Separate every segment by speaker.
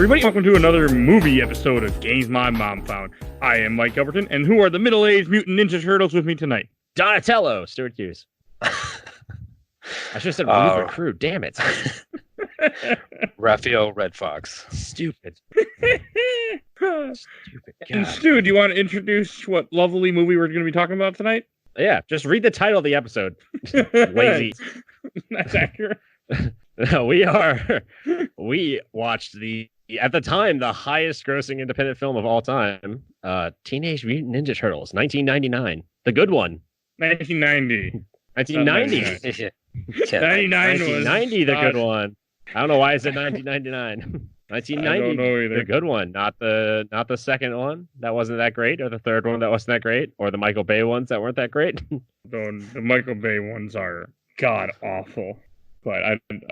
Speaker 1: everybody, welcome to another movie episode of Games My Mom Found. I am Mike Albertin, and who are the middle-aged mutant ninja turtles with me tonight?
Speaker 2: Donatello, Stuart Hughes. I should have said Ruther Crew, damn it.
Speaker 3: Raphael Red Fox.
Speaker 2: Stupid.
Speaker 1: And Stu, do you want to introduce what lovely movie we're going to be talking about tonight?
Speaker 2: Yeah, just read the title of the episode. Lazy.
Speaker 1: That's accurate.
Speaker 2: No, we watched at the time, the highest grossing independent film of all time, Teenage Mutant Ninja Turtles, 1999. The good one.
Speaker 1: 1990.
Speaker 2: 1990. 1990, the good one. I don't know why it's at 1999. 1990,
Speaker 1: I don't know either.
Speaker 2: The good one, not the second one that wasn't that great, or the third one that wasn't that great, or the Michael Bay ones that weren't that great.
Speaker 1: The Michael Bay ones are god awful. But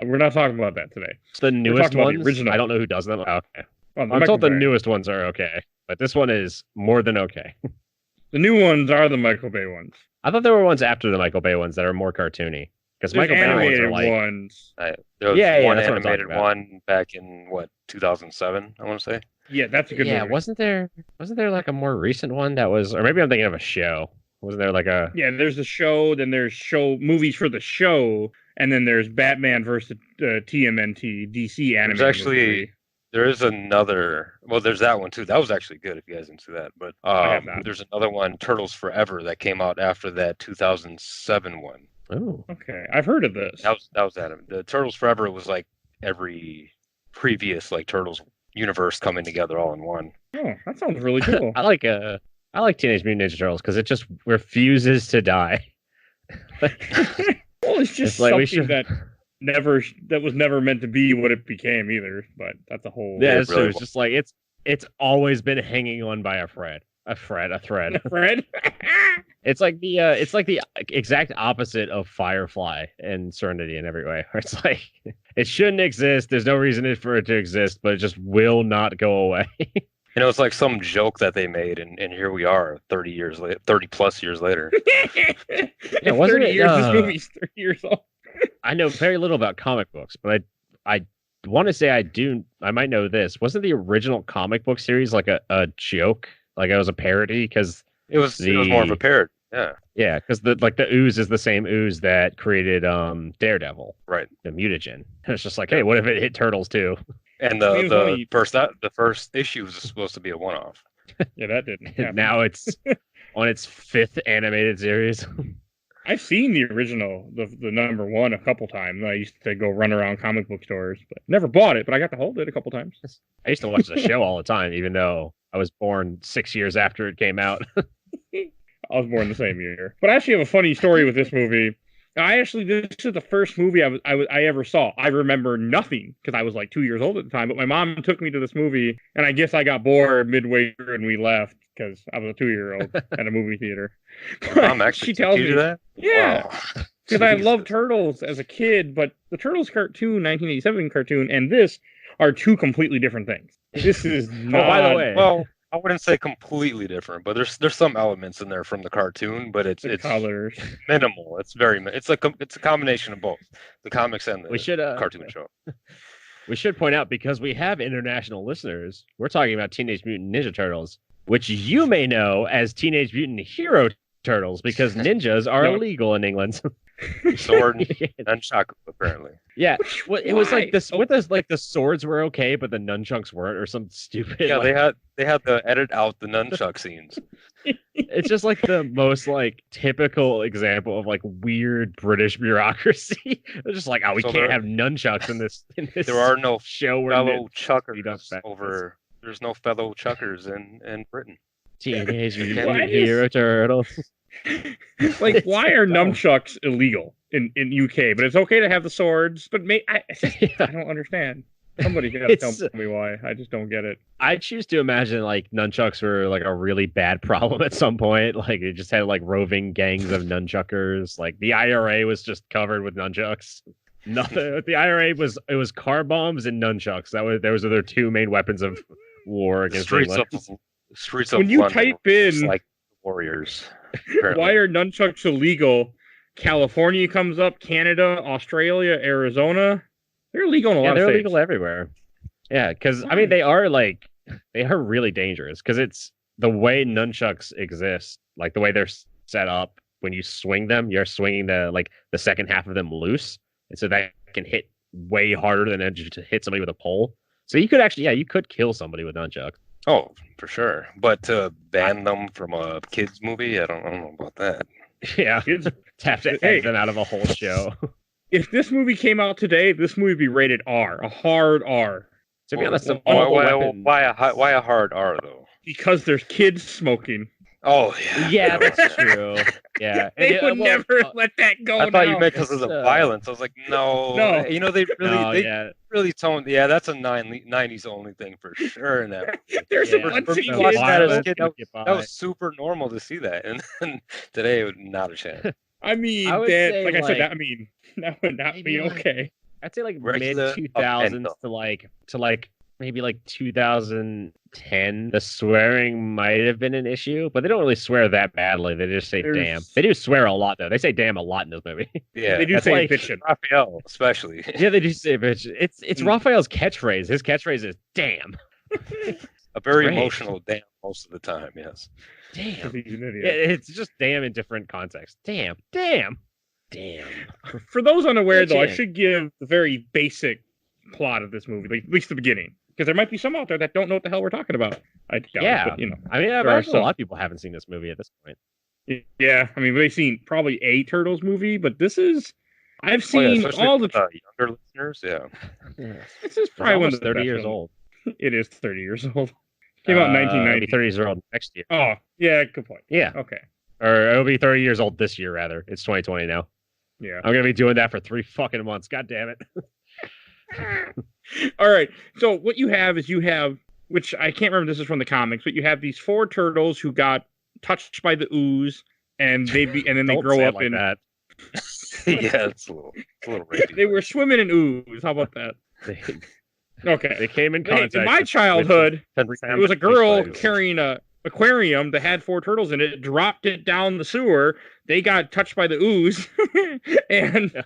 Speaker 1: we're not talking about that today.
Speaker 2: The newest ones,
Speaker 1: the
Speaker 2: I don't know who does them. Oh, okay.
Speaker 1: I'm
Speaker 2: told the newest ones are okay, but this one is more than okay.
Speaker 1: The new ones are the Michael Bay ones.
Speaker 2: I thought there were ones after the Michael Bay ones that are more cartoony. Because Michael Bay ones are like...
Speaker 1: ones.
Speaker 3: There was one
Speaker 2: that's
Speaker 3: animated one back in, 2007, I want to say?
Speaker 1: Yeah, that's a good movie.
Speaker 2: Yeah, wasn't there like a more recent one that was... Or maybe I'm thinking of a show. Wasn't there like a...
Speaker 1: Yeah, there's a show, then there's movies for the show, and then there's Batman versus TMNT DC animated movie.
Speaker 3: There is another... Well, there's that one, too. That was actually good, if you guys into that. But there's another one, Turtles Forever, that came out after that 2007 one.
Speaker 2: Oh,
Speaker 1: okay. I've heard of this.
Speaker 3: That was Adam. The Turtles Forever was like every previous Turtles universe coming together all in one.
Speaker 1: Oh, that sounds really cool.
Speaker 2: I like Teenage Mutant Ninja Turtles because it just refuses to die.
Speaker 1: Well, it's just something that was never meant to be what it became either. But that's a whole.
Speaker 2: Yeah, it's true. It's just like it's always been hanging on by a thread. A thread. It's like the exact opposite of Firefly and Serenity in every way. It's like it shouldn't exist. There's no reason for it to exist, but it just will not go away.
Speaker 3: It's like some joke that they made, and here we are, 30 plus years later.
Speaker 1: Yeah, wasn't 30 years? This movie's 30 years old.
Speaker 2: I know very little about comic books, but I want to say I might know this. Wasn't the original comic book series like a joke? Like it was a parody because
Speaker 3: it was more of a parody.
Speaker 2: Yeah, because the ooze is the same ooze that created Daredevil,
Speaker 3: right?
Speaker 2: The mutagen. It's just like, hey, what if it hit Turtles too?
Speaker 3: And the first issue was supposed to be a one-off.
Speaker 1: Yeah, that didn't happen.
Speaker 2: Now it's on its 5th animated series.
Speaker 1: I've seen the original, the number one, a couple times. I used to go run around comic book stores, but never bought it. But I got to hold it a couple times.
Speaker 2: I used to watch the show all the time, even though I was born 6 years after it came out.
Speaker 1: I was born the same year. But I actually have a funny story with this movie. This is the first movie I ever saw. I remember nothing because I was like 2 years old at the time. But my mom took me to this movie, and I guess I got bored midway through and we left because I was a 2-year-old at a movie theater.
Speaker 3: Mom actually tells me that?
Speaker 1: Yeah. Because I loved Turtles as a kid, but the Turtles cartoon, 1987 cartoon, and this are two completely different things. This is not...
Speaker 2: Oh, by the way...
Speaker 3: Well, I wouldn't say completely different, but there's some elements in there from the cartoon, but it's
Speaker 1: colors.
Speaker 3: Minimal. It's a combination of both the comics and the cartoon show.
Speaker 2: We should point out, because we have international listeners, we're talking about Teenage Mutant Ninja Turtles, which you may know as Teenage Mutant Hero Turtles, because ninjas are illegal in England.
Speaker 3: Sword and nunchuck, apparently.
Speaker 2: Yeah, it was like this. With us, like the swords were okay, but the nunchucks weren't, or some stupid.
Speaker 3: Yeah, they had to edit out the nunchuck scenes.
Speaker 2: It's just like the most typical example of weird British bureaucracy. They're just like, we can't have nunchucks in this.
Speaker 3: There are no
Speaker 2: show
Speaker 3: fellow chuckers over. There's no fellow chuckers in Britain.
Speaker 2: Teenage Mutant Hero Turtles.
Speaker 1: Why are nunchucks illegal in UK, but it's okay to have the swords? But I don't understand. Somebody gotta tell me why. I just don't get it.
Speaker 2: I choose to imagine nunchucks were a really bad problem at some point. They just had roving gangs of nunchuckers. The IRA was just covered with nunchucks. Nothing. The IRA was car bombs and nunchucks. Those are their two main weapons of war against England.
Speaker 3: Streets of
Speaker 1: when you
Speaker 3: London,
Speaker 1: type in
Speaker 3: warriors.
Speaker 1: Why are nunchucks illegal? California comes up, Canada, Australia, Arizona. They're illegal in a lot of states.
Speaker 2: They're illegal everywhere. Yeah, because I mean they are really dangerous because it's the way nunchucks exist, like the way they're set up. When you swing them, you're swinging the second half of them loose, and so that can hit way harder than just to hit somebody with a pole. So you could actually, you could kill somebody with nunchucks.
Speaker 3: Oh, for sure. But to ban them from a kids movie, I don't know about that.
Speaker 2: Yeah, have to edit them out of a whole show.
Speaker 1: If this movie came out today, this movie would be rated R, a hard R.
Speaker 2: To be honest,
Speaker 3: why a hard R though?
Speaker 1: Because there's kids smoking.
Speaker 3: Oh
Speaker 2: yeah, that's true. Yeah,
Speaker 1: they would never let that go.
Speaker 3: I thought you meant because of the violence. I was like, no. You know, they really toned. Yeah, that's a 90s only thing for sure. In that,
Speaker 1: there's a bunch of
Speaker 3: kids. That was super normal to see that, and today it would not a chance.
Speaker 1: I mean, like I said, that would not be okay.
Speaker 2: I'd say like mid 2000s to like maybe like 2010. The swearing might have been an issue, but they don't really swear that badly. They just say damn. They do swear a lot though. They say damn a lot in this movie.
Speaker 3: Yeah,
Speaker 1: they do say bitchin'.
Speaker 3: Raphael, especially.
Speaker 2: Yeah, they do say bitch. It's Raphael's catchphrase. His catchphrase is damn.
Speaker 3: A very emotional damn most of the time. Yes.
Speaker 2: Damn. It's just damn in different contexts. Damn.
Speaker 1: For those unaware, though, I should give the very basic plot of this movie, like, at least the beginning, because there might be some out there that don't know what the hell we're talking about. I doubt it, but, you know.
Speaker 2: I mean, a lot of people haven't seen this movie at this point.
Speaker 1: Yeah, I mean, they've seen probably a Turtles movie, but this is... I've seen all the...
Speaker 3: younger listeners, yeah.
Speaker 1: This is probably one of the
Speaker 2: 30 years old.
Speaker 1: It is 30 years old. Came out in 1990.
Speaker 2: 30 years old next year.
Speaker 1: Oh, yeah, good point.
Speaker 2: Yeah.
Speaker 1: Okay.
Speaker 2: Or it'll be 30 years old this year, rather. It's 2020 now.
Speaker 1: Yeah.
Speaker 2: I'm going to be doing that for 3 fucking months. God damn it.
Speaker 1: All right. So what you have, which I can't remember, this is from the comics, but you have these 4 turtles who got touched by the ooze, and then they grow up in
Speaker 2: that.
Speaker 3: Yeah, it's a little rapey.
Speaker 1: They were swimming in ooze. How about that? Okay.
Speaker 2: They came in contact.
Speaker 1: In my childhood, it was a girl carrying a aquarium that had 4 turtles in it, dropped it down the sewer. They got touched by the ooze, and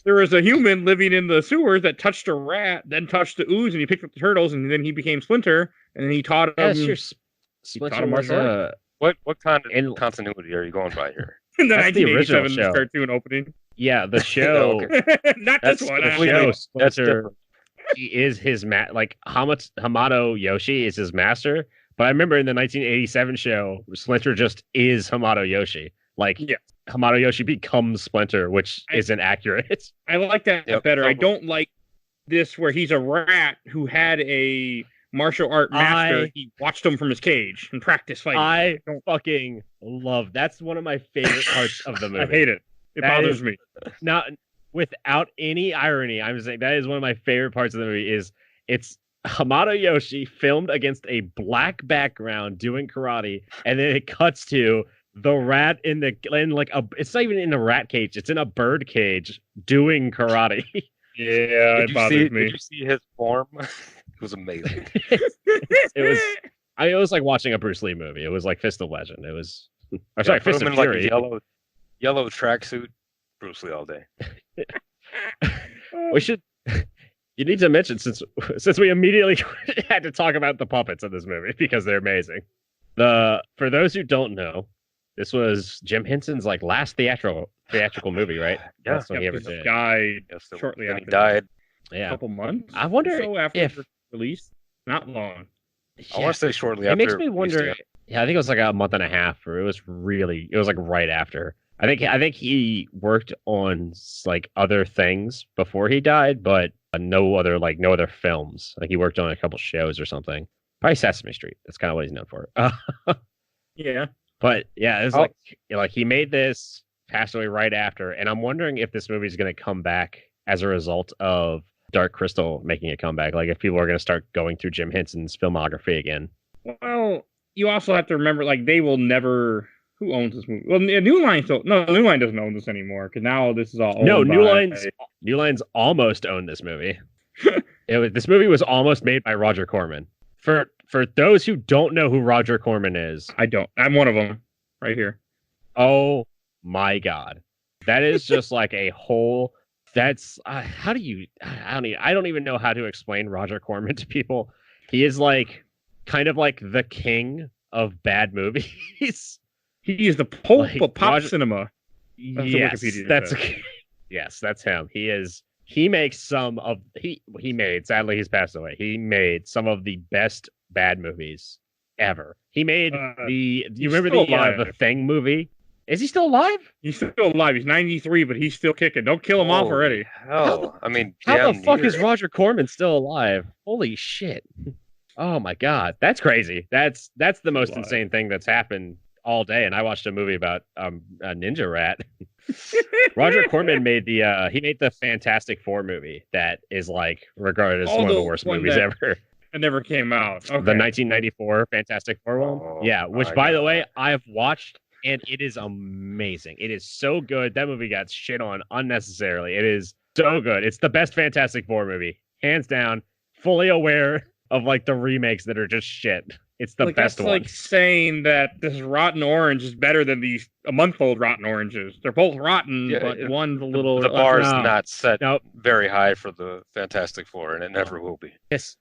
Speaker 1: there was a human living in the sewers that touched a rat, then touched the ooze, and he picked up the turtles, and then he became Splinter, and then he taught him.
Speaker 2: Splinter was
Speaker 3: what kind of continuity are you going by here?
Speaker 1: The 1987 cartoon opening.
Speaker 2: Yeah, the show.
Speaker 1: Not this one.
Speaker 2: The show. Splinter. He is his Hamato Yoshi is his master. But I remember in the 1987 show, Splinter just is Hamato Yoshi. Hamato Yoshi becomes Splinter, which isn't accurate.
Speaker 1: I like that better. I don't like this where he's a rat who had a martial art master. He watched him from his cage and practiced fighting.
Speaker 2: I fucking love. That's one of my favorite parts of the movie.
Speaker 1: I hate it. It bothers me.
Speaker 2: Not without any irony. I'm saying that is one of my favorite parts of the movie. It's Hamato Yoshi filmed against a black background doing karate, and then it cuts to the rat it's not even in a rat cage, it's in a bird cage doing karate.
Speaker 1: Yeah, it bothers me.
Speaker 3: Did you see his form? It was amazing.
Speaker 2: It was like watching a Bruce Lee movie. It was like Fist of Legend. It was Fist of Fury.
Speaker 3: Like yellow tracksuit, Bruce Lee all day.
Speaker 2: We should. You need to mention since we immediately had to talk about the puppets in this movie because they're amazing. For those who don't know, this was Jim Henson's last theatrical movie, right?
Speaker 3: Yeah,
Speaker 2: that's when he ever did.
Speaker 1: Died shortly after.
Speaker 3: He died.
Speaker 1: Yeah, a couple months.
Speaker 2: I wonder
Speaker 1: after the release. Not long.
Speaker 3: I want to say shortly after.
Speaker 2: It makes me wonder. Yeah, I think it was like a month and a half, or it was right after. I think he worked on other things before he died, but no other films. He worked on a couple shows or something. Probably Sesame Street. That's kind of what he's known for.
Speaker 1: Yeah.
Speaker 2: But yeah, it was he made this, passed away right after, and I'm wondering if this movie is going to come back as a result of Dark Crystal making a comeback. If people are going to start going through Jim Henson's filmography again.
Speaker 1: Well, you also have to remember, they will never. Who owns this movie? Well, New Line New Line doesn't own this anymore because now this is all owned
Speaker 2: New Line's almost owned this movie. This movie was almost made by Roger Corman. For those who don't know who Roger Corman is,
Speaker 1: I don't. I'm one of them right here.
Speaker 2: Oh my God, that is just a whole That's how do you? I don't even know how to explain Roger Corman to people. He is like kind of like the king of bad movies.
Speaker 1: He is the Pope
Speaker 2: Like,
Speaker 1: of pop
Speaker 2: Roger-
Speaker 1: cinema.
Speaker 2: Yes, yes, that's him. He is. He makes some of he made. Sadly, he's passed away. He made some of the best bad movies ever. He made you remember the Thing movie? Is he still alive?
Speaker 1: He's still alive. He's 93, but he's still kicking. Don't kill him off already.
Speaker 3: Hell, I mean,
Speaker 2: how the fuck is Roger Corman still alive? Holy shit! Oh my god, that's crazy. That's the most insane thing that's happened all day. And I watched a movie about a ninja rat. Roger Corman made the Fantastic Four movie that is like regarded as one of the worst movies ever.
Speaker 1: It never came out. Okay.
Speaker 2: The 1994 Fantastic Four one. Yeah, which by the way, I've watched and it is amazing. It is so good. That movie got shit on unnecessarily. It is so good. It's the best Fantastic Four movie, hands down. Fully aware of like the remakes that are just shit. It's the best one.
Speaker 1: That's like saying that this rotten orange is better than these a month-old rotten oranges. They're both rotten, but one's a little.
Speaker 3: The bar is not set very high for the Fantastic Four, and it never will be.
Speaker 2: Yes.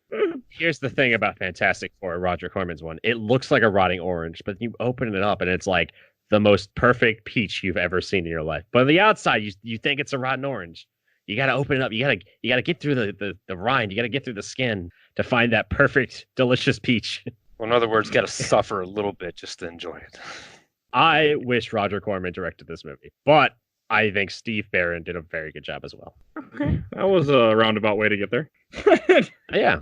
Speaker 2: Here's the thing about Fantastic Four, Roger Corman's one. It looks like a rotting orange, but you open it up and it's like the most perfect peach you've ever seen in your life. But on the outside, you think it's a rotten orange. You got to open it up. You got to get through the rind. You got to get through the skin to find that perfect, delicious peach.
Speaker 3: Well, in other words, got to suffer a little bit just to enjoy it.
Speaker 2: I wish Roger Corman directed this movie, but I think Steve Barron did a very good job as well.
Speaker 1: Okay, that was a roundabout way to get there.
Speaker 2: Yeah,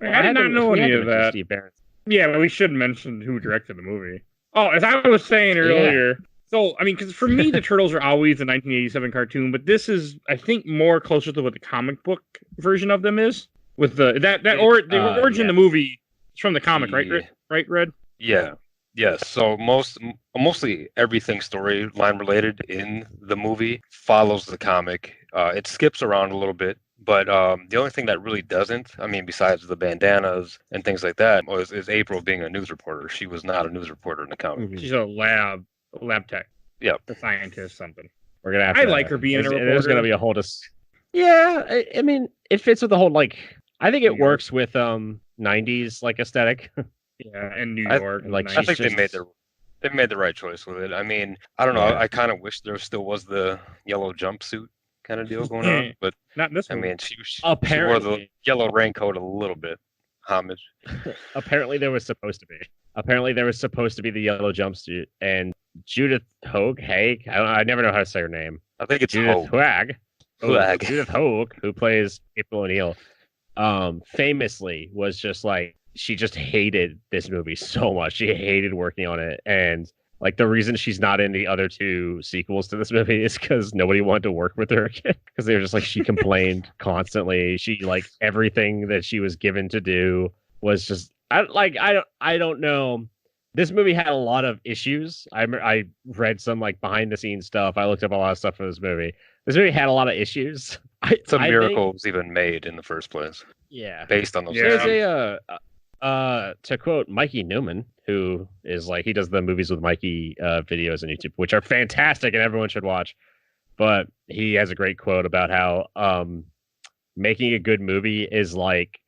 Speaker 1: I did not know any of that. Steve Barron. Yeah, but we should mention who directed the movie. Oh, as I was saying earlier. Yeah. So, I mean, because for me, the Turtles are always a 1987 cartoon, but this is, I think, more closer to what the comic book version of them is. With the origin of the movie is from the comic, right? Right, Red?
Speaker 3: Yeah. Yes. So mostly everything storyline related in the movie follows the comic. It skips around a little bit, but the only thing that really doesn't, I mean, besides the bandanas and things like that, is April being a news reporter. She was not a news reporter in the comic.
Speaker 1: She's a lab tech.
Speaker 3: Yeah,
Speaker 1: a scientist, something.
Speaker 2: We're gonna have.
Speaker 1: I like her being a reporter.
Speaker 2: There's gonna be a whole. Yeah, I mean, it fits with the whole like. I think it works with 90s like aesthetic.
Speaker 1: Yeah, and New York.
Speaker 3: I think they made the right choice with it. I mean, I don't know. I kind of wish there still was the yellow jumpsuit kind of deal going on, but
Speaker 1: not this one.
Speaker 3: I mean, she wore the yellow raincoat a little bit. Homage.
Speaker 2: Apparently, there was supposed to be the yellow jumpsuit, and Judith Haig. I never know how to say her name.
Speaker 3: I think it's
Speaker 2: Judith Haig. Judith Haig, who plays April O'Neil, famously was just like she just hated this movie so much. She hated working on it, and like the reason she's not in the other two sequels to this movie is because nobody wanted to work with her again. Because they were just like she complained constantly. She like everything that she was given to do was just I don't know. This movie had a lot of issues. I read some like behind the scenes stuff. I looked up a lot of stuff for this movie. This movie had a lot of issues.
Speaker 3: It's a miracle it was even made in the first place.
Speaker 2: Yeah,
Speaker 3: based on those.
Speaker 2: There's to quote Mikey Newman, who is like he does the movies with Mikey videos on YouTube, which are fantastic and everyone should watch. But he has a great quote about how making a good movie is like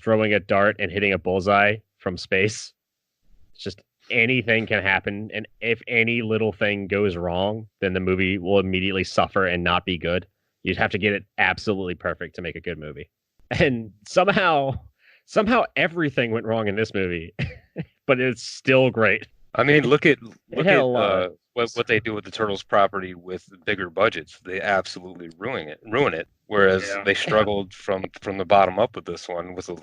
Speaker 2: throwing a dart and hitting a bullseye from space. It's just anything can happen, and if any little thing goes wrong, then the movie will immediately suffer and not be good. You'd have to get it absolutely perfect to make a good movie. And somehow everything went wrong in this movie, but it's still great.
Speaker 3: I mean, look at what they do with the Turtles property with bigger budgets. They absolutely ruin it. Whereas they struggled from the bottom up with this one with a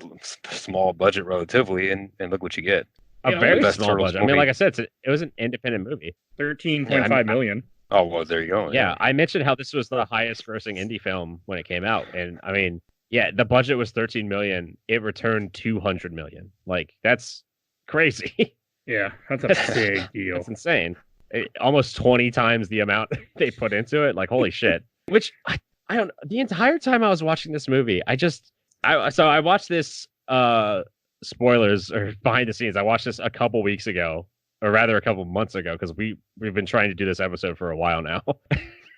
Speaker 3: small budget relatively, and look what you get.
Speaker 2: A very small budget. I mean, like I said, it was an independent movie.
Speaker 1: 13.5 million.
Speaker 3: Oh, well, there you go.
Speaker 2: Yeah, I mentioned how this was the highest grossing indie film when it came out. And I mean, yeah, the budget was 13 million. It returned 200 million. Like, that's crazy.
Speaker 1: Yeah, that's a big deal.
Speaker 2: That's insane. Almost 20 times the amount they put into it. Like, holy shit. Which, I don't know. The entire time I was watching this movie, I watched this, spoilers or behind the scenes. I watched this a couple weeks ago, or rather a couple months ago, because we've been trying to do this episode for a while now.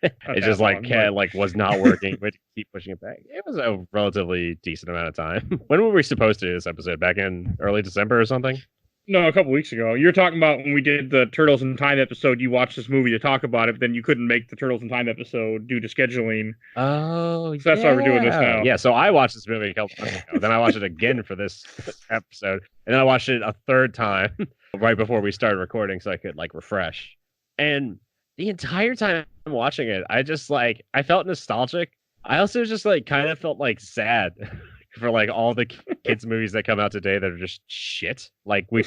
Speaker 2: It just was not working, but keep pushing it back. It was a relatively decent amount of time. When were we supposed to do this episode? Back in early December or something?
Speaker 1: No, a couple weeks ago. You're talking about when we did the Turtles in Time episode. You watched this movie to talk about it, but then you couldn't make the Turtles in Time episode due to scheduling.
Speaker 2: Oh,
Speaker 1: so that's why we're doing this now.
Speaker 2: Yeah, so I watched this movie a couple months ago. Then I watched it again for this episode, and then I watched it a third time right before we started recording, so I could refresh. And the entire time I'm watching it, I felt nostalgic. I also just kind of felt sad. For all the kids movies that come out today that are just shit. We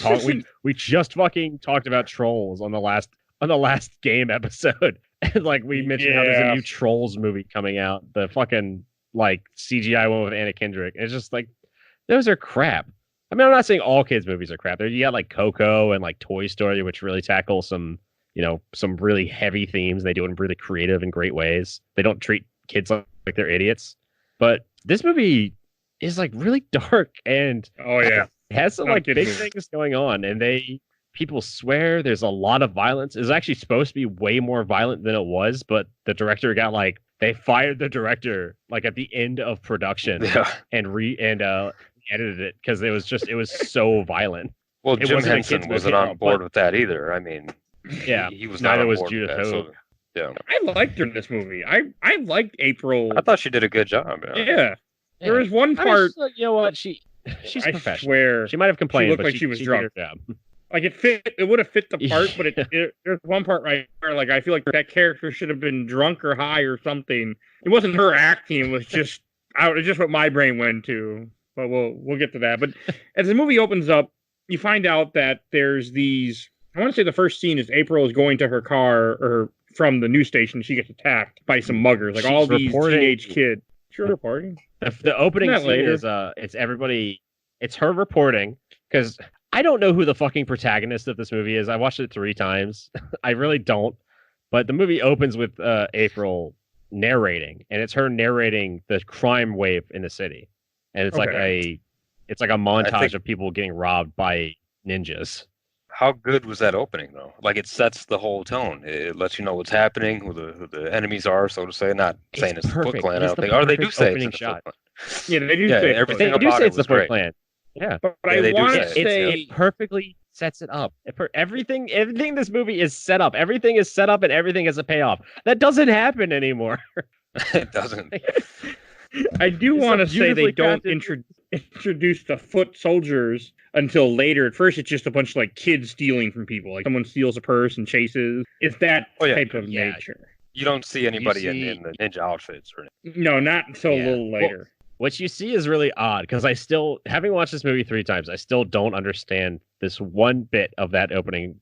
Speaker 2: just fucking talked about Trolls on the last game episode. And we mentioned how there's a new Trolls movie coming out. The fucking CGI one with Anna Kendrick. It's just those are crap. I mean, I'm not saying all kids movies are crap. There you got Coco and Toy Story, which really tackle some really heavy themes. They do it in really creative and great ways. They don't treat kids like they're idiots. But this movie is really dark and it has some big things going on, and people swear. There's a lot of violence. It's actually supposed to be way more violent than it was, but the director got they fired the director at the end of production and edited it because it was so violent.
Speaker 3: Well, Jim Henson wasn't on board with that either. I mean, he was not.
Speaker 2: Neither
Speaker 3: on
Speaker 2: was
Speaker 3: board
Speaker 2: Judith
Speaker 3: with that,
Speaker 2: Hoag.
Speaker 3: so, yeah,
Speaker 1: I liked her in this movie. I liked April.
Speaker 3: I thought she did a good job.
Speaker 1: Yeah. There was one part.
Speaker 2: You know what? She's professional.
Speaker 1: I swear.
Speaker 2: She might have complained,
Speaker 1: she looked
Speaker 2: but
Speaker 1: like she was
Speaker 2: did
Speaker 1: drunk.
Speaker 2: her job.
Speaker 1: It would have fit the part, but there's one part right where I feel like that character should have been drunk or high or something. It wasn't her acting; it was just what my brain went to. But we'll get to that. But as the movie opens up, you find out that there's these. I want to say the first scene is April is going to her car or from the news station. She gets attacked by some muggers, all these teenage kids. She's reporting.
Speaker 2: The opening scene is it's everybody. It's her reporting because I don't know who the fucking protagonist of this movie is. I watched it 3 times. I really don't. But the movie opens with April narrating, and it's her narrating the crime wave in the city, and it's like a montage of people getting robbed by ninjas.
Speaker 3: How good was that opening, though? It sets the whole tone. It lets you know what's happening, who the enemies are, so to say. Not saying it's the Foot Clan. I don't think. Or they do say it's the Foot Clan.
Speaker 1: Yeah, they do say
Speaker 3: everything.
Speaker 2: They do say it's the
Speaker 3: Foot
Speaker 2: Clan. Yeah,
Speaker 1: but I want to say
Speaker 2: it perfectly sets it up. Everything in this movie is set up. Everything is set up, and everything has a payoff. That doesn't happen anymore.
Speaker 3: It doesn't.
Speaker 1: I do want to say they don't introduce the foot soldiers until later. At first, it's just a bunch of kids stealing from people. Someone steals a purse and chases. It's that type of nature.
Speaker 3: You don't see anybody in the ninja outfits or anything.
Speaker 1: No, not until a little later.
Speaker 2: What you see is really odd because I still, having watched this movie 3 times, I still don't understand this one bit of that opening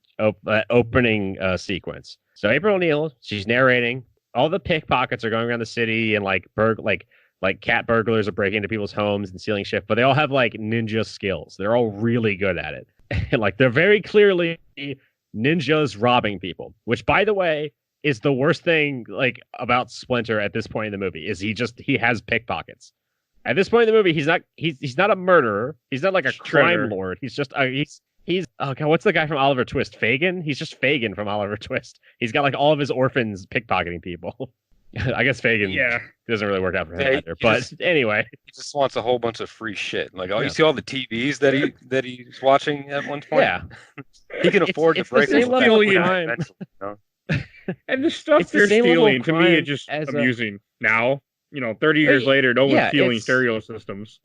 Speaker 2: sequence. So April O'Neil, she's narrating. All the pickpockets are going around the city and cat burglars are breaking into people's homes and stealing shit, but they all have ninja skills. They're all really good at it. And they're very clearly ninjas robbing people, which by the way is the worst thing about Splinter at this point in the movie is he has pickpockets. At this point in the movie, he's not a murderer. He's not a crime lord. He's just he's oh god, what's the guy from Oliver Twist? Fagin? He's just Fagin from Oliver Twist. He's got all of his orphans pickpocketing people. I guess Fagin doesn't really work out for him either. But anyway,
Speaker 3: he just wants a whole bunch of free shit. You see all the TVs that he's watching at one point.
Speaker 2: Yeah,
Speaker 3: he can afford to break
Speaker 2: the level of crime.
Speaker 1: And the stuff they're stealing to me is just amusing. Now, 30 years later, no one's stealing stereo systems.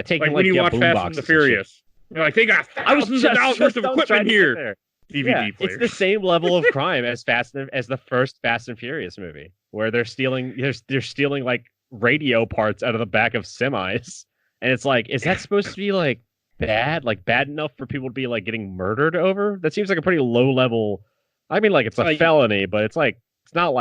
Speaker 2: Taking
Speaker 1: when you watch Fast and the Furious, they got thousands of dollars worth of equipment here. DVD players.
Speaker 2: It's the same level of crime as the first Fast and Furious movie, where they're stealing radio parts out of the back of semis, and it's is that supposed to be bad enough for people to be getting murdered over? That seems like a pretty low level. I mean, it's a felony, but it's not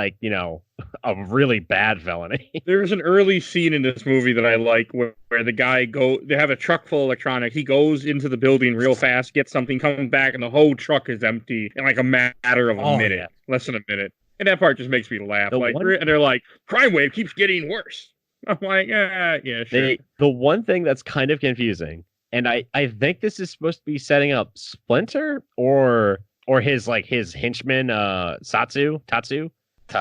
Speaker 2: a really bad felony.
Speaker 1: There's an early scene in this movie that I like where the guy they have a truck full of electronics. He goes into the building real fast, gets something, comes back, and the whole truck is empty in a matter of a minute, less than a minute. And that part just makes me laugh. And they're like, crime wave keeps getting worse. I'm like, yeah, sure.
Speaker 2: The one thing that's kind of confusing, and I think this is supposed to be setting up Splinter or his henchman Tatsu.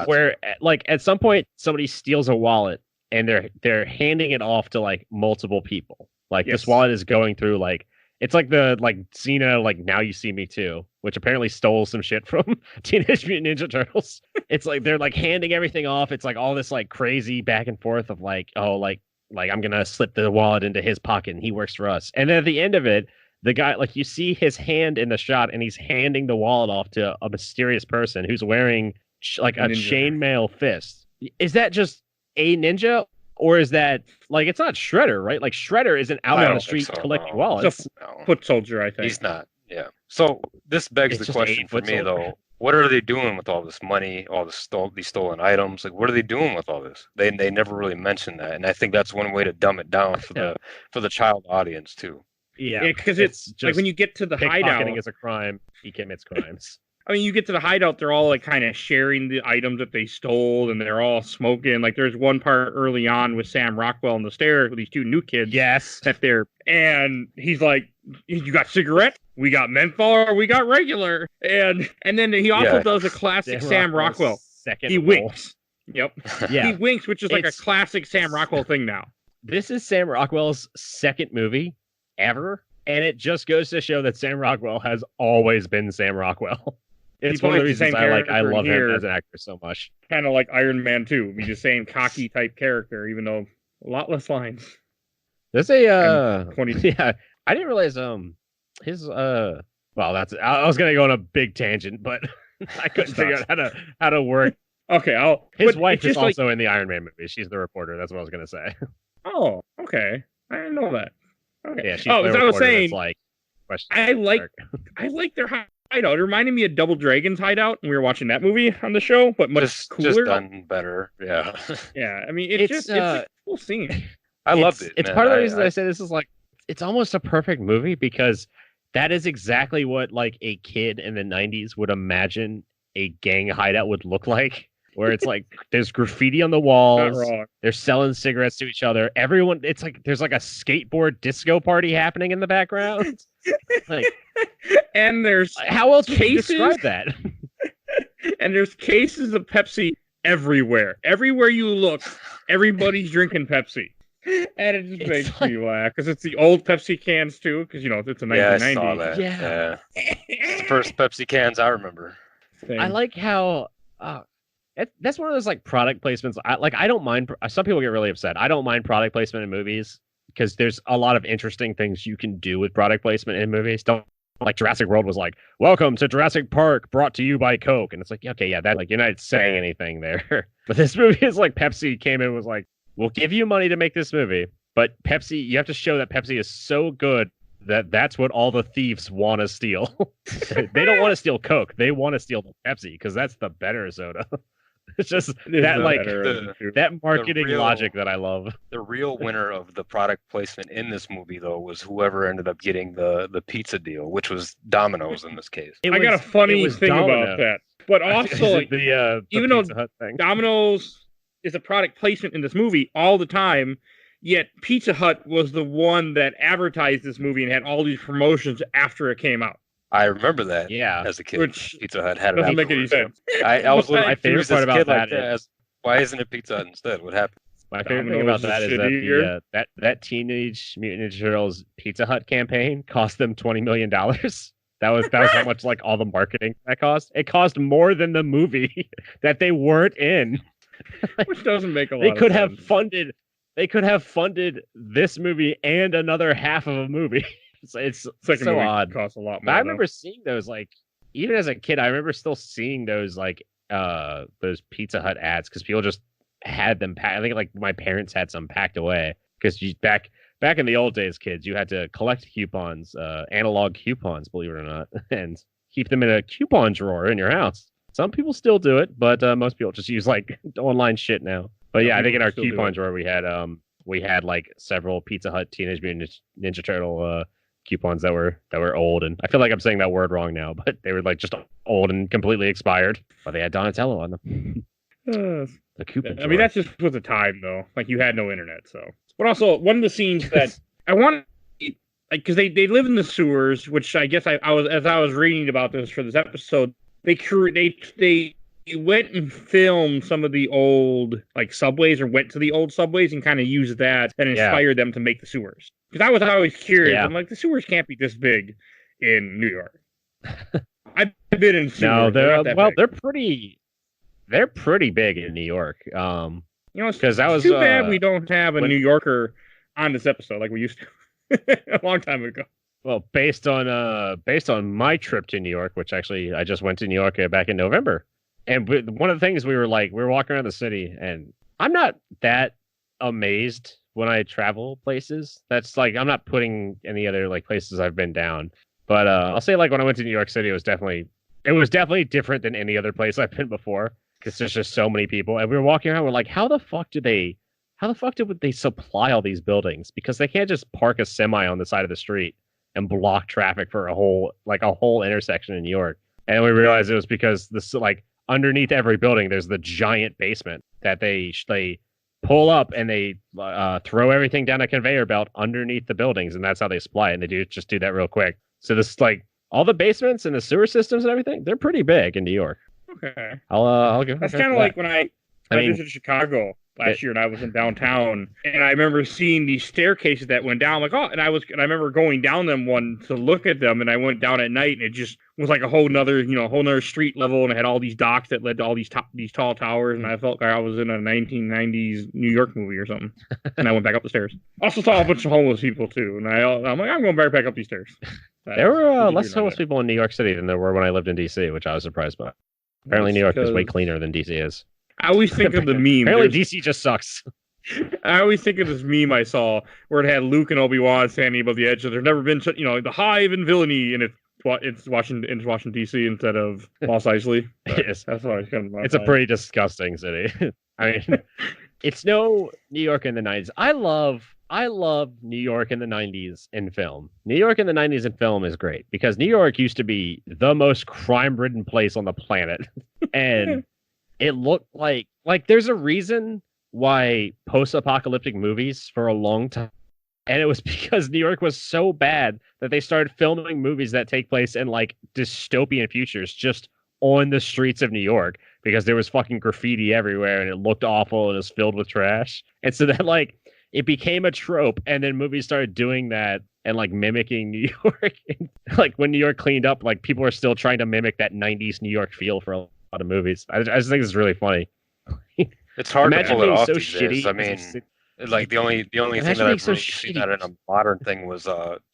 Speaker 2: where like at some point somebody steals a wallet and they're handing it off to like multiple people. Like this wallet is going through like it's like the like Xena like Now You See Me Too, which apparently stole some shit from Teenage Mutant Ninja Turtles. It's like they're like handing everything off. It's like all this like crazy back and forth of like, oh, like I'm gonna slip the wallet into his pocket and he works for us. And then at the end of it, the guy, like you see his hand in the shot and he's handing the wallet off to a mysterious person who's wearing like a chainmail fist. Is that just a ninja? Or is that like it's not Shredder, right? Like Shredder isn't out on the street collecting wallets.
Speaker 1: It's a foot soldier, I think.
Speaker 3: He's not. Yeah. So this begs the question for me though: what are they doing with all this money, all these stolen items? Like, what are they doing with all this? They never really mention that, and I think that's one way to dumb it down for the child audience too.
Speaker 2: Yeah,
Speaker 1: because it's just like when you get to the hideout,
Speaker 2: pickpocketing is a crime. He commits crimes.
Speaker 1: I mean, you get to the hideout, they're all like kind of sharing the items that they stole, and they're all smoking. Like, there's one part early on with Sam Rockwell on the stairs with these two new kids.
Speaker 2: Yes,
Speaker 1: that they're, and he's like, "You got cigarette? We got menthol, or we got regular." And then he also does a classic Sam Rockwell. He winks. Yep. Yeah. He winks, which is like a classic Sam Rockwell thing now.
Speaker 2: This is Sam Rockwell's second movie ever, and it just goes to show that Sam Rockwell has always been Sam Rockwell. It's one of the reasons I love him as an actor so much.
Speaker 1: Kind of like Iron Man 2. He's the same cocky type character, even though a lot less lines.
Speaker 2: There's a 20. Yeah, I didn't realize his well, that's I was gonna go on a big tangent, but I couldn't figure out how to work.
Speaker 1: Okay,
Speaker 2: his wife is also in the Iron Man movie. She's the reporter. That's what I was gonna say.
Speaker 1: Oh, okay. I didn't know that. Okay.
Speaker 2: Yeah, she's the reporter. I was saying, like,
Speaker 1: I like their hideout. It reminded me of Double Dragon's hideout, and we were watching that movie on the show, but much cooler.
Speaker 3: Just done better. Yeah.
Speaker 1: Yeah. I mean, it's a cool scene.
Speaker 3: I loved it.
Speaker 2: It's part of the reason I say this is like it's almost a perfect movie because that is exactly what like a kid in the 90s would imagine a gang hideout would look like. Where it's like there's graffiti on the walls, they're selling cigarettes to each other. Everyone, it's like there's like a skateboard disco party happening in the background. Like,
Speaker 1: and there's
Speaker 2: how else would you describe that?
Speaker 1: And there's cases of Pepsi everywhere. Everywhere you look, everybody's drinking Pepsi. And it just makes me laugh because it's the old Pepsi cans too. Because it's a 1990.
Speaker 3: Yeah, I saw that. Yeah. It's the first Pepsi cans I remember.
Speaker 2: I like how. That's one of those like product placements. I don't mind. Some people get really upset. I don't mind product placement in movies because there's a lot of interesting things you can do with product placement in movies. Don't like Jurassic World was like, "Welcome to Jurassic Park, brought to you by Coke," and it's like, okay, yeah, that like you're not saying anything there. But this movie is like Pepsi came in and was like, "We'll give you money to make this movie, but Pepsi, you have to show that Pepsi is so good that's what all the thieves want to steal. They don't want to steal Coke, they want to steal the Pepsi because that's the better soda." It's just that like that marketing logic that I love.
Speaker 3: The real winner of the product placement in this movie, though, was whoever ended up getting the pizza deal, which was Domino's in this case.
Speaker 1: I got a funny thing about that, but also like, even though Domino's is a product placement in this movie all the time, yet Pizza Hut was the one that advertised this movie and had all these promotions after it came out.
Speaker 3: I remember that.
Speaker 2: Yeah,
Speaker 3: as a kid, which Pizza Hut had it.
Speaker 1: Doesn't make any sense.
Speaker 3: I was
Speaker 2: my favorite part about that is
Speaker 3: why isn't it Pizza Hut instead? What happened?
Speaker 2: My favorite thing about that is that Teenage Mutant Ninja Turtles Pizza Hut campaign cost them $20 million. That was how much like all the marketing that cost. It cost more than the movie that they weren't in.
Speaker 1: Which doesn't make a lot.
Speaker 2: They could have funded this movie and another half of a movie. It's so odd.
Speaker 1: Costs a lot more.
Speaker 2: But I remember seeing those like even as a kid. I remember still seeing those like those Pizza Hut ads because people just had them packed. I think like my parents had some packed away because back in the old days, kids, you had to collect coupons, analog coupons, believe it or not, and keep them in a coupon drawer in your house. Some people still do it, but most people just use like online shit now. But yeah, I think in our coupon drawer we had like several Pizza Hut Teenage Mutant Ninja Turtle coupons that were old, and I feel like I'm saying that word wrong now, but they were like just old and completely expired. But they had Donatello on them. The coupon.
Speaker 1: I mean, that's just with the time though. Like you had no internet, so. But also one of the scenes that I want, like, because they live in the sewers, which I guess I was as I was reading about this for this episode, they went and filmed some of the old like subways, or went to the old subways and kind of used that and inspired them to make the sewers. Because I was always curious. Yeah. I'm like, the sewers can't be this big in New York. I've been in sewers.
Speaker 2: No, they're pretty big in New York. Because that was
Speaker 1: too bad we don't have a New Yorker on this episode like we used to a long time ago.
Speaker 2: Well, based on my trip to New York, which actually I just went to New York back in November, and one of the things we were walking around the city, and I'm not that amazed when I travel places. That's like, I'm not putting any other like places I've been down, but I'll say like when I went to New York City, it was definitely different than any other place I've been before, because there's just so many people, and we were walking around, we're like, how the fuck did they supply all these buildings? Because they can't just park a semi on the side of the street and block traffic for a whole intersection in New York. And we realized it was because this, like, underneath every building, there's the giant basement that they pull up, and they throw everything down a conveyor belt underneath the buildings, and that's how they supply it. And they do that real quick. So this, like, all the basements and the sewer systems and everything, they're pretty big in New York.
Speaker 1: Okay.
Speaker 2: I'll give.
Speaker 1: That's kind of like when I visited Chicago last year, and I was in downtown, and I remember seeing these staircases that went down. Like, oh, and I remember going down them one to look at them, and I went down at night, and it just was like a whole nother street level, and it had all these docks that led to all these tall towers, and I felt like I was in a 1990s New York movie or something. And I went back up the stairs. Also saw a bunch of homeless people too, and I'm like, I'm going back up these stairs.
Speaker 2: There were less homeless people in New York City than there were when I lived in DC, which I was surprised by. Apparently, New York is way cleaner than DC is.
Speaker 1: I always think of the meme.
Speaker 2: Apparently, DC just sucks.
Speaker 1: I always think of this meme I saw where it had Luke and Obi-Wan standing above the edge. So there's never been, the hive and villainy, and it's Washington D.C. instead of Mos Eisley.
Speaker 2: Yes,
Speaker 1: that's what I was kind of.
Speaker 2: It's a pretty disgusting city. I mean, it's no New York in the 90s. I love New York in the 90s in film. New York in the 90s in film is great because New York used to be the most crime-ridden place on the planet, and it looked like there's a reason why post-apocalyptic movies for a long time, and it was because New York was so bad that they started filming movies that take place in like dystopian futures just on the streets of New York, because there was fucking graffiti everywhere and it looked awful and it was filled with trash. And so that like it became a trope, and then movies started doing that and like mimicking New York. Like when New York cleaned up, like people are still trying to mimic that 90s New York feel for a lot of movies. I just think it's really funny.
Speaker 3: It's hard to pull it off
Speaker 2: so
Speaker 3: these days. I mean, like the only thing that I've really seen that in a modern thing was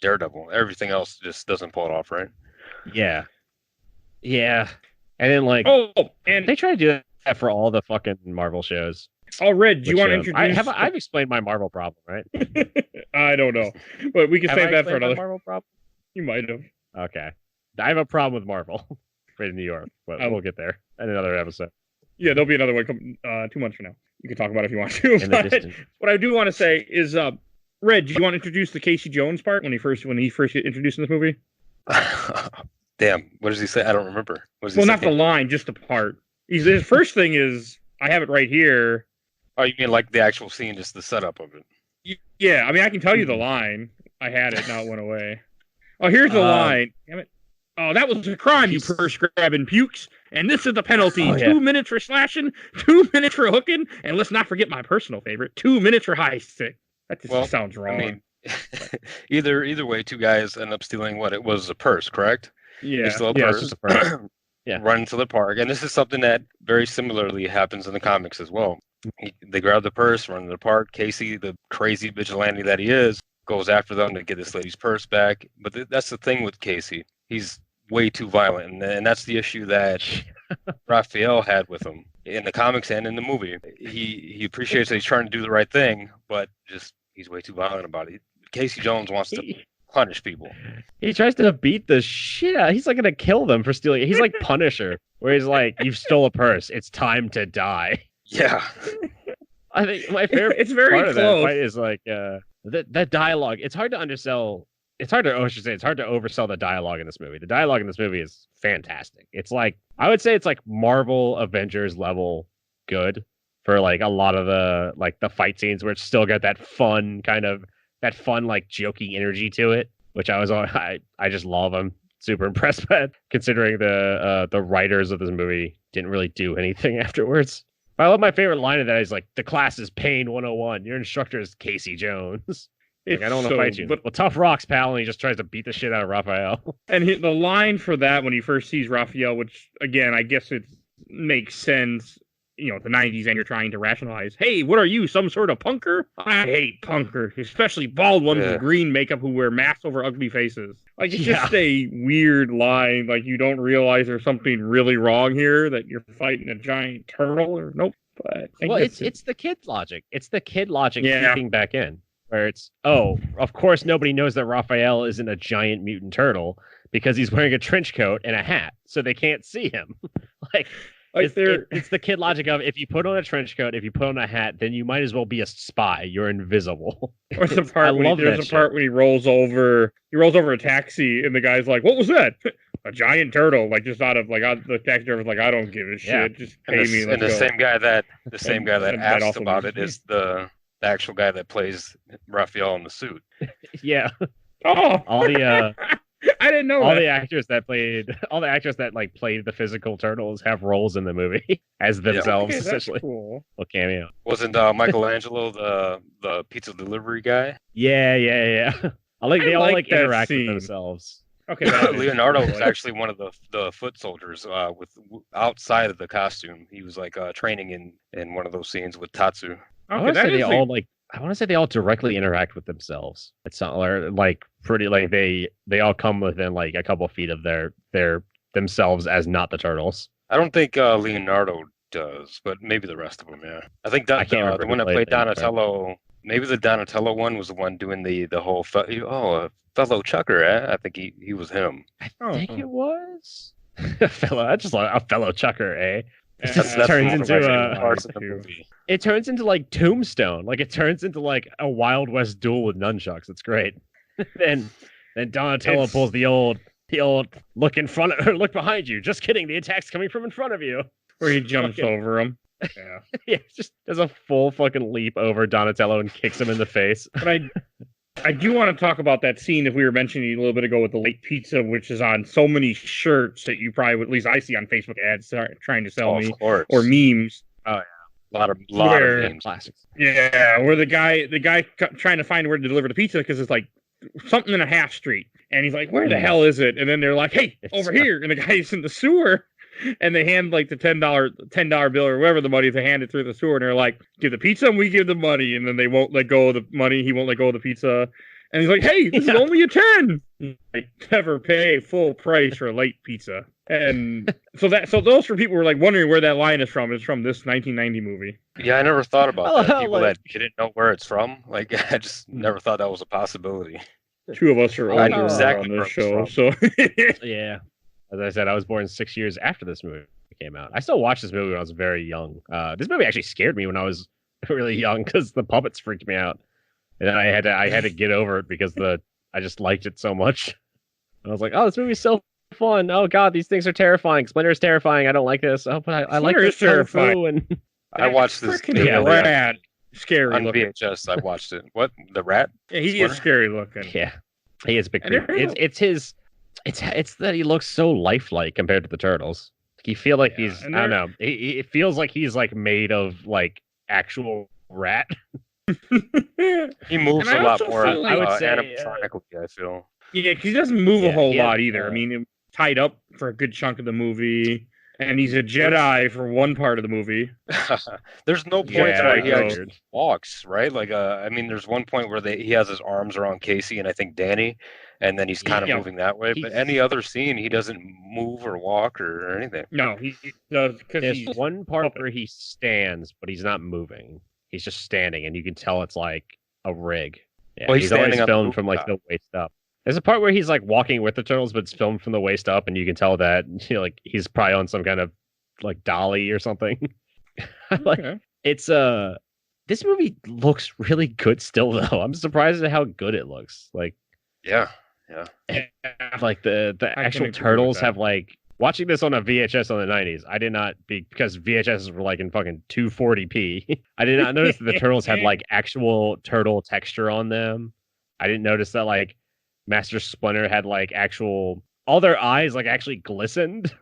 Speaker 3: Daredevil. Everything else just doesn't pull it off, right?
Speaker 2: Yeah. And then like,
Speaker 1: and
Speaker 2: they try to do that for all the fucking Marvel shows.
Speaker 1: Oh, Red, do you want to introduce?
Speaker 2: I've explained my Marvel problem, right?
Speaker 1: I don't know, but we can save that for another
Speaker 2: Marvel problem.
Speaker 1: You might have.
Speaker 2: Okay, I have a problem with Marvel in New York, but we'll get there in another episode.
Speaker 1: Yeah, there'll be another one 2 months from now. You can talk about it if you want to. But what I do want to say is, Red, do you want to introduce the Casey Jones part when he first get introduced in this movie?
Speaker 3: Damn, what does he say? I don't remember.
Speaker 1: Not the line, just the part. His first thing is, I have it right here.
Speaker 3: Oh, you mean like the actual scene, just the setup of it?
Speaker 1: Yeah, I mean, I can tell you the line. I had it, now it went away. Oh, here's the line. Damn it. Oh, that was a crime, you purse-grabbing pukes. And this is the penalty. 2 minutes for slashing, 2 minutes for hooking, and let's not forget my personal favorite, 2 minutes for high stick. That just sounds wrong.
Speaker 3: I mean, either way, two guys end up stealing what? It was a purse, correct?
Speaker 1: Yeah.
Speaker 3: They steal a purse. Run to the park. And this is something that very similarly happens in the comics as well. They grab the purse, run to the park. Casey, the crazy vigilante that he is, goes after them to get this lady's purse back. But that's the thing with Casey. He's way too violent. And that's the issue that Raphael had with him in the comics and in the movie. He appreciates that he's trying to do the right thing, but just he's way too violent about it. Casey Jones wants to punish people.
Speaker 2: He tries to beat the shit out. He's like going to kill them for stealing. He's like Punisher, where he's like, "You've stole a purse. It's time to die."
Speaker 3: Yeah.
Speaker 2: I think my favorite
Speaker 1: it's very
Speaker 2: part
Speaker 1: close.
Speaker 2: of that fight is like that dialogue. It's hard to undersell. It's hard to oversell the dialogue in this movie. The dialogue in this movie is fantastic. It's like, I would say it's like Marvel Avengers level good for like a lot of the fight scenes where it's still got that fun like jokey energy to it, which I just love. I'm super impressed by it, considering the writers of this movie didn't really do anything afterwards. I love my favorite line of that is like, the class is Pain 101. Your instructor is Casey Jones. Like, I don't want to fight you. But well, tough rocks, pal. And he just tries to beat the shit out of Raphael.
Speaker 1: And the line for that when he first sees Raphael, which, again, I guess it makes sense, the 90s, and you're trying to rationalize, hey, what are you, some sort of punker? I hate punkers, especially bald ones with green makeup who wear masks over ugly faces. Like, it's just a weird line. Like, you don't realize there's something really wrong here, that you're fighting a giant turtle, or nope. But
Speaker 2: it's the kid logic. It's the kid logic creeping back in. Where it's, of course nobody knows that Raphael isn't a giant mutant turtle because he's wearing a trench coat and a hat, so they can't see him. It's the kid logic of, if you put on a trench coat, if you put on a hat, then you might as well be a spy. You're invisible.
Speaker 1: Or the part when he rolls over a taxi and the guy's like, "What was that?" A giant turtle, like, just out of, like, the taxi driver's like, "I don't give a shit, just pay me."
Speaker 3: And the same guy that asked about it is the actual guy that plays Raphael in the suit.
Speaker 2: Yeah.
Speaker 1: Oh,
Speaker 2: all the
Speaker 1: I didn't know
Speaker 2: all the actors that played the physical turtles have roles in the movie as themselves, essentially.
Speaker 1: Cool.
Speaker 2: A cameo.
Speaker 3: Wasn't Michelangelo the pizza delivery guy?
Speaker 2: Yeah. I like they all interact with themselves.
Speaker 1: Okay,
Speaker 3: Leonardo was actually one of the foot soldiers outside of the costume. He was like training in one of those scenes with Tatsu.
Speaker 2: I want to say they all directly interact with themselves. It's not like pretty like they all come within like a couple feet of their themselves as not the turtles.
Speaker 3: I don't think Leonardo does, but maybe the rest of them. Yeah, I think the one that played Donatello. Maybe the Donatello one was the one doing the whole fellow chucker. I think he was him.
Speaker 2: I think it was a fellow chucker.
Speaker 3: That's
Speaker 2: turns into
Speaker 3: parts of the movie.
Speaker 2: It turns into like Tombstone. Like, it turns into like a Wild West duel with nunchucks. It's great. then Donatello pulls the old look in front of, or look behind you. Just kidding. The attack's coming from in front of you.
Speaker 1: Where he jumps over him.
Speaker 2: Yeah. Yeah, just does a full fucking leap over Donatello and kicks him in the face.
Speaker 1: But I do want to talk about that scene that we were mentioning a little bit ago with the late pizza, which is on so many shirts that you probably would, at least I see on Facebook ads trying to sell me, or memes.
Speaker 3: Oh yeah, a lot of memes.
Speaker 2: Classics.
Speaker 1: Yeah, where the guy trying to find where to deliver the pizza because it's like something in a half street, and he's like, "Where the hell is it?" And then they're like, "Hey, over here," and the guy's in the sewer. And they hand like the $10 bill or whatever the money, they hand it through the sewer, and they're like, "Give the pizza and we give the money." And then they won't let go of the money. He won't let go of the pizza. And he's like, "Hey, this is only a 10. I never pay full price for late pizza." And so those for people who were like wondering where that line is from this 1990 movie.
Speaker 3: Yeah, I never thought about that. People that didn't know where it's from. Like, I just never thought that was a possibility.
Speaker 1: Two of us are older on this show, so
Speaker 2: yeah. As I said, I was born 6 years after this movie came out. I still watched this movie when I was very young. This movie actually scared me when I was really young because the puppets freaked me out, and then I had to get over it because I just liked it so much. And I was like, "Oh, this movie's so fun! Oh God, these things are terrifying. Splinter's terrifying. I don't like this. Oh, but I like this terrifying."
Speaker 1: And
Speaker 3: I watched this
Speaker 1: rat. Scary
Speaker 3: on
Speaker 1: looking.
Speaker 3: VHS. I watched it. What, the rat?
Speaker 1: Yeah, he is scary looking.
Speaker 2: Yeah, he is big. It's that he looks so lifelike compared to the turtles. You feel like he's, I don't know. It feels like he's like made of like actual rat.
Speaker 3: He moves a lot more.
Speaker 1: I
Speaker 3: would say animatronically. I feel.
Speaker 1: Yeah, because he doesn't move a whole lot either. I mean, tied up for a good chunk of the movie, and he's a Jedi for one part of the movie.
Speaker 3: There's no point where he actually walks, right? Like, I mean, there's one point where he has his arms around Casey and I think Danny, and then he's kind of moving that way. But any other scene, he doesn't move or walk or anything.
Speaker 1: No, he does.
Speaker 2: There's one part where he stands, but he's not moving. He's just standing, and you can tell it's like a rig. Yeah,
Speaker 3: well, he's
Speaker 2: always filmed from like the waist up. There's a part where he's like walking with the turtles, but it's filmed from the waist up, and you can tell that like he's probably on some kind of like dolly or something. It's this movie looks really good still though. I'm surprised at how good it looks. Like
Speaker 3: yeah.
Speaker 2: Like the actual turtles have like, watching this on a VHS on the 90s, I did not, because VHSs were like in fucking 240p. I did not notice that the turtles had like actual turtle texture on them. I didn't notice that like Master Splinter had like actual, all their eyes like actually glistened.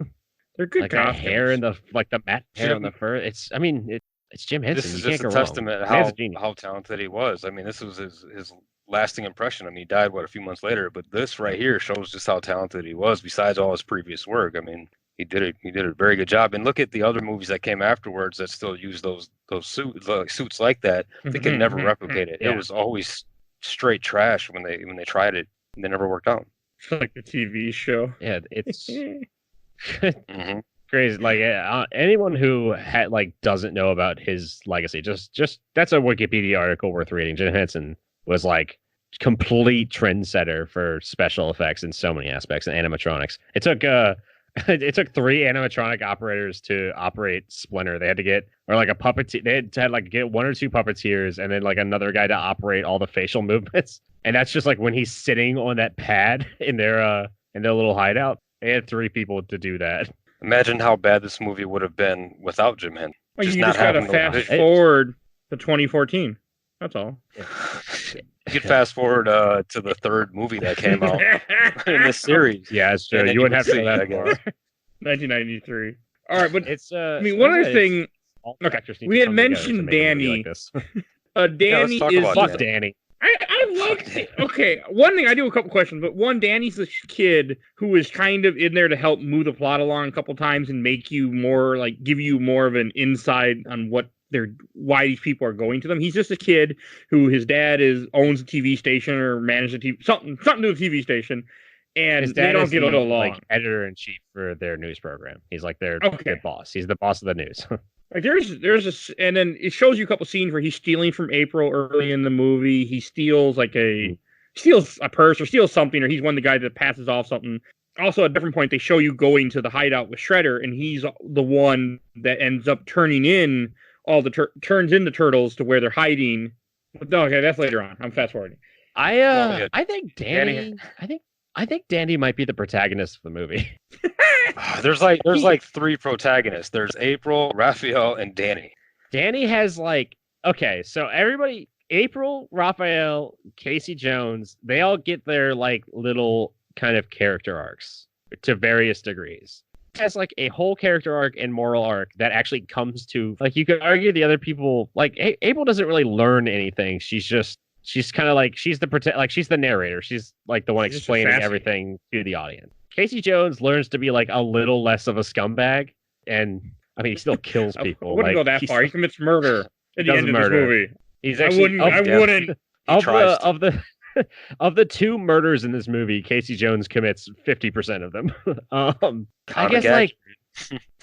Speaker 1: They're good
Speaker 2: Like that
Speaker 1: costumes.
Speaker 2: hair and the matte hair on the fur. It's Jim Henson.
Speaker 3: This is
Speaker 2: You
Speaker 3: just
Speaker 2: can't
Speaker 3: a
Speaker 2: go wrong.
Speaker 3: testament
Speaker 2: Man's a genius.
Speaker 3: how talented he was. I mean, this was his lasting impression. I mean, he died a few months later, but this right here shows just how talented he was. Besides all his previous work, I mean, he did a very good job. And look at the other movies that came afterwards that still use those suits like that. They could never replicate it.
Speaker 2: Yeah.
Speaker 3: It was always straight trash when they tried it. And they never worked out.
Speaker 1: Like the TV show.
Speaker 2: Yeah, it's
Speaker 3: Mhm.
Speaker 2: crazy. Like anyone who doesn't know about his legacy, just that's a Wikipedia article worth reading. Jim Henson was like complete trendsetter for special effects in so many aspects and animatronics. It took 3 animatronic operators to operate Splinter. They had to get a puppeteer. They had to get 1 or 2 puppeteers and then like another guy to operate all the facial movements. And that's just like when he's sitting on that pad in their little hideout. They had 3 people to do that.
Speaker 3: Imagine how bad this movie would have been without Jim Henson.
Speaker 1: Well, you just gotta fast forward to 2014. That's all.
Speaker 3: You could fast forward to the 3rd movie that came out in this series.
Speaker 2: Yeah, it's true. You wouldn't have to go that far.
Speaker 1: 1993. All right, but
Speaker 2: it's
Speaker 1: I mean, one other thing. Okay, we had mentioned Danny. Danny is
Speaker 2: fuck Danny.
Speaker 1: I liked it. Okay, one thing I do a couple questions, but one, Danny's this kid who is kind of in there to help move the plot along a couple times and make you more give you more of an insight on why these people are going to them. He's just a kid who his dad owns a TV station or manages a TV something to do with a TV station, and
Speaker 2: his dad
Speaker 1: they don't get along.
Speaker 2: Like editor in chief for their news program. He's like their boss. He's the boss of the news.
Speaker 1: Like there's and then it shows you a couple scenes where he's stealing from April early in the movie. He steals steals a purse or steals something, or he's one of the guys that passes off something. Also, at a different point, they show you going to the hideout with Shredder, and he's the one that ends up turning in all the turns in the turtles to where they're hiding. But okay, that's later on. I'm fast forwarding.
Speaker 2: I think Danny. I think Danny might be the protagonist of the movie.
Speaker 3: There's 3 protagonists. There's April, Raphael, and Danny.
Speaker 2: Danny has so everybody, April, Raphael, Casey Jones, they all get their little kind of character arcs to various degrees. It has a whole character arc and moral arc that actually comes to you could argue the other people April doesn't really learn anything. She's kind of she's the narrator. She's the one explaining everything to the audience. Casey Jones learns to be a little less of a scumbag, and I mean he still kills people.
Speaker 1: I wouldn't go that far. He commits murder at the end of this movie.
Speaker 2: He's actually
Speaker 1: I wouldn't.
Speaker 2: Of the 2 murders in this movie, Casey Jones commits 50% of them. I guess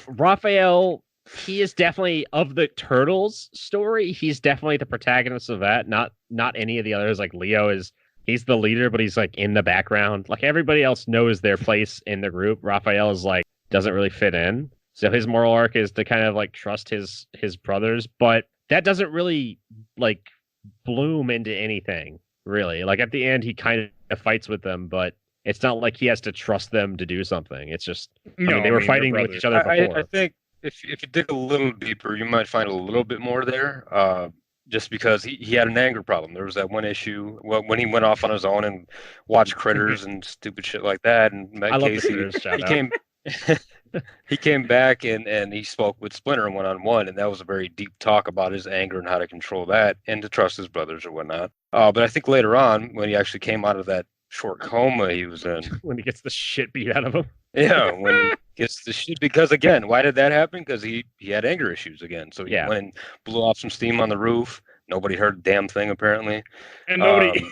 Speaker 2: Raphael, he is definitely of the Turtles story. He's definitely the protagonist of that. Not any of the others. Leo he's the leader, but he's in the background. Everybody else knows their place in the group. Raphael is doesn't really fit in. So his moral arc is to kind of trust his brothers, but that doesn't really bloom into anything. Really, at the end, he kind of fights with them, but it's not like he has to trust them to do something. It's just they were fighting with each other before.
Speaker 3: I think if you dig a little deeper, you might find a little bit more there. Just because he had an anger problem. There was that one issue when he went off on his own and watched Critters and stupid shit like that, and met Casey. He came back and he spoke with Splinter one-on-one, and that was a very deep talk about his anger and how to control that and to trust his brothers or whatnot. But I think later on, when he actually came out of that short coma he was in.
Speaker 2: When he gets the shit beat out of him.
Speaker 3: Yeah, when he gets the shit. Because again, why did that happen? Because he had anger issues again. So he went and blew off some steam on the roof. Nobody heard a damn thing, apparently.
Speaker 1: And nobody...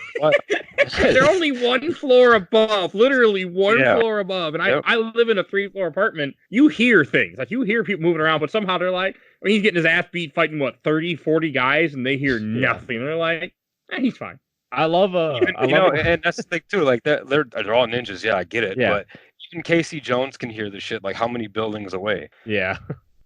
Speaker 1: They're only 1 floor above. Literally one floor above. And I live in a 3-floor apartment. You hear things. You hear people moving around, but somehow they're he's getting his ass beat fighting, 30, 40 guys, and they hear nothing. They're he's fine.
Speaker 2: I love
Speaker 3: and that's the thing, too. That they're all ninjas. Yeah, I get it. Yeah. But even Casey Jones can hear the shit, how many buildings away.
Speaker 2: Yeah.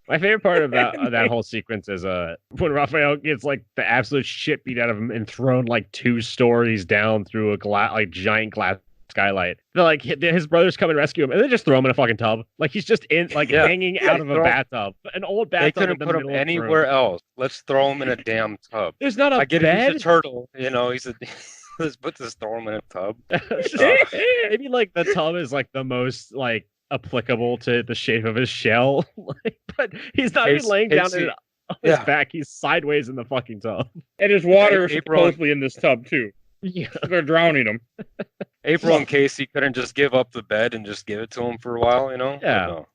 Speaker 2: My favorite part of that whole sequence is when Raphael gets the absolute shit beat out of him and thrown 2 stories down through a giant glass skylight. They're his brothers come and rescue him, and they just throw him in a fucking tub. He's just in hanging out of a batbathtub, an old bathtub.
Speaker 3: They couldn't put him anywhere else. Let's throw him in a damn tub.
Speaker 2: There's not a
Speaker 3: I get
Speaker 2: bed.
Speaker 3: It, he's a turtle. He's a. Let's throw him in a tub.
Speaker 2: Maybe the tub is the most applicable to the shape of his shell. But he's not even laying down on his back. He's sideways in the fucking tub.
Speaker 1: And his water is supposedly in this tub too.
Speaker 2: Yeah,
Speaker 1: they're drowning him.
Speaker 3: April and Casey couldn't just give up the bed and just give it to him for a while,
Speaker 2: Yeah.
Speaker 3: No.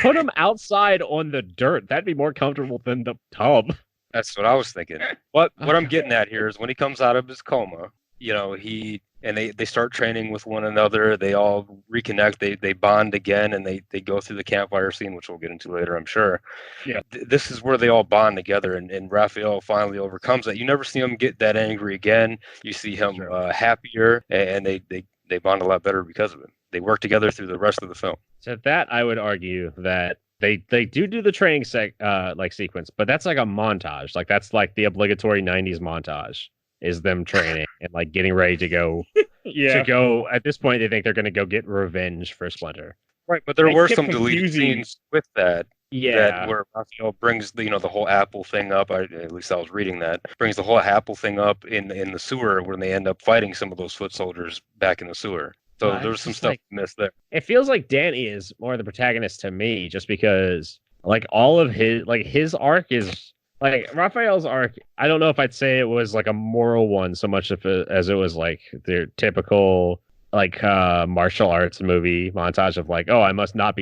Speaker 2: Put him outside on the dirt. That'd be more comfortable than the tub.
Speaker 3: That's what I was thinking. What I'm getting at here is when he comes out of his coma, they start training with one another. They all reconnect. They bond again, and they go through the campfire scene, which we'll get into later, I'm sure.
Speaker 1: Yeah.
Speaker 3: This is where they all bond together, and Raphael finally overcomes that. You never see him get that angry again. You see him happier, and they bond a lot better because of it. They work together through the rest of the film.
Speaker 2: So that I would argue that they do the training sequence, but that's like a montage. Like that's like the obligatory 90s montage is them training and like getting ready to go. To go at this point, they think they're going to go get revenge for Splinter.
Speaker 3: Right, but there were some deleted scenes with that.
Speaker 2: Yeah,
Speaker 3: that where Raphael brings the whole Apple thing up. At least I was reading that brings the whole Apple thing up in the sewer when they end up fighting some of those foot soldiers back in the sewer. So there's some stuff missed there.
Speaker 2: It feels like Danny is more the protagonist to me, just because like all of his arc is like Raphael's arc. I don't know if I'd say it was like a moral one so much as it was like their typical like martial arts movie montage of like, oh, I must not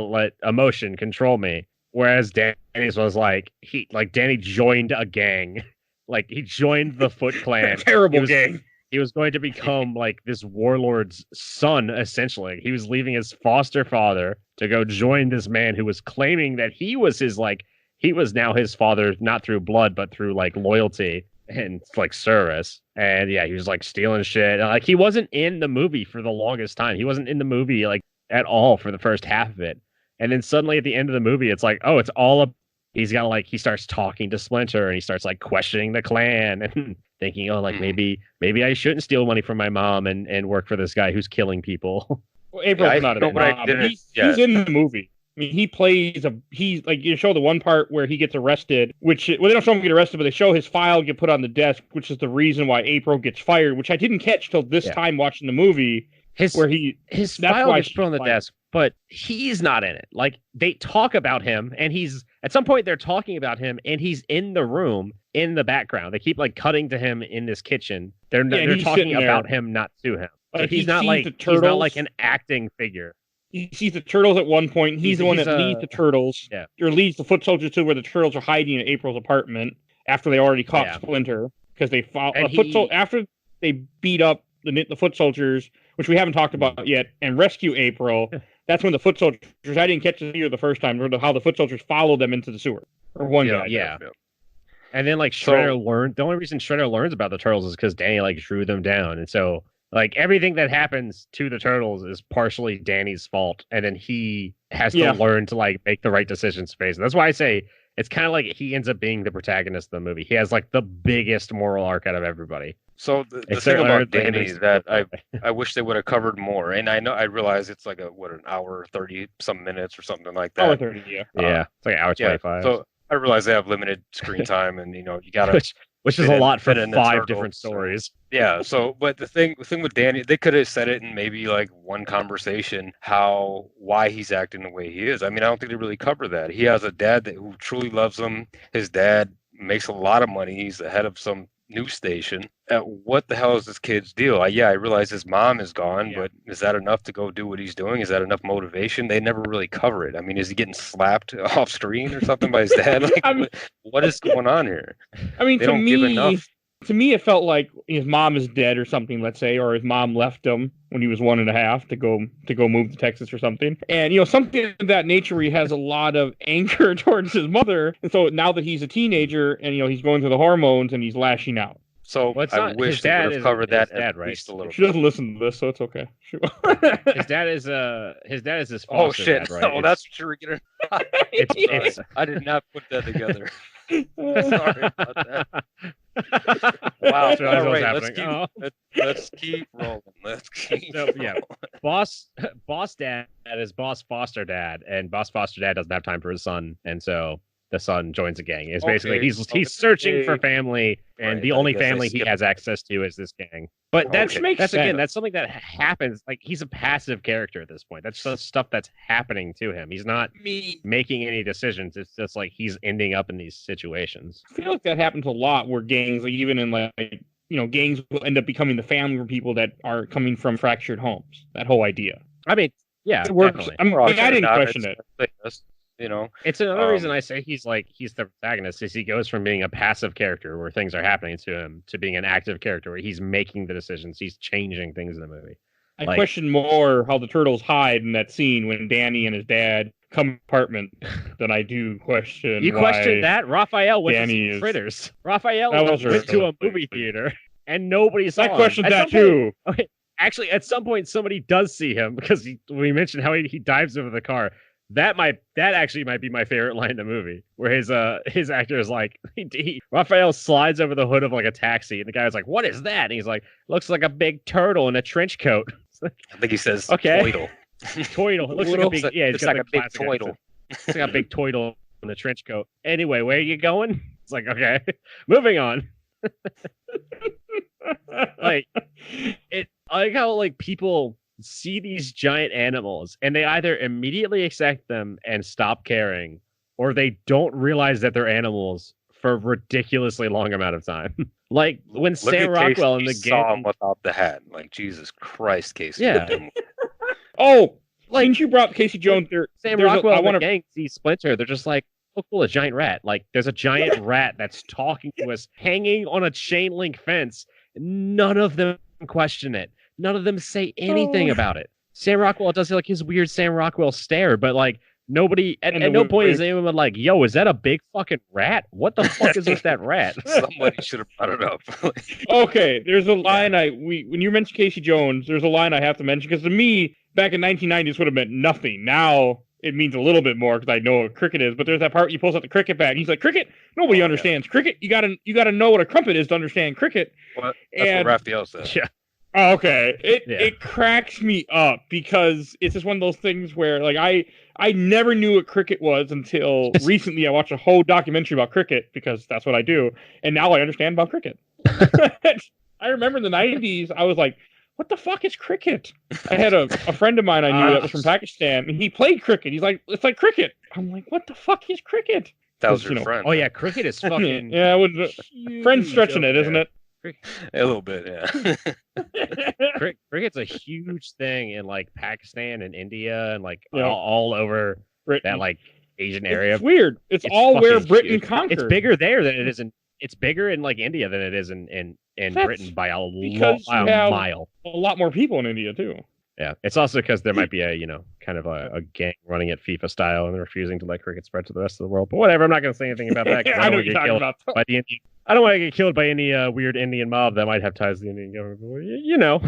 Speaker 2: let emotion control me. Whereas Danny's was like Danny joined a gang, like he joined the Foot Clan,
Speaker 1: terrible gang.
Speaker 2: He was going to become like this warlord's son, essentially. He was leaving his foster father to go join this man who was claiming that he was now his father, not through blood, but through like loyalty and like service. And yeah, he was like stealing shit. And, like he wasn't in the movie for the longest time. He wasn't in the movie like at all for the first half of it. And then suddenly at the end of the movie, it's like, oh, it's all he's got like, he starts talking to Splinter and he starts like questioning the clan and thinking, oh, like maybe I shouldn't steal money from my mom and work for this guy who's killing people.
Speaker 1: Well, April's not in it. He's in the movie. I mean, he's like, you show the one part where he gets arrested, they don't show him get arrested, but they show his file get put on the desk, which is the reason why April gets fired, which I didn't catch till this time watching the movie. His file gets put on the desk, but he's not in it. Like they talk about him, and at some point they're talking about him, and he's in the room in the background. They keep like cutting to him in this kitchen. They're talking about him, not to him. So he's not like an acting figure. He sees the turtles at one point. He's the one that leads the turtles, or leads the foot soldiers to where the turtles are hiding in April's apartment after they already caught Splinter, because they after they beat up the foot soldiers, which we haven't talked about yet, and rescue April. That's when the foot soldiers. I didn't catch it the first time. How the foot soldiers follow them into the sewer. Or one guy.
Speaker 2: Yeah. And then like Shredder learned. The only reason Shredder learns about the turtles is because Danny like drew them down, and so. Like everything that happens to the turtles is partially Danny's fault, and then he has to learn to like make the right decisions based. That's why I say it's kind of like he ends up being the protagonist of the movie. He has like the biggest moral arc out of everybody.
Speaker 3: So the thing about Danny that I wish they would have covered more, and I realize it's like an hour 30 some minutes or something like that.
Speaker 1: Hour 30, yeah.
Speaker 2: It's like an hour 25.
Speaker 3: So I realize they have limited screen time, and you gotta.
Speaker 2: Which is a lot for 5 different stories.
Speaker 3: Yeah. So, but the thing with Danny, they could have said it in maybe like one conversation, why he's acting the way he is. I mean, I don't think they really cover that. He has a dad who truly loves him. His dad makes a lot of money. He's the head of some news station. What the hell is this kid's deal? I realize his mom is gone, but is that enough to go do what he's doing? Is that enough motivation? They never really cover it. I mean, is he getting slapped off screen or something by his dad? Like, what is going on here?
Speaker 1: I mean, to me, it felt like his mom is dead or something, let's say, or his mom left him when he was 1.5 to go move to Texas or something. And, something of that nature where he has a lot of anger towards his mother. And so now that he's a teenager and, he's going through the hormones and he's lashing out.
Speaker 3: So I wish they would have covered that at least a little.
Speaker 1: She doesn't listen to this, so it's okay.
Speaker 2: His dad is his foster
Speaker 3: Oh shit!
Speaker 2: dad, right?
Speaker 3: Oh, that's what you were getting. I did not put that together. Sorry about that. Wow. All right, let's keep rolling.
Speaker 2: Boss dad is boss foster dad, and boss foster dad doesn't have time for his son, and so the son joins a gang. It's
Speaker 3: Okay,
Speaker 2: basically he's
Speaker 3: okay.
Speaker 2: searching for family, and
Speaker 3: Right,
Speaker 2: the
Speaker 3: I
Speaker 2: only
Speaker 3: guess I
Speaker 2: family he
Speaker 3: skipped
Speaker 2: has access to is this gang. But that's
Speaker 3: Okay.
Speaker 2: that's
Speaker 1: Makes
Speaker 2: again
Speaker 1: sense.
Speaker 2: that's something that happens. Like he's a passive character at this point. That's just stuff that's happening to him. He's not making any decisions. It's just like he's ending up in these situations.
Speaker 1: I feel like that happens a lot where gangs, like even in like gangs will end up becoming the family for people that are coming from fractured homes. That whole idea.
Speaker 2: I mean, yeah,
Speaker 1: It works.
Speaker 2: definitely.
Speaker 1: I mean,
Speaker 3: Well,
Speaker 1: I didn't
Speaker 3: not,
Speaker 1: question
Speaker 3: it's-
Speaker 1: it.
Speaker 3: it's, You know,
Speaker 2: It's another reason
Speaker 3: Um,
Speaker 2: I say he's the protagonist is he goes from being a passive character where things are happening to him to being an active character where he's making the decisions, he's changing things in the movie.
Speaker 1: I
Speaker 2: Like-
Speaker 1: question more how the turtles hide in that scene when Danny and his dad come to the apartment than I do question.
Speaker 2: You
Speaker 1: why...
Speaker 2: questioned that? Raphael went
Speaker 1: Danny
Speaker 2: to see
Speaker 1: is-
Speaker 2: Critters. Raphael
Speaker 1: That was
Speaker 2: went to a
Speaker 1: really-
Speaker 2: movie theater and nobody saw
Speaker 1: I
Speaker 2: him.
Speaker 1: questioned
Speaker 2: At
Speaker 1: that
Speaker 2: some
Speaker 1: too.
Speaker 2: point- okay, actually, at some point somebody does see him because we mentioned how he dives over the car. That actually might be my favorite line in the movie, where his actor is like, Raphael slides over the hood of like a taxi, and the guy's like, "What is that?" And he's like, "Looks like a big turtle in a trench coat."
Speaker 3: I think he says
Speaker 2: Okay.
Speaker 3: toidle.
Speaker 2: Toidle. It looks like a big he's
Speaker 3: It's
Speaker 2: got
Speaker 3: like
Speaker 2: the
Speaker 3: a big
Speaker 2: classic
Speaker 3: toidle.
Speaker 2: accent. It's like a big toidle in a trench coat. Anyway, where are you going? It's like, okay, moving on. Like I like how like people see these giant animals and they either immediately accept them and stop caring, or they don't realize that they're animals for a ridiculously long amount of time. Like when
Speaker 3: Look
Speaker 2: Sam
Speaker 3: at
Speaker 2: Rockwell in
Speaker 3: Casey
Speaker 2: the
Speaker 3: saw him
Speaker 2: game.
Speaker 3: without the hat. Like Jesus Christ, Casey.
Speaker 2: Yeah.
Speaker 1: Oh,
Speaker 2: Like-
Speaker 1: since you brought Casey Jones,
Speaker 2: Sam
Speaker 1: there's
Speaker 2: Rockwell
Speaker 1: I
Speaker 2: and
Speaker 1: want
Speaker 2: the
Speaker 1: to.
Speaker 2: gang see Splinter, they're just like, oh cool, a giant rat. Like there's a giant rat that's talking to us, hanging on a chain link fence. None of them question it. None of them say anything
Speaker 1: Oh.
Speaker 2: about it. Sam Rockwell does like his weird Sam Rockwell stare, but like nobody at
Speaker 1: And
Speaker 2: no
Speaker 1: the
Speaker 2: point is
Speaker 1: way-
Speaker 2: anyone like, yo, is that a big fucking rat? What the fuck is with that rat?
Speaker 3: Somebody should have brought it up.
Speaker 1: Okay, there's a line when you mention Casey Jones, there's a line I have to mention because to me, back in 1990, this would have meant nothing. Now it means a little bit more because I know what cricket is. But there's that part you pulls out the cricket bat. And he's like, cricket? Nobody
Speaker 3: Oh, yeah.
Speaker 1: understands cricket. You gotta know what a crumpet is to understand cricket.
Speaker 3: Well, that's
Speaker 1: And-
Speaker 3: what Raphael said.
Speaker 2: Yeah.
Speaker 1: Oh, okay.
Speaker 2: Yeah.
Speaker 1: It cracks me up because it's just one of those things where like I never knew what cricket was until recently. I watched a whole documentary about cricket because that's what I do, and now I understand about cricket. I remember in the 90s, I was like, what the fuck is cricket? I had a friend of mine I knew that was from Pakistan, and he played cricket. He's like, it's like cricket. I'm like, what the fuck is cricket?
Speaker 3: That was
Speaker 1: You
Speaker 3: your
Speaker 1: know,
Speaker 3: friend.
Speaker 2: Oh yeah, cricket is fucking
Speaker 1: Yeah, I would. Friend's stretching it, isn't it?
Speaker 3: A little bit, yeah.
Speaker 2: Cricket's a huge thing in like Pakistan and India and like
Speaker 1: Yeah.
Speaker 2: all over
Speaker 1: Britain.
Speaker 2: that like Asian area.
Speaker 1: It's weird. It's
Speaker 2: It's
Speaker 1: all where
Speaker 2: fucking
Speaker 1: Britain
Speaker 2: huge.
Speaker 1: conquered.
Speaker 2: It's bigger there than it is in. It's bigger in like India than it is in
Speaker 1: That's
Speaker 2: Britain by a
Speaker 1: because you have-
Speaker 2: mile.
Speaker 1: A lot more people in India too.
Speaker 2: Yeah, it's also because there might be a kind of a gang running it FIFA style and they're refusing to let cricket spread to the rest of the world. But whatever, I'm not going to say anything about that. 'Cause
Speaker 1: I know
Speaker 2: don't
Speaker 1: what
Speaker 2: wanna
Speaker 1: you're
Speaker 2: get
Speaker 1: talking
Speaker 2: killed
Speaker 1: about.
Speaker 2: by the Indian. I don't want to get killed by any weird Indian mob that might have ties to the Indian government. But, you know,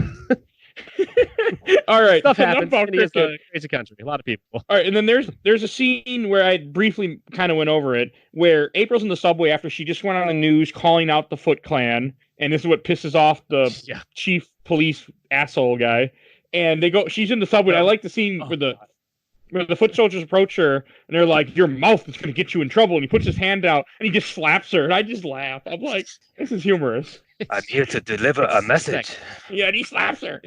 Speaker 1: All right,
Speaker 2: stuff
Speaker 1: enough
Speaker 2: happens.
Speaker 1: about
Speaker 2: India's
Speaker 1: cricket.
Speaker 2: a crazy country. A lot of people.
Speaker 1: All right, and then there's a scene where I briefly kind of went over it, where April's in the subway after she just went on the news calling out the Foot Clan, and this is what pisses off the
Speaker 2: Yeah.
Speaker 1: chief police asshole guy. And she's in the subway. And I like the scene where the foot soldiers approach her, and they're like, "Your mouth is going to get you in trouble." And he puts his hand out, and he just slaps her, and I just laugh. I'm like, this is humorous.
Speaker 3: I'm here to deliver a message.
Speaker 1: Yeah, and he slaps her.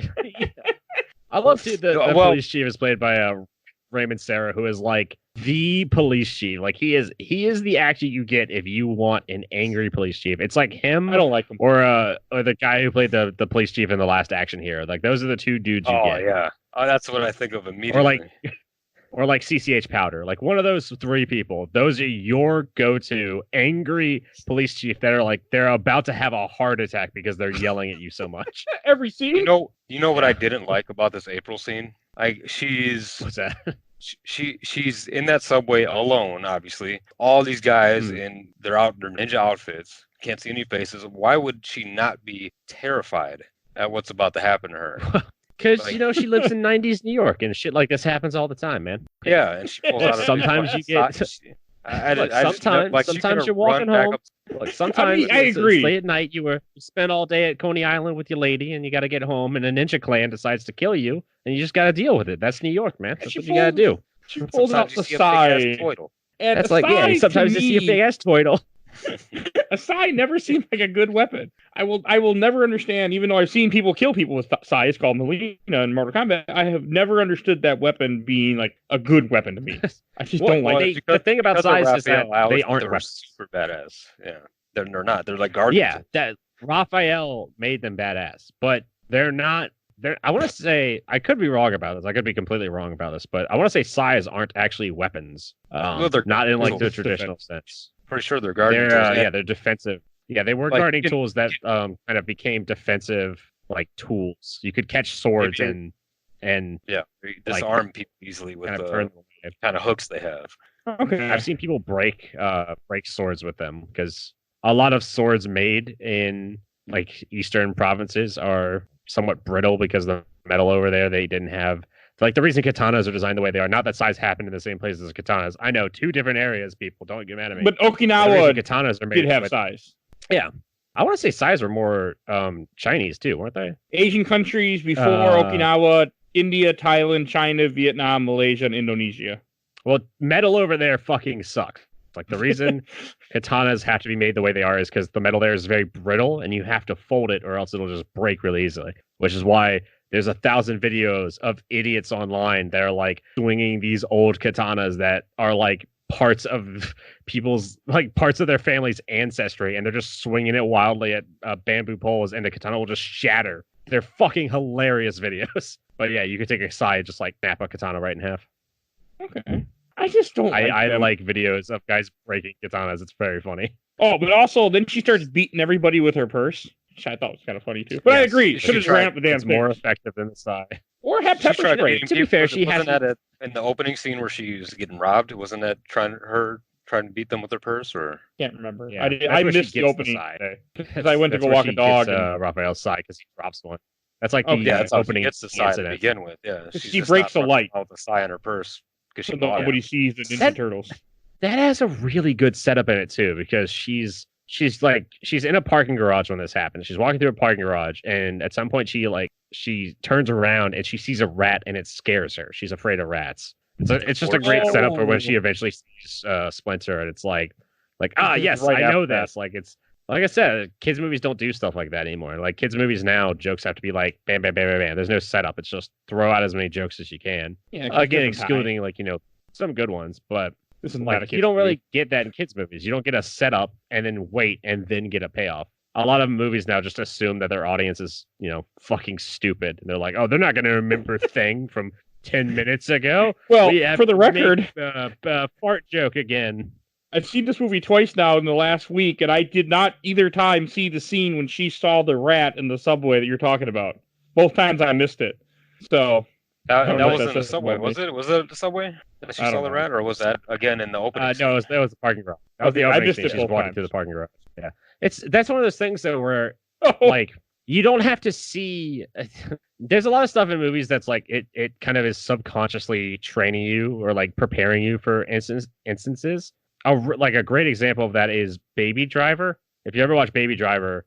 Speaker 2: I love too the
Speaker 3: Well-
Speaker 2: police chief is played by Raymond Serra, who is like the police chief. Like he is the actor you get if you want an angry police chief. It's like him
Speaker 1: I don't like him.
Speaker 2: or the guy who played the police chief in the Last Action Hero. Like those are the two dudes you
Speaker 3: Oh
Speaker 2: get.
Speaker 3: yeah. Oh, that's what I think of immediately.
Speaker 2: Or like CCH Powder. Like one of those three people. Those are your go-to angry police chief that are like they're about to have a heart attack because they're yelling at you so much.
Speaker 1: Every scene.
Speaker 3: You know what I didn't like about this April scene? She's
Speaker 2: What's that?
Speaker 3: she's in that subway alone, obviously. All these guys in their ninja outfits, can't see any faces. Why would she not be terrified at what's about to happen to her?
Speaker 2: Because
Speaker 3: Like-
Speaker 2: she lives in '90s New York and shit like this happens all the time, man.
Speaker 3: Yeah, and she pulls out.
Speaker 2: Sometimes you get- Look, sometimes you're walking home. Look, sometimes
Speaker 1: I agree.
Speaker 2: It's late at night. You spend all day at Coney Island with your lady, and you got to get home, and a ninja clan decides to kill you, and you just got to deal with it. That's New York, man. That's
Speaker 1: She
Speaker 2: what you got to do.
Speaker 1: She pulls out the side. And
Speaker 2: That's like, yeah, sometimes you see a big ass turtle.
Speaker 1: A sai never seemed like a good weapon. I will never understand, even though I've seen people kill people with sai. It's called Melina in Mortal Kombat. I have never understood that weapon being like a good weapon to me. I just don't like it.
Speaker 2: The thing about sais is that they aren't
Speaker 3: super badass. Yeah, they're not. They're like guardians.
Speaker 2: Yeah, that Raphael made them badass, but they're not. I want to say, I could be wrong about this. I could be completely wrong about this, but I want to say sais aren't actually weapons. They're not in like the traditional sense.
Speaker 3: Pretty sure they're guarding tools.
Speaker 2: Yeah, they're defensive. Yeah, they were like, guarding tools that kind of became defensive like tools. You could catch swords and
Speaker 3: disarm people easily with the kind of hooks they have.
Speaker 1: Okay,
Speaker 2: I've seen people break swords with them because a lot of swords made in like Eastern provinces are somewhat brittle because the metal over there they didn't have. Like the reason katanas are designed the way they are, not that sais happen in the same places as katanas. I know 2 different areas, people. Don't get mad at me.
Speaker 1: But Okinawa
Speaker 2: katanas are made
Speaker 1: did have sais.
Speaker 2: Yeah. I want to say sais were more Chinese too, weren't they?
Speaker 1: Asian countries before Okinawa, India, Thailand, China, Vietnam, Malaysia, and Indonesia.
Speaker 2: Well, metal over there fucking sucks. Like the reason katanas have to be made the way they are is because the metal there is very brittle and you have to fold it or else it'll just break really easily, which is why there's 1,000 videos of idiots online that are like swinging these old katanas that are like parts of people's, like parts of their family's ancestry, and they're just swinging it wildly at bamboo poles, and the katana will just shatter. They're fucking hilarious videos. But yeah, you could take a side, just like snap a katana right in half.
Speaker 1: Okay. I just don't.
Speaker 2: I like videos of guys breaking katanas. It's very funny.
Speaker 1: Oh, but also then she starts beating everybody with her purse, which I thought was kind of funny too. But yes, I agree. Should have ran up the damn thing.
Speaker 2: More effective than the side.
Speaker 1: Or have pepper spray.
Speaker 2: To be fair, she
Speaker 3: wasn't that in the opening scene where she was getting robbed. Wasn't that trying to beat them with her purse? Or
Speaker 1: can't remember.
Speaker 2: Yeah,
Speaker 1: I missed the opening because I went to go walk a dog.
Speaker 2: Raphael's side because he drops one. That's like the opening.
Speaker 3: Gets the side to begin with. Yeah,
Speaker 1: she breaks the light
Speaker 3: with the side in her purse because she
Speaker 1: nobody sees the Ninja Turtles.
Speaker 2: That has a really good setup in it too, because she's in a parking garage when this happens. She's walking through a parking garage, and at some point she turns around and she sees a rat, and it scares her. She's afraid of rats. So it's just a great setup for when she eventually sees Splinter, and it's like yes, I know this. Like it's like I said, kids movies don't do stuff like that anymore. Like kids movies now, jokes have to be like bam, bam, bam, bam, bam. There's no setup. It's just throw out as many jokes as you can.
Speaker 1: Yeah,
Speaker 2: again, excluding some good ones, but.
Speaker 1: This is
Speaker 2: like you don't really get that in kids' movies. You don't get a setup and then wait and then get a payoff. A lot of movies now just assume that their audience is, fucking stupid. And they're like, oh, they're not going to remember Thing from 10 minutes ago.
Speaker 1: Well, for the record,
Speaker 2: fart joke again.
Speaker 1: I've seen this movie twice now in the last week, and I did not either time see the scene when she saw the rat in the subway that you're talking about. Both times I missed it. So
Speaker 3: that wasn't in the subway, was it? Was it the subway that she saw the rat, or was that again in the opening?
Speaker 2: No, that was the parking garage. That was the opening scene. She's walking through the parking garage. Yeah, that's one of those things though where like you don't have to see. There's a lot of stuff in movies that's like it kind of is subconsciously training you or like preparing you for instances. Like a great example of that is Baby Driver. If you ever watch Baby Driver,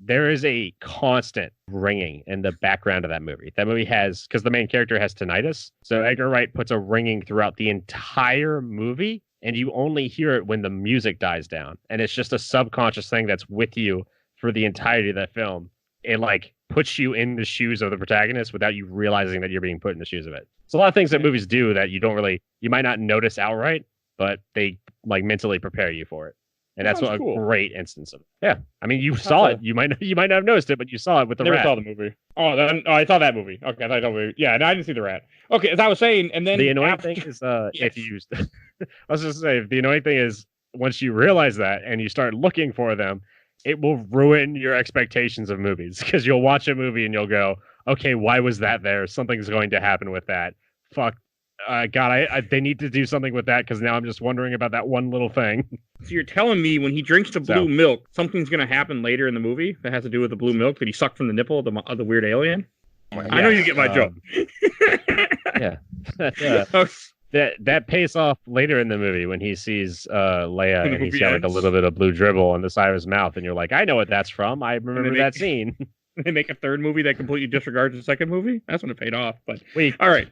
Speaker 2: there is a constant ringing in the background of that movie. That movie has, because the main character has tinnitus. So Edgar Wright puts a ringing throughout the entire movie, and you only hear it when the music dies down. And it's just a subconscious thing that's with you for the entirety of that film. It like puts you in the shoes of the protagonist without you realizing that you're being put in the shoes of it. It's a lot of things that movies do that you might not notice outright, but they like mentally prepare you for it. And that's what cool. A great instance of it. Yeah, I mean, you saw it. You might not have noticed it, but you saw it with the rat.
Speaker 1: Never saw the movie. I saw that movie. Okay, I thought the movie. Yeah, and I didn't see the rat. Okay, as I was saying, and then
Speaker 2: the annoying thing is, if you used, I was just saying, the annoying thing is once you realize that and you start looking for them, it will ruin your expectations of movies because you'll watch a movie and you'll go, okay, why was that there? Something's going to happen with that. Fuck. God, they need to do something with that because now I'm just wondering about that one little thing.
Speaker 1: So you're telling me when he drinks the blue milk, something's going to happen later in the movie that has to do with the blue milk that he sucked from the nipple of the weird alien? I know you get my joke.
Speaker 2: Yeah. That pays off later in the movie when he sees Leia and he's got like a little bit of blue dribble on the side of his mouth, and you're like, I know what that's from. I remember that scene.
Speaker 1: They make a third movie that completely disregards the second movie. That's when it paid off. But all right.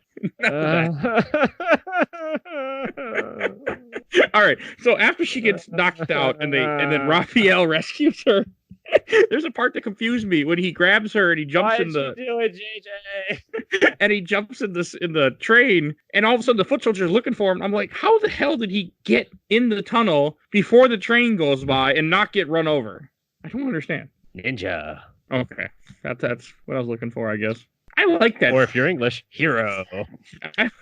Speaker 1: All right. So after she gets knocked out and then Raphael rescues her, there's a part that confused me when he grabs her and he jumps in the
Speaker 2: do it, JJ?
Speaker 1: and he jumps in the train, and all of a sudden the foot soldier's looking for him. I'm like, how the hell did he get in the tunnel before the train goes by and not get run over? I don't understand.
Speaker 2: Ninja.
Speaker 1: Okay, that's what I was looking for, I guess. I like that.
Speaker 2: Or if you're English, hero.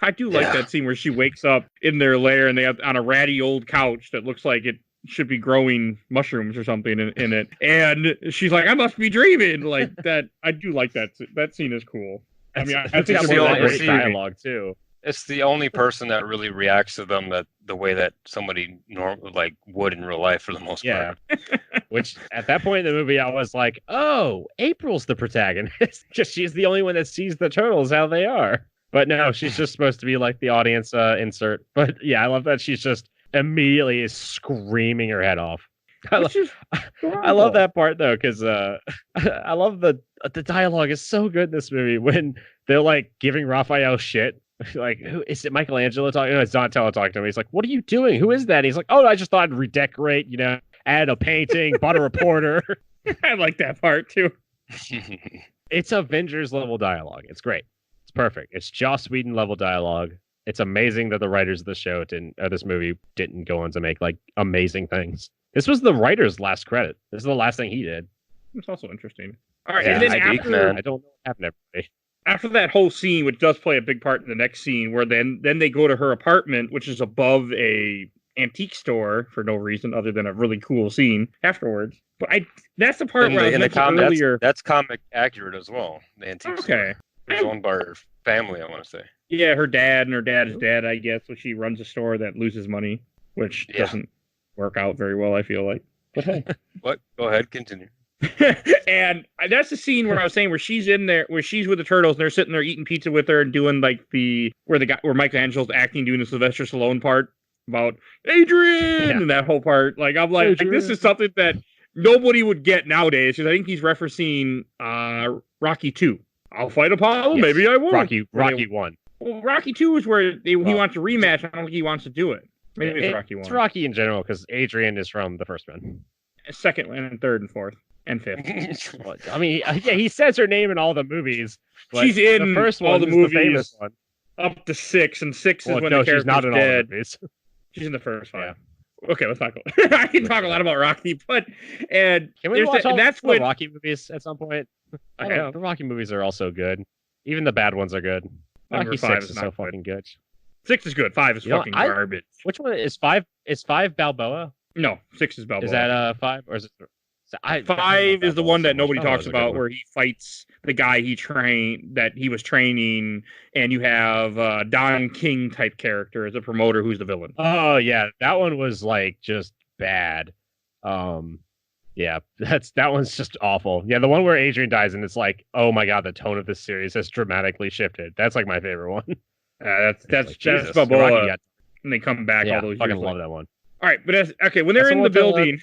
Speaker 1: I do like that scene where she wakes up in their lair and they have on a ratty old couch that looks like it should be growing mushrooms or something in it. And she's like, I must be dreaming. Like that. I do like that. That scene is cool. I mean, I think
Speaker 3: it's
Speaker 1: it's
Speaker 3: the only
Speaker 2: great dialogue too.
Speaker 3: It's the only person that really reacts to them the way that somebody would in real life for the most part.
Speaker 2: Which at that point in the movie, I was like, oh, April's the protagonist. Just she's the only one that sees the turtles how they are. But no, she's just supposed to be like the audience insert. But yeah, I love that she's just immediately is screaming her head off. I love that part though, because I love the dialogue is so good in this movie when they're like giving Raphael shit. Like, who is it? Michelangelo talking? No, it's Donatello talking to him. He's like, "What are you doing? Who is that?" He's like, "Oh, I just thought I'd redecorate. Add a painting, but a reporter."
Speaker 1: I like that part too.
Speaker 2: It's Avengers level dialogue. It's great. It's perfect. It's Joss Whedon level dialogue. It's amazing that the writers of the show this movie didn't go on to make like amazing things. This was the writer's last credit. This is the last thing he did.
Speaker 1: It's also interesting. All right,
Speaker 3: Yeah,
Speaker 1: and then
Speaker 3: I
Speaker 1: after,
Speaker 3: man.
Speaker 2: I don't know what happened to everybody.
Speaker 1: After that whole scene, which does play a big part in the next scene, where then they go to her apartment, which is above a antique store for no reason other than a really cool scene afterwards. But that's the part where I was mentioning earlier.
Speaker 3: That's comic accurate as well. The antique store. It's owned by her family, I want to say.
Speaker 1: Yeah, her dad and her dad's dad, I guess. So she runs a store that loses money, which doesn't work out very well, I feel like. But hey.
Speaker 3: What? Go ahead, continue.
Speaker 1: And that's the scene where I was saying where she's in there, where she's with the turtles, and they're sitting there eating pizza with her and doing like where Michelangelo's acting, doing the Sylvester Stallone part about Adrian and that whole part. Like I'm like this is something that nobody would get nowadays because I think he's referencing Rocky 2. I'll fight Apollo, maybe I won't.
Speaker 2: Rocky 1.
Speaker 1: Well, Rocky 2 is where he wants to rematch. I don't think he wants to do it. Maybe it's Rocky 1.
Speaker 2: It's Rocky in general because Adrian is from the first one.
Speaker 1: Second and third and fourth. And fifth.
Speaker 2: I mean, he says her name in all the movies. But
Speaker 1: she's in
Speaker 2: the first
Speaker 1: all
Speaker 2: one,
Speaker 1: the movies,
Speaker 2: the famous one.
Speaker 1: Up to 6, and 6 is when the character's
Speaker 2: she's not in
Speaker 1: dead.
Speaker 2: all the movies.
Speaker 1: She's in the first one. Yeah. Okay, let's talk. I can talk a lot about Rocky, but can
Speaker 2: we watch all
Speaker 1: that's
Speaker 2: the Rocky movies at some point? Okay, the Rocky movies are also good. Even the bad ones are good. Rocky 6 is so fucking good.
Speaker 1: 6 is good. 5 is fucking garbage.
Speaker 2: Which one is 5? Is 5 Balboa?
Speaker 1: No, 6 is Balboa.
Speaker 2: Is that 5 or is it?
Speaker 1: 5 is the one that nobody talks about, where he fights the guy he was training, and you have Don King type character as a promoter who's the villain.
Speaker 2: Oh yeah, that one was like just bad. Yeah, that one's just awful. Yeah, the one where Adrian dies and it's like, oh my god, the tone of this series has dramatically shifted. That's like my favorite one.
Speaker 1: That's
Speaker 2: Jesus,
Speaker 1: Balboa, and they come back all those years.
Speaker 2: I fucking love that one.
Speaker 1: All right, but when they're in the building.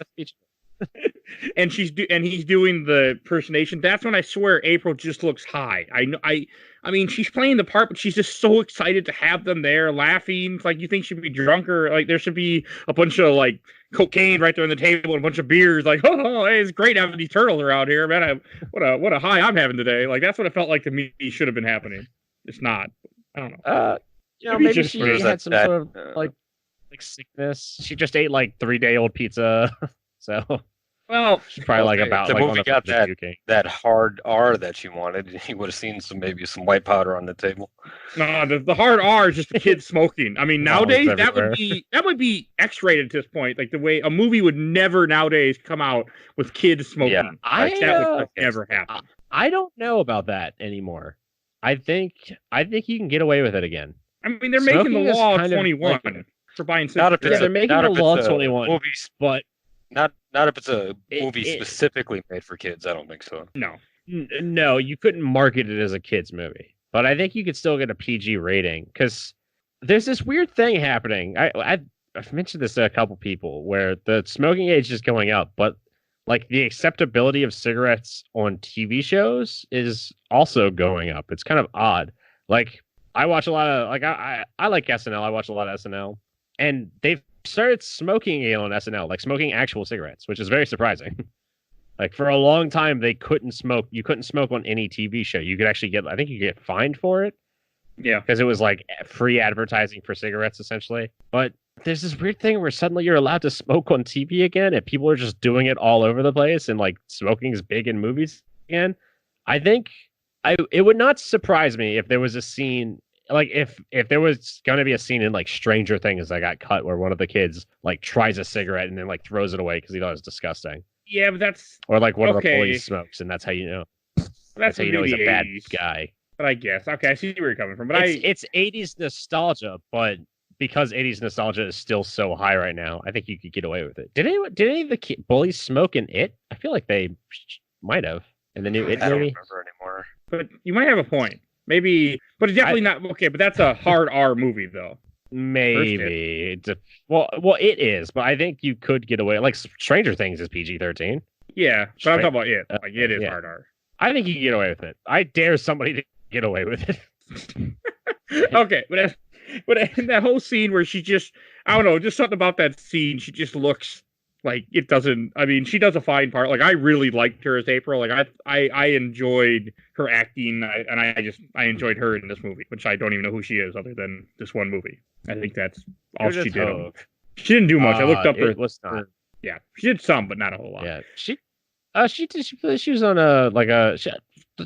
Speaker 1: And he's doing the impersonation. That's when I swear April just looks high. I mean, she's playing the part, but she's just so excited to have them there, laughing. It's like you think she'd be drunk, or like there should be a bunch of like cocaine right there on the table and a bunch of beers. Like, oh, hey, it's great having these turtles around here, man. What a high I'm having today. Like that's what it felt like to me. Should have been happening. It's not. I don't know.
Speaker 2: Maybe she had some sort of like sickness. She just ate like 3-day-old pizza. So,
Speaker 1: well,
Speaker 2: she's probably like about
Speaker 3: the
Speaker 2: like
Speaker 3: movie got that hard R that she wanted. You would have seen maybe some white powder on the table.
Speaker 1: No, the hard R is just the kids smoking. I mean, nowadays that would be X-rated at this point. Like the way a movie would never nowadays come out with kids smoking.
Speaker 2: Yeah,
Speaker 1: that would never happen.
Speaker 2: I don't know about that anymore. I think you can get away with it again.
Speaker 1: I mean, they're making the law 21 for buying cigarettes.
Speaker 2: They're making the law 21,
Speaker 3: movies,
Speaker 2: but.
Speaker 3: Not if it's a movie specifically made for kids. I don't think so.
Speaker 2: No, you couldn't market it as a kids movie, but I think you could still get a PG rating because there's this weird thing happening. I've mentioned this to a couple people where the smoking age is going up, but like the acceptability of cigarettes on TV shows is also going up. It's kind of odd. Like I watch a lot of I like SNL. I watch a lot of SNL. and they've started smoking again on SNL, like smoking actual cigarettes, which is very surprising. Like for a long time, they couldn't smoke. You couldn't smoke on any TV show. You could actually get, I think you get fined for it.
Speaker 1: Yeah.
Speaker 2: Because it was like free advertising for cigarettes, essentially. But there's this weird thing where suddenly you're allowed to smoke on TV again, and people are just doing it all over the place, and like smoking is big in movies again. I think it would not surprise me if there was a scene, like if there was going to be a scene in like Stranger Things that got cut where one of the kids like tries a cigarette and then like throws it away because he thought it was disgusting.
Speaker 1: Yeah, but that's...
Speaker 2: Or like one of the police smokes, and that's how you know.
Speaker 1: That's
Speaker 2: how you know he's a bad guy.
Speaker 1: But I guess. Okay, I see where you're coming from. But
Speaker 2: it's 80s nostalgia, but because 80s nostalgia is still so high right now, I think you could get away with it. Did any of the bullies smoke in It? I feel like they might have in the new It movie.
Speaker 3: I don't remember anymore.
Speaker 1: But you might have a point. Maybe, but it's definitely not... Okay, but that's a hard R movie, though.
Speaker 2: Maybe. Well, it is, but I think you could get away. Like Stranger Things is PG-13.
Speaker 1: Yeah, but I'm talking about It. Like, it is hard R.
Speaker 2: I think you can get away with it. I dare somebody to get away with it.
Speaker 1: Okay, but in that whole scene where she just, I don't know, just something about that scene, she just looks like it doesn't... I mean, she does a fine part. Like, I really liked her as April. Like, I enjoyed her acting, and I enjoyed her in this movie, which I don't even know who she is other than this one movie. I think that's all she did. She didn't do much. I looked up her. Yeah, she did some, but not a whole lot.
Speaker 2: Yeah, she was on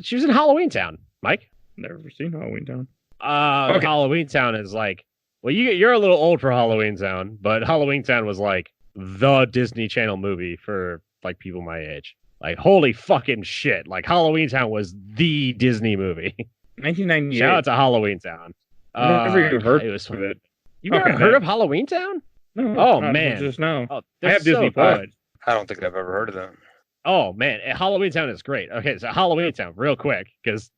Speaker 2: she was in Halloween Town. Mike,
Speaker 1: never seen Halloween Town.
Speaker 2: Okay. Halloween Town is like, well, you're a little old for Halloween Town, but Halloween Town was like the Disney Channel movie for like people my age. Like, holy fucking shit! Like, Halloween Town was the Disney movie.
Speaker 1: 1998.
Speaker 2: Shout out to Halloween Town.
Speaker 1: I've never even heard of it.
Speaker 2: You've never heard of Halloween Town?
Speaker 1: No.
Speaker 2: Oh man,
Speaker 1: just now.
Speaker 2: Oh,
Speaker 1: I have Disney Plus.
Speaker 3: I don't think I've ever heard of them.
Speaker 2: Oh man, Halloween Town is great. Okay, so Halloween Town, real quick, because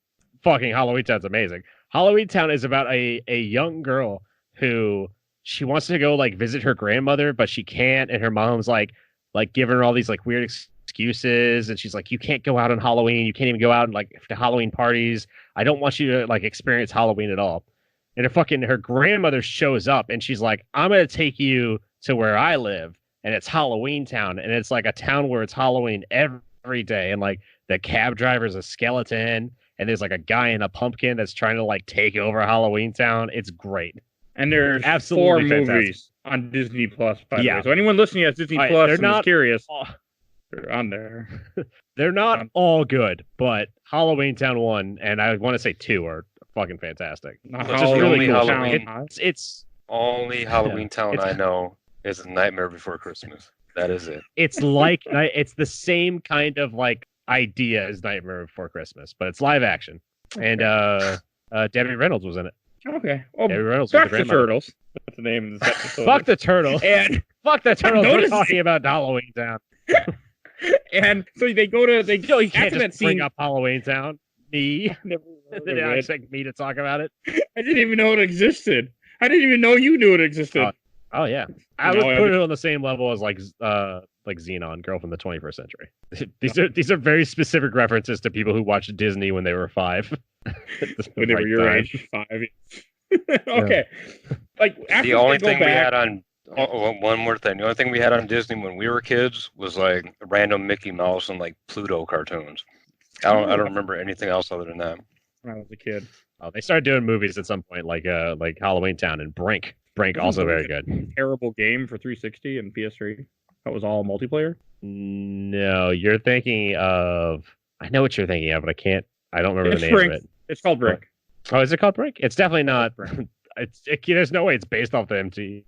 Speaker 2: fucking Halloween Town's amazing. Halloween Town is about a young girl who she wants to go like visit her grandmother, but she can't, and her mom's like giving her all these like weird excuses, and she's like, you can't go out on Halloween, you can't even go out and like to Halloween parties. I don't want you to like experience Halloween at all. And her grandmother shows up, and she's like, I'm gonna take you to where I live, and it's Halloween Town, and it's like a town where it's Halloween every day, and like the cab driver's a skeleton, and there's like a guy in a pumpkin that's trying to like take over Halloween Town. It's great.
Speaker 1: And there's
Speaker 2: absolutely
Speaker 1: 4
Speaker 2: fantastic.
Speaker 1: Movies on Disney Plus, by the way. So anyone listening has Disney Plus and is curious, they're on there.
Speaker 2: They're not all good, but Halloween Town 1 and I want to say 2 are fucking fantastic.
Speaker 3: It's just really cool.
Speaker 2: It's
Speaker 3: only Halloween Town I know is A Nightmare Before Christmas. That is it.
Speaker 2: It's like it's the same kind of like idea as Nightmare Before Christmas, but it's live action. And Debbie Reynolds was in it.
Speaker 1: Okay. Well,
Speaker 2: Debbie Reynolds
Speaker 1: was the Turtles. That's the name of the episode.
Speaker 2: Fuck the Turtles.
Speaker 1: And
Speaker 2: fuck the Turtles. We're talking about Halloween Town.
Speaker 1: And so they go to
Speaker 2: you can't just bring up Halloween Town. Me. Did I expect me to talk about it?
Speaker 1: I didn't even know it existed. I didn't even know you knew it existed.
Speaker 2: Oh yeah. I would put it on the same level as like Xenon, Girl from the 21st Century. These are very specific references to people who watched Disney when they were 5.
Speaker 1: When they were your age, 5. Okay.
Speaker 3: Yeah.
Speaker 1: Like after
Speaker 3: the only thing we had on one more thing. The only thing we had on Disney when we were kids was like random Mickey Mouse and like Pluto cartoons. I don't remember anything else other than that.
Speaker 1: When I was a kid.
Speaker 2: Oh, they started doing movies at some point, like Halloween Town and Brink. Brink also very good.
Speaker 1: Terrible game for 360 and PS3. That was all multiplayer.
Speaker 2: No, you're thinking of. I know what you're thinking of, but I don't remember the name
Speaker 1: Brink.
Speaker 2: of it.
Speaker 1: It's called Brink.
Speaker 2: Oh, is it called Brink? It's definitely not. There's no way it's based off the MTV.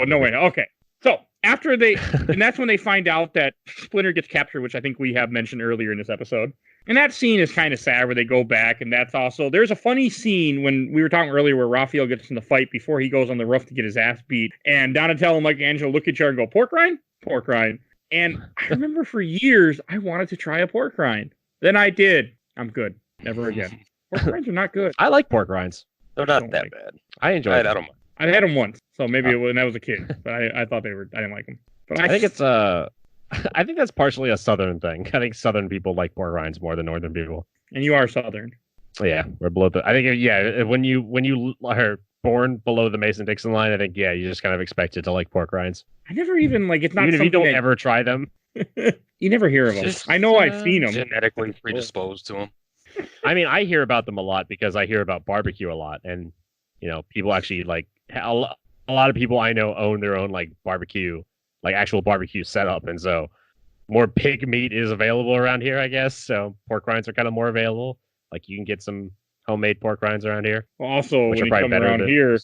Speaker 1: No way. Okay. So after and that's when they find out that Splinter gets captured, which I think we have mentioned earlier in this episode. And that scene is kind of sad where they go back, and that's also there's a funny scene when we were talking earlier where Raphael gets in the fight before he goes on the roof to get his ass beat, and Donatello and Michelangelo look at each other and go, pork rind? Pork rind. And I remember for years I wanted to try a pork rind. Then I did. I'm good. Never again. Pork rinds are not good.
Speaker 2: I like pork rinds.
Speaker 3: They're not that bad.
Speaker 2: I enjoy them.
Speaker 3: I don't mind.
Speaker 1: I had them once, so maybe when I was a kid, but I thought I didn't like them. But
Speaker 2: I think it's I think that's partially a Southern thing. I think Southern people like pork rinds more than Northern people.
Speaker 1: And you are Southern.
Speaker 2: Yeah, we're below I think when you born below the Mason-Dixon line, I think, yeah, you just kind of expect it to like pork rinds.
Speaker 1: I never even like it's not
Speaker 2: Even if you
Speaker 1: something
Speaker 2: don't ever try them.
Speaker 1: you never hear of them.
Speaker 3: Just,
Speaker 1: I know I've seen them.
Speaker 3: Genetically predisposed to them.
Speaker 2: I mean, I hear about them a lot because I hear about barbecue a lot, and you know, people actually like a lot of people I know own their own like barbecue, like actual barbecue setup, and so more pig meat is available around here, I guess. So pork rinds are kind of more available. Like you can get some homemade pork rinds around here.
Speaker 1: Well, also,
Speaker 2: which
Speaker 1: when
Speaker 2: are
Speaker 1: you
Speaker 2: probably
Speaker 1: come
Speaker 2: better
Speaker 1: around
Speaker 2: than-
Speaker 1: here,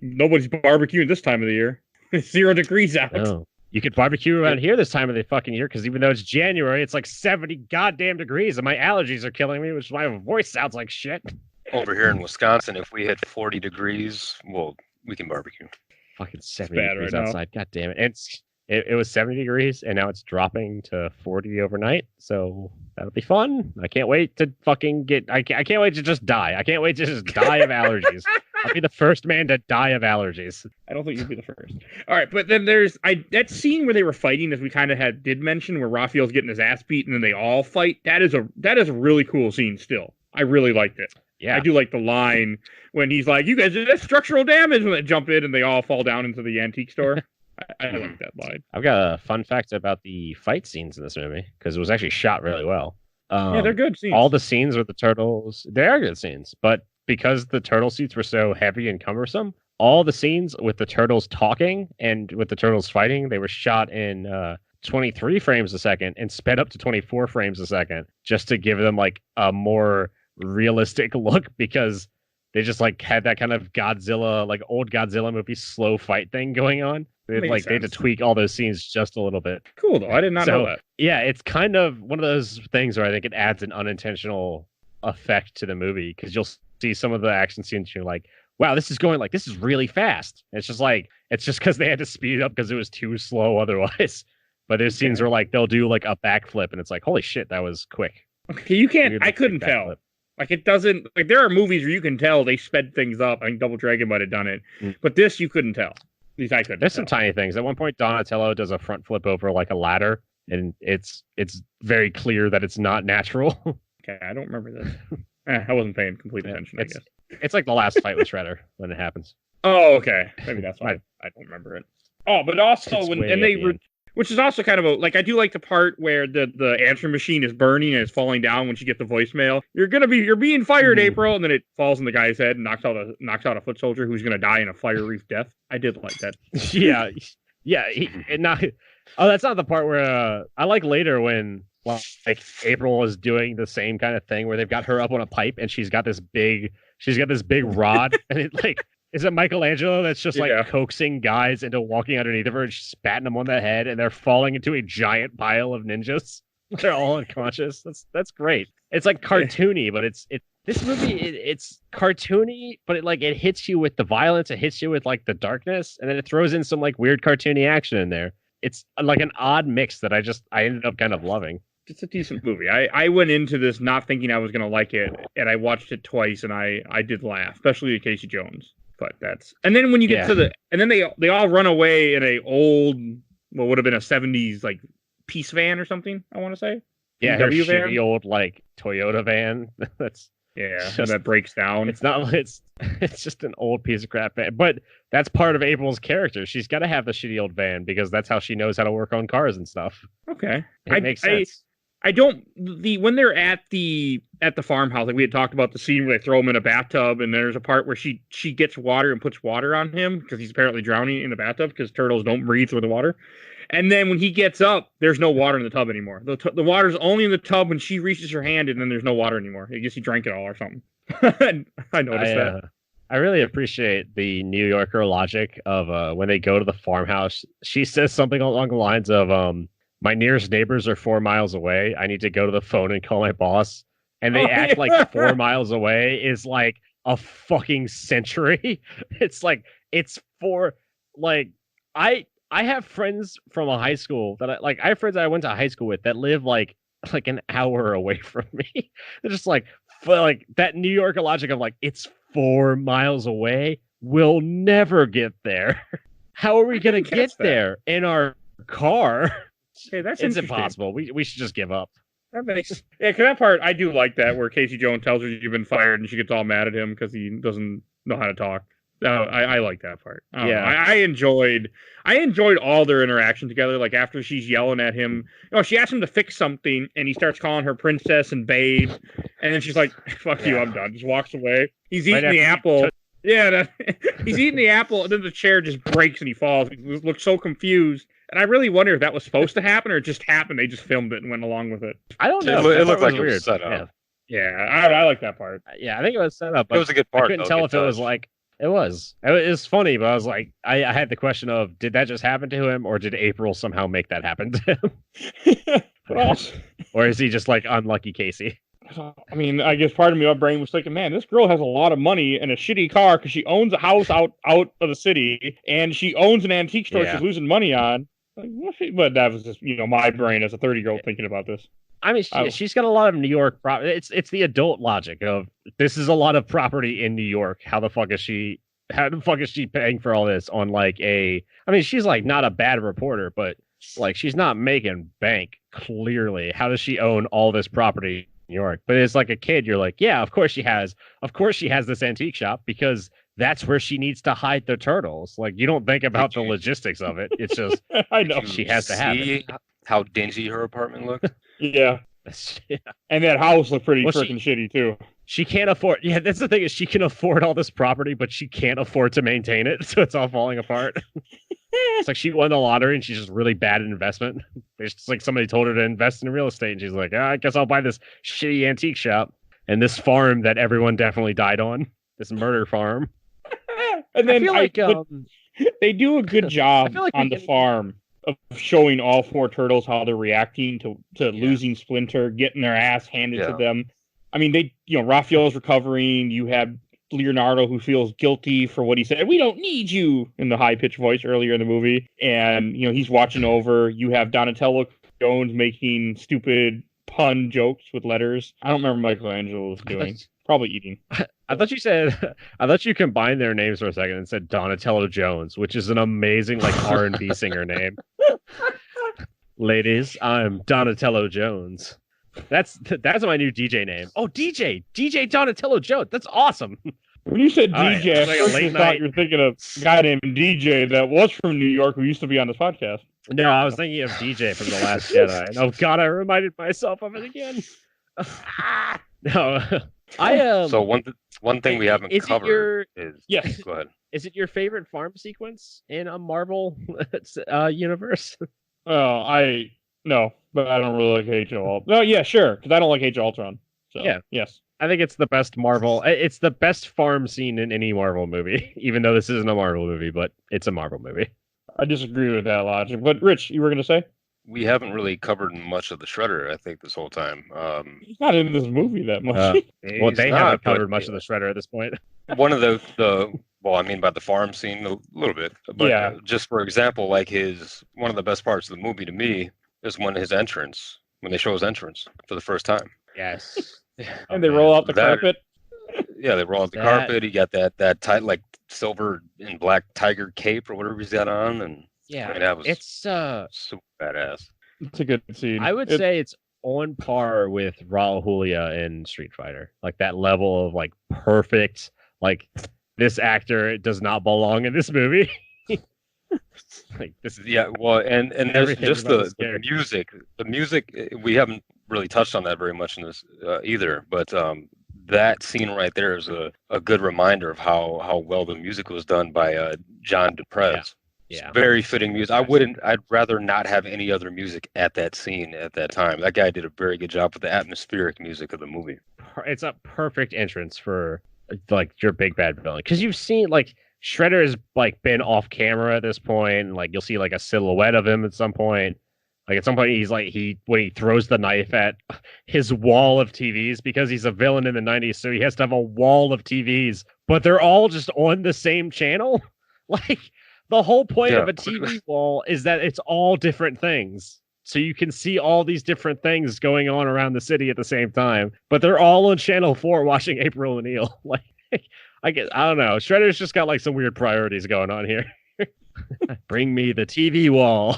Speaker 1: nobody's barbecuing this time of the year. It's 0 degrees out.
Speaker 2: No. You could barbecue around here this time of the fucking year because even though it's January, it's like 70 goddamn degrees, and my allergies are killing me, which is why my voice sounds like shit.
Speaker 3: Over here in Wisconsin, if we hit 40 degrees, well, we can barbecue.
Speaker 2: Fucking 70 degrees
Speaker 1: right now.
Speaker 2: outside. God damn it. And it was 70 degrees, and now it's dropping to 40 overnight. So that'll be fun. I can't wait to fucking I can't wait to just die. I can't wait to just die of allergies. I'll be the first man to die of allergies.
Speaker 1: I don't think you'll be the first. All right, but then there's that scene where they were fighting, as we kind of did mention, where Raphael's getting his ass beat and then they all fight. That is a really cool scene. Still, I really liked it.
Speaker 2: Yeah,
Speaker 1: I do like the line when he's like, "You guys, that's structural damage," when they jump in and they all fall down into the antique store. I like that line.
Speaker 2: I've got a fun fact about the fight scenes in this movie because it was actually shot really well.
Speaker 1: Yeah, they're good scenes.
Speaker 2: All the scenes with the turtles, they are good scenes, but because the turtle suits were so heavy and cumbersome, all the scenes with the turtles talking and with the turtles fighting, they were shot in 23 frames a second and sped up to 24 frames a second just to give them like a more realistic look because they just like had that kind of Godzilla, like old Godzilla movie slow fight thing going on. They had to tweak all those scenes just a little bit.
Speaker 1: Cool though. I did not know that.
Speaker 2: Yeah, it's kind of one of those things where I think it adds an unintentional effect to the movie because you'll see some of the action scenes, you're like, wow, this is really fast. And it's just because they had to speed it up because it was too slow otherwise. But there's scenes where like they'll do like a backflip and it's like, holy shit, that was quick.
Speaker 1: Okay, you can't. I couldn't tell. Like it doesn't. Like there are movies where you can tell they sped things up. I think Double Dragon might have done it, but this you couldn't tell. At least I couldn't.
Speaker 2: There's some tiny things. At one point, Donatello does a front flip over like a ladder, and it's very clear that it's not natural.
Speaker 1: Okay, I don't remember this. I wasn't paying complete attention. I guess
Speaker 2: it's like the last fight with Shredder when it happens.
Speaker 1: Oh, okay. Maybe that's why I don't remember it. Oh, but also which is also kind of like I do like the part where the answering machine is burning and is falling down when she gets the voicemail. You're being fired, April, and then it falls in the guy's head and knocks out a foot soldier who's gonna die in a fire reef death. I did like that.
Speaker 2: yeah. That's not the part where I like later when like April is doing the same kind of thing where they've got her up on a pipe and she's got this big rod and it like. Is it Michelangelo that's just like coaxing guys into walking underneath of her and just patting them on the head and they're falling into a giant pile of ninjas? They're all unconscious. That's great. It's like cartoony, but this movie it's cartoony, but it hits you with the violence, it hits you with like the darkness, and then it throws in some like weird cartoony action in there. It's like an odd mix that I ended up kind of loving.
Speaker 1: It's a decent movie. I went into this not thinking I was gonna like it, and I watched it twice and I did laugh, especially at Casey Jones. But and then when you get to and then they all run away in a old, what would have been a 70s like peace van or something, I want to say.
Speaker 2: Yeah, her shitty old like Toyota van. That's
Speaker 1: that breaks down.
Speaker 2: It's just an old piece of crap van. But that's part of April's character. She's got to have the shitty old van because that's how she knows how to work on cars and stuff.
Speaker 1: Okay.
Speaker 2: It makes sense.
Speaker 1: When they're at the farmhouse, like we had talked about the scene where they throw him in a bathtub, and there's a part where she gets water and puts water on him because he's apparently drowning in the bathtub because turtles don't breathe through the water. And then when he gets up, there's no water in the tub anymore. The water's only in the tub when she reaches her hand, and then there's no water anymore. I guess he drank it all or something. I noticed that.
Speaker 2: I really appreciate the New Yorker logic of when they go to the farmhouse. She says something along the lines of my nearest neighbors are 4 miles away. I need to go to the phone and call my boss. And they act like 4 miles away is like a fucking century. It's like, it's for like, I have friends from a high school that I have friends that I went to high school with that live like an hour away from me. They're just like that New Yorker logic of like, it's 4 miles away. We'll never get there. How are we going to get there in our car?
Speaker 1: Hey,
Speaker 2: it's impossible. We should just give up.
Speaker 1: That because that part I do like that where Casey Jones tells her you've been fired and she gets all mad at him because he doesn't know how to talk. I like that part.
Speaker 2: Yeah.
Speaker 1: I enjoyed all their interaction together. Like after she's yelling at him, she asks him to fix something, and he starts calling her princess and babe, and then she's like, "Fuck you, I'm done." Just walks away. He's eating the apple. He's eating the apple, and then the chair just breaks and he falls. He looks so confused. And I really wonder if that was supposed to happen or it just happened. They just filmed it and went along with it.
Speaker 2: I don't know.
Speaker 3: It looked like
Speaker 2: weird.
Speaker 3: It was set up.
Speaker 1: Yeah, I like that part.
Speaker 2: Yeah, I think it was set up.
Speaker 3: It was a good part.
Speaker 2: I couldn't tell if it was like it was. It was funny, but I was like, I had the question of, did that just happen to him, or did April somehow make that happen to him? Or is he just like unlucky Casey?
Speaker 1: I mean, I guess part of me, my brain was thinking, man, this girl has a lot of money and a shitty car because she owns a house out of the city and she owns an antique store she's losing money on. But that was just, my brain as a 30-year-old thinking about this.
Speaker 2: I mean, she's got a lot of New York property. It's the adult logic of this is a lot of property in New York. How the fuck is she paying for all this on like I mean, she's like not a bad reporter, but like she's not making bank clearly. How does she own all this property in New York? But it's like a kid, you're like, yeah, of course she has this antique shop because that's where she needs to hide the turtles. Like you don't think about the logistics of it. It's just
Speaker 1: I know
Speaker 2: she has to have it.
Speaker 3: How dingy her apartment looked.
Speaker 1: Yeah. And that house looked pretty freaking shitty too. She
Speaker 2: can't afford. Yeah, that's the thing is she can afford all this property, but she can't afford to maintain it, so it's all falling apart. It's like she won the lottery and she's just really bad at investment. It's just like somebody told her to invest in real estate, and she's like, I guess I'll buy this shitty antique shop and this farm that everyone definitely died on. This murder farm.
Speaker 1: And then they do a good job on the farm of showing all four turtles how they're reacting to losing Splinter, getting their ass handed to them. I mean, Raphael's recovering. You have Leonardo who feels guilty for what he said. We don't need you in the high pitched voice earlier in the movie. And, he's watching over. You have Donatello Jones making stupid pun jokes with letters. I don't remember Michelangelo was doing. Probably eating.
Speaker 2: I thought you combined their names for a second and said Donatello Jones, which is an amazing like R&B singer name. Ladies, I'm Donatello Jones. That's my new DJ name. Oh, DJ Donatello Jones. That's awesome.
Speaker 1: When you said DJ, I thought you were thinking of a guy named DJ that was from New York who used to be on this podcast.
Speaker 2: No, I was thinking of DJ from The Last Jedi. And, oh God, I reminded myself of it again. No.
Speaker 3: So one thing we haven't covered is go ahead.
Speaker 2: Is it your favorite farm sequence in a Marvel universe?
Speaker 1: Oh, no, but I don't really like Age of Ultron. No, yeah, sure, because I don't like Age of Ultron. So, yes.
Speaker 2: I think it's the best Marvel. It's the best farm scene in any Marvel movie, even though this isn't a Marvel movie, but it's a Marvel movie.
Speaker 1: I disagree with that logic. But Rich, you were going to say?
Speaker 3: We haven't really covered much of the Shredder, I think, this whole time.
Speaker 1: He's not in this movie that much.
Speaker 2: Well, they haven't covered much of the Shredder at this point.
Speaker 3: One of by the farm scene, a little bit. But just for example, like one of the best parts of the movie to me is when they show his entrance for the first time.
Speaker 2: Yes.
Speaker 1: And they roll out the carpet.
Speaker 3: Yeah, they roll out the carpet. He got that tight, like silver and black tiger cape or whatever he's got on, and it's super badass.
Speaker 1: It's a good scene.
Speaker 2: I would say it's on par with Raul Julia in Street Fighter, like that level of like perfect. Like this actor does not belong in this movie.
Speaker 3: Like this is and there's just the music. The music we haven't really touched on that very much in this either, but that scene right there is a good reminder of how well the music was done by John DePrez. Yeah. It's very fitting music. I'd rather not have any other music at that scene at that time. That guy did a very good job with the atmospheric music of the movie.
Speaker 2: It's a perfect entrance for like your big bad villain, because you've seen like Shredder has like been off camera at this point, and like you'll see like a silhouette of him at some point. Like at some point he's like when he throws the knife at his wall of TVs, because he's a villain in the 90s, so he has to have a wall of TVs, but they're all just on the same channel. Like the whole point of a TV wall is that it's all different things. So you can see all these different things going on around the city at the same time, but they're all on Channel 4 watching April O'Neil. Like I don't know. Shredder's just got like some weird priorities going on here. Bring me the TV wall.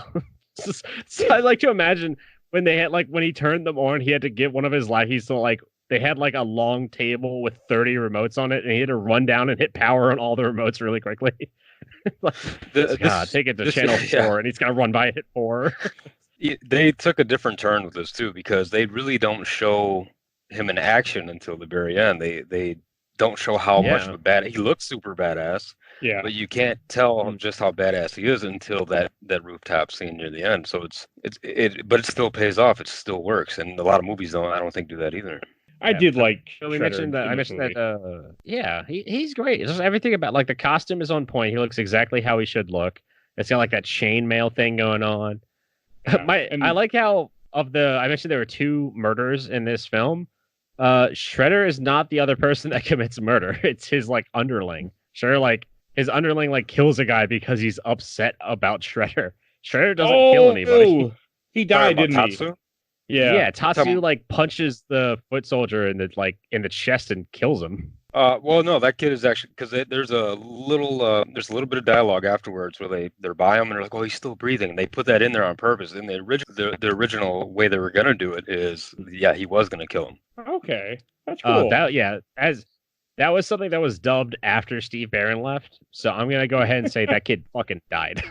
Speaker 2: So I like to imagine when they had when he turned them on, he had to get one of his lackeys to like they had like a long table with 30 remotes on it, and he had to run down and hit power on all the remotes really quickly. Like, take it to channel 4, and he's got to run by hit 4.
Speaker 3: They took a different turn with this too, because they really don't show him in action until the very end. They don't show how much of a bad he looks super badass.
Speaker 1: Yeah.
Speaker 3: But you can't tell just how badass he is until that rooftop scene near the end. So but it still pays off. It still works, and a lot of movies I don't think do that either.
Speaker 1: I did like.
Speaker 2: We mentioned that. I mentioned that. Yeah, he's great. It's just everything about like the costume is on point. He looks exactly how he should look. It's got like that chainmail thing going on. Yeah, I like how I mentioned there were 2 murders in this film. Shredder is not the other person that commits murder. It's his like underling. Sure, like his underling like kills a guy because he's upset about Shredder. Shredder doesn't kill anybody.
Speaker 1: He died, didn't
Speaker 3: Tatsu?
Speaker 1: he?
Speaker 2: Yeah, Tatsu like punches the foot soldier in the chest and kills him.
Speaker 3: Well, no, that kid is actually, because there's a little bit of dialogue afterwards where they're by him and they're like, oh, he's still breathing. And they put that in there on purpose. And the original way they were gonna do it is, he was gonna kill him.
Speaker 1: Okay, that's cool.
Speaker 2: That was something that was dubbed after Steve Barron left. So I'm gonna go ahead and say that kid fucking died.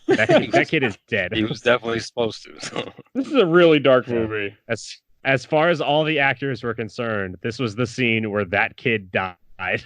Speaker 2: that kid is dead.
Speaker 3: He was definitely supposed to. So.
Speaker 1: This is a really dark movie.
Speaker 2: As far as all the actors were concerned, this was the scene where that kid died.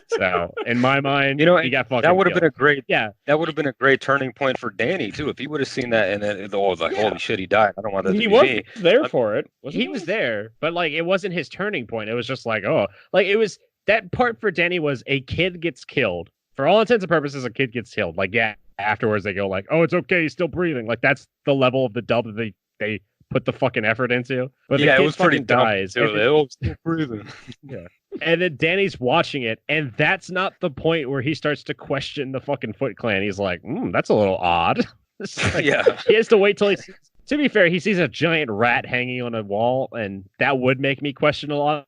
Speaker 2: So, in my mind, he got fucking
Speaker 3: that would have
Speaker 2: killed.
Speaker 3: been a great that would have been a great turning point for Danny too. If he would have seen that and then holy shit, he died. I don't want that to be me.
Speaker 1: He was there for it.
Speaker 2: He was there, but like it wasn't his turning point. It was just like, it was that part for Danny was a kid gets killed. For all intents and purposes, a kid gets killed. Like, afterwards they go like, oh, it's okay, he's still breathing. Like that's the level of the dub that they put the fucking effort into. But the kid
Speaker 3: it was pretty
Speaker 2: dies.
Speaker 3: Too. They all still breathing.
Speaker 2: Yeah. And then Danny's watching it, and that's not the point where he starts to question the fucking Foot Clan. He's like, that's a little odd. He has to wait till he sees, to be fair, he sees a giant rat hanging on a wall, and that would make me question a lot.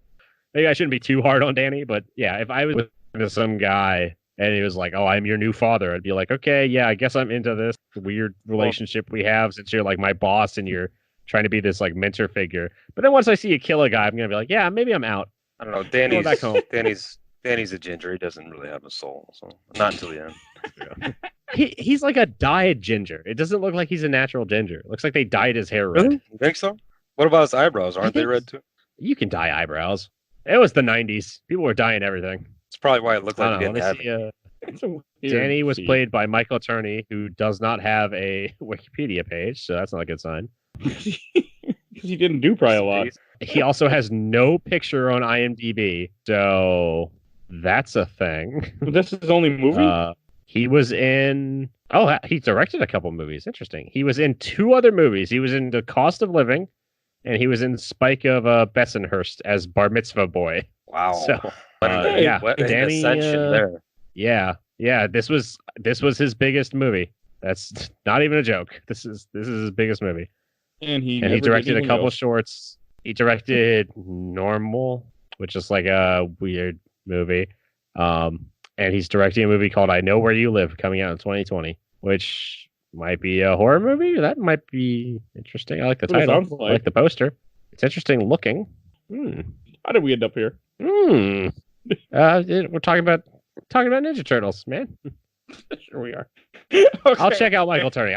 Speaker 2: Maybe I shouldn't be too hard on Danny, but yeah, if I was with some guy and he was like, oh, I'm your new father, I'd be like, okay, yeah, I guess I'm into this weird relationship we have since you're like my boss and you're trying to be this like mentor figure. But then once I see you kill a guy, I'm going to be like, yeah, maybe I'm out.
Speaker 3: I don't know. Danny's a ginger. He doesn't really have a soul, so not until the end.
Speaker 2: He's like a dyed ginger. It doesn't look like he's a natural ginger. It looks like they dyed his hair red.
Speaker 3: Really? You think so? What about his eyebrows? Aren't they red too?
Speaker 2: You can dye eyebrows. It was the 90s. People were dyeing everything.
Speaker 3: It's probably why it looked like he didn't have
Speaker 2: it. Danny was played by Michael Turney, who does not have a Wikipedia page, so that's not a good sign.
Speaker 1: Because he didn't do probably a lot.
Speaker 2: He also has no picture on IMDb, so that's a thing.
Speaker 1: This is his only movie?
Speaker 2: He was in... Oh, he directed a couple movies. Interesting. He was in 2 other movies. He was in The Cost of Living, and he was in Spike of Bessenhurst as Bar Mitzvah Boy.
Speaker 3: Wow.
Speaker 2: So,
Speaker 3: Danny, ascension there.
Speaker 2: Yeah. This was his biggest movie. That's not even a joke. This is his biggest movie.
Speaker 1: And he
Speaker 2: directed a couple shorts. He directed Normal, which is like a weird movie. And he's directing a movie called I Know Where You Live, coming out in 2020, which might be a horror movie. That might be interesting. I like the title. I like the poster. It's interesting looking.
Speaker 1: How did we end up here?
Speaker 2: We're talking about Ninja Turtles, man.
Speaker 1: Sure we are.
Speaker 2: Okay. I'll check out Michael Turney.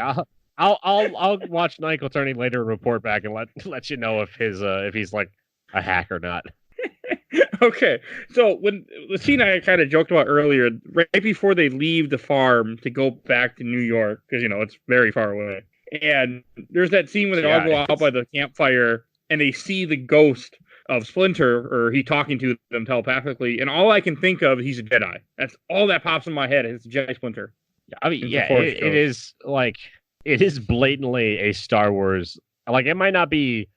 Speaker 2: I'll watch Michael Turney later and report back and let you know if he's like a hack or not.
Speaker 1: Okay, so when the scene I kind of joked about earlier, right before they leave the farm to go back to New York, because it's very far away, and there's that scene where they all go out by the campfire and they see the ghost of Splinter, or he talking to them telepathically, and all I can think of, he's a Jedi. That's all that pops in my head. Is Jedi Splinter.
Speaker 2: I mean, it is like. It is blatantly a Star Wars. Like, it might not be...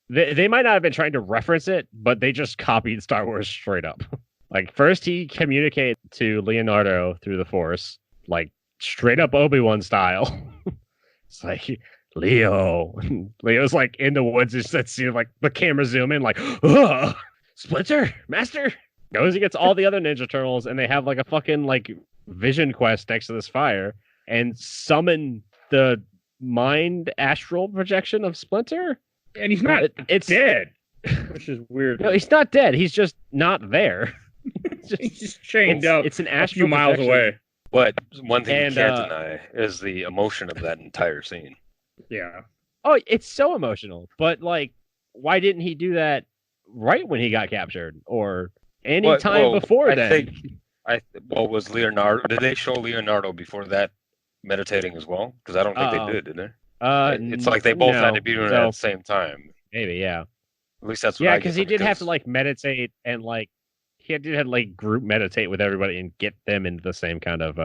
Speaker 2: They might not have been trying to reference it, but they just copied Star Wars straight up. Like, first he communicates to Leonardo through the Force, like, straight up Obi-Wan style. It's like, Leo. Leo's, like, in the woods. It's that scene of, like, the camera zoom in, like, Splinter? Master? Goes, he gets all the other Ninja Turtles, and they have, like, a fucking, like, vision quest next to this fire, and summon the mind astral projection of Splinter,
Speaker 1: and he's not. It's dead. which is weird.
Speaker 2: No, he's not dead. He's just not there.
Speaker 1: He's just chained up.
Speaker 2: It's an
Speaker 1: a few miles away.
Speaker 3: But one thing you can't deny is the emotion of that entire scene.
Speaker 1: Yeah.
Speaker 2: Oh, it's so emotional. But like, why didn't he do that right when he got captured, or any time before then?
Speaker 3: Was Leonardo? Did they show Leonardo before that meditating as well? Because I don't think they did they? It's like they both had to be doing it at the same time.
Speaker 2: Maybe, yeah.
Speaker 3: At least that's what I get
Speaker 2: because he did have to like meditate and like he did have to like group meditate with everybody and get them into the same kind of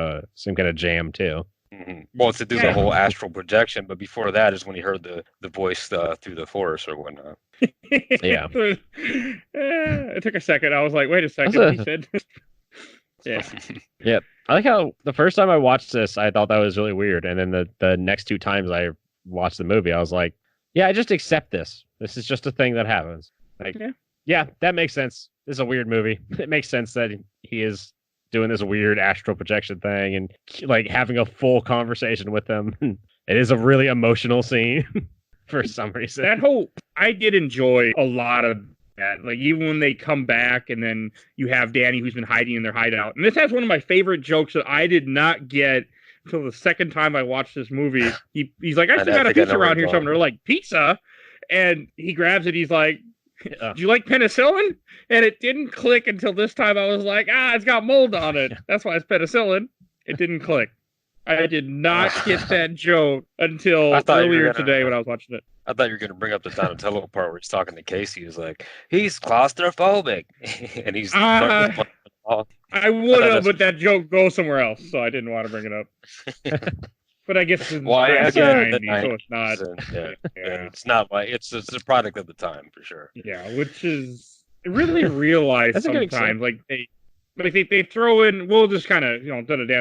Speaker 2: jam too.
Speaker 3: Mm-hmm. Well, to do the whole astral projection, but before that is when he heard the voice through the forest or whatnot.
Speaker 2: Yeah.
Speaker 1: It took a second. I was like, wait a second. He said. Yeah.
Speaker 2: Yeah. I like how the first time I watched this, I thought that was really weird. And then the next two times I watched the movie, I was like, yeah, I just accept this. This is just a thing that happens. Like, yeah, that makes sense. This is a weird movie. It makes sense that he is doing this weird astral projection thing and like having a full conversation with them. It is a really emotional scene for some reason.
Speaker 1: I did enjoy a lot of that. Like, even when they come back and then you have Danny who's been hiding in their hideout. And this has one of my favorite jokes that I did not get until the second time I watched this movie. He's like, I still got a pizza around here somewhere. They're like, pizza? And he grabs it. He's like, do you like penicillin? And it didn't click until this time. I was like, it's got mold on it. That's why it's penicillin. It didn't click. I did not get that joke until earlier today when I was watching it.
Speaker 3: I thought you were going to bring up the Donatello part where he's talking to Casey. He's like, he's claustrophobic. And he's...
Speaker 1: I would have, but that joke goes somewhere else, so I didn't want to bring it up. But I guess it's it's not.
Speaker 3: It's not like it's a product of the time for sure.
Speaker 1: Yeah, which is really realized sometimes. Like they throw in. We'll just kind of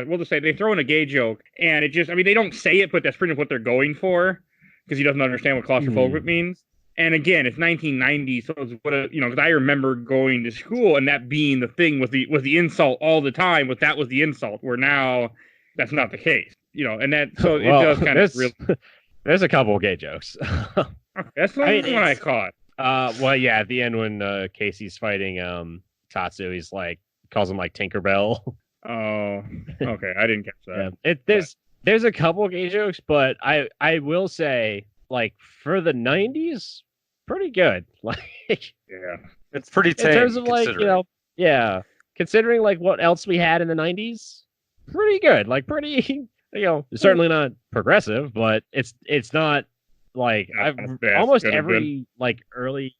Speaker 1: we'll just say they throw in a gay joke, and it just they don't say it, but that's pretty much what they're going for because he doesn't understand what claustrophobic means. And again, it's 1990, so it's because I remember going to school and that being the thing was the insult all the time. But that was the insult. Where now that's not the case. And that it does kind of.
Speaker 2: There's a couple of gay jokes.
Speaker 1: That's the one I caught.
Speaker 2: At the end when Casey's fighting Tatsu, he's like calls him like Tinkerbell.
Speaker 1: Oh, okay, I didn't catch that.
Speaker 2: There's a couple of gay jokes, but I will say like for the 90s, pretty good. Like
Speaker 3: it's pretty tame
Speaker 2: in terms of like considering like what else we had in the 90s, pretty good. Like pretty. Certainly not progressive, but it's not like almost every like early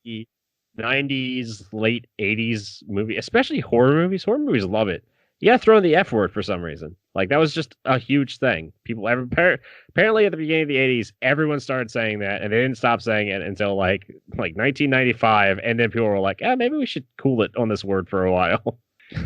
Speaker 2: 90s, late 80s movie, especially horror movies. Horror movies love it. You gotta throw in the F word for some reason. Like that was just a huge thing. People apparently at the beginning of the 80s, everyone started saying that, and they didn't stop saying it until like 1995, and then people were like, maybe we should cool it on this word for a while.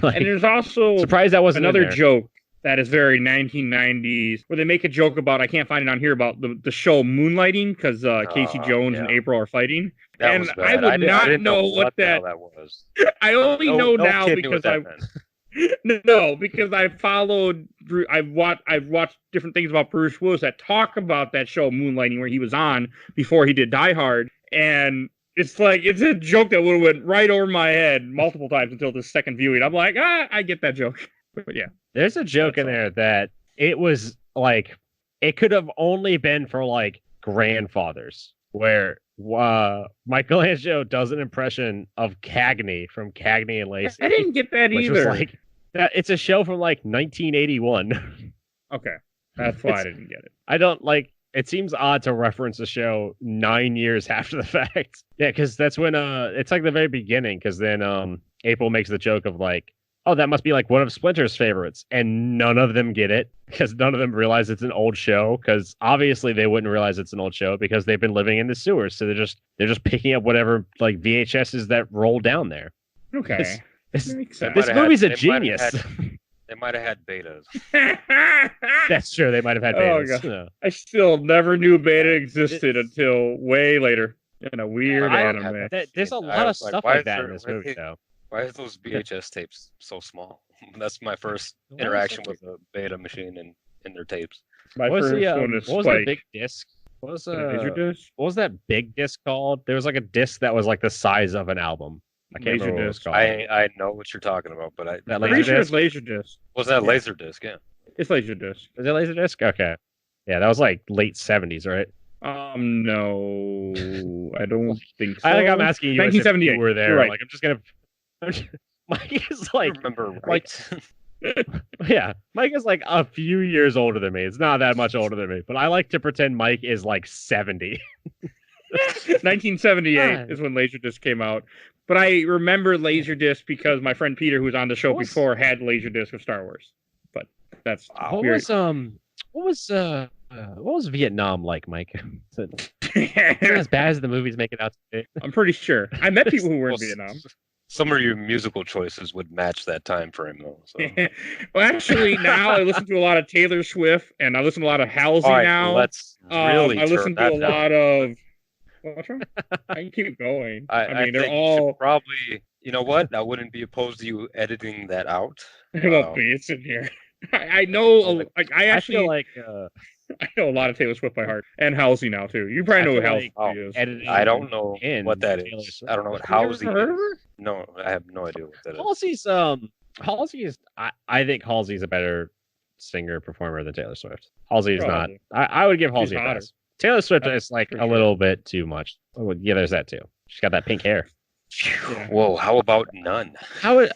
Speaker 1: Like, and there's also
Speaker 2: surprised that wasn't
Speaker 1: another joke. That is very 1990s, where they make a joke about, I can't find it on here, about the show Moonlighting, because Casey Jones and April are fighting. I would not know what that was. I only know now because because I've watched different things about Bruce Willis that talk about that show Moonlighting, where he was on before he did Die Hard. And it's a joke that would have went right over my head multiple times until the second viewing. I'm like, I get that joke. But yeah.
Speaker 2: There's a joke in there that it was like, it could have only been for like grandfathers, where Michelangelo does an impression of Cagney from Cagney and Lacey.
Speaker 1: I didn't get that either.
Speaker 2: Was like, it's a show from like 1981.
Speaker 1: Okay. That's why I didn't get it.
Speaker 2: I don't like, it seems odd to reference a show 9 years after the fact. Yeah, because that's when it's like the very beginning, because then April makes the joke of like, oh, that must be like one of Splinter's favorites. And none of them get it because none of them realize it's an old show, because obviously they wouldn't realize it's an old show because they've been living in the sewers. So they're just picking up whatever like VHSs that roll down there.
Speaker 1: Okay.
Speaker 2: This movie's a genius.
Speaker 3: They might have had betas.
Speaker 2: That's true. They might have had betas. Oh,
Speaker 1: I still never knew beta existed until way later in a weird anime.
Speaker 2: There's a lot of stuff like that in this movie, though.
Speaker 3: Why are those VHS tapes so small? That's my first interaction with a beta machine in their tapes.
Speaker 1: My first one is
Speaker 2: what was the big disc? What was
Speaker 1: Laserdisc?
Speaker 2: what was that big disc called? There was like a disc that was like the size of an album. I can't remember what it was
Speaker 1: Laserdisc.
Speaker 2: called.
Speaker 3: I know what you're talking about, but I
Speaker 2: That
Speaker 1: Pretty sure
Speaker 2: Laserdisc?
Speaker 1: it's Laserdisc.
Speaker 3: was that
Speaker 1: Yeah.
Speaker 3: Laserdisc, yeah.
Speaker 1: It's Laserdisc.
Speaker 2: Is it Laserdisc? Okay. Yeah, that was like late 70s, right?
Speaker 1: No, I don't think so.
Speaker 2: I think I'm asking you as if
Speaker 1: 1978.
Speaker 2: you were there.
Speaker 1: You're right.
Speaker 2: Like, Mike is
Speaker 3: I
Speaker 2: like,
Speaker 3: remember
Speaker 2: like-
Speaker 3: right.
Speaker 2: yeah, Mike is like a few years older than me. It's not that much older than me, but I like to pretend Mike is like 70.
Speaker 1: 1978 is when Laserdisc came out. But I remember Laserdisc because my friend Peter, who was on the show before, had Laserdisc of Star Wars. But that's
Speaker 2: What
Speaker 1: weird.
Speaker 2: what was Vietnam like, Mike? Is it as bad as the movies make it out to be?
Speaker 1: I'm pretty sure. I met people who were in
Speaker 3: Well,
Speaker 1: Vietnam.
Speaker 3: Some of your musical choices would match that time frame, though. So.
Speaker 1: Well, actually, now I listen to a lot of Taylor Swift, and I listen to a lot of Halsey
Speaker 3: All right,
Speaker 1: now.
Speaker 3: let's really
Speaker 1: I listen to
Speaker 3: turn
Speaker 1: a
Speaker 3: that down.
Speaker 1: lot of. What's wrong? I can keep going. I mean, they're
Speaker 3: think you
Speaker 1: all.
Speaker 3: should probably. You know what? I wouldn't be opposed to you editing that out.
Speaker 1: It won't be. It's in here. I know. Like, I
Speaker 2: I feel
Speaker 1: actually.
Speaker 2: like
Speaker 1: I know a lot of Taylor Swift by heart, and Halsey now too. You probably know who
Speaker 2: feel
Speaker 1: Halsey
Speaker 3: like,
Speaker 1: is.
Speaker 2: editing.
Speaker 3: I don't know
Speaker 2: in
Speaker 3: what that
Speaker 2: Taylor
Speaker 3: is.
Speaker 2: Swift.
Speaker 3: I don't know what
Speaker 1: You never
Speaker 3: Halsey
Speaker 1: heard of
Speaker 3: is.
Speaker 1: her?
Speaker 3: No, I have no idea what that is.
Speaker 2: Halsey is I think Halsey's a better singer performer than Taylor Swift. Halsey is not.
Speaker 1: Probably.
Speaker 2: I would give Halsey a
Speaker 1: hotter.
Speaker 2: pass. Taylor Swift
Speaker 1: That's
Speaker 2: is like
Speaker 1: for
Speaker 2: a
Speaker 1: sure.
Speaker 2: little bit too much. Oh, yeah, there's that too. She's got that pink hair.
Speaker 1: Yeah.
Speaker 3: Whoa, how about none?
Speaker 2: How it,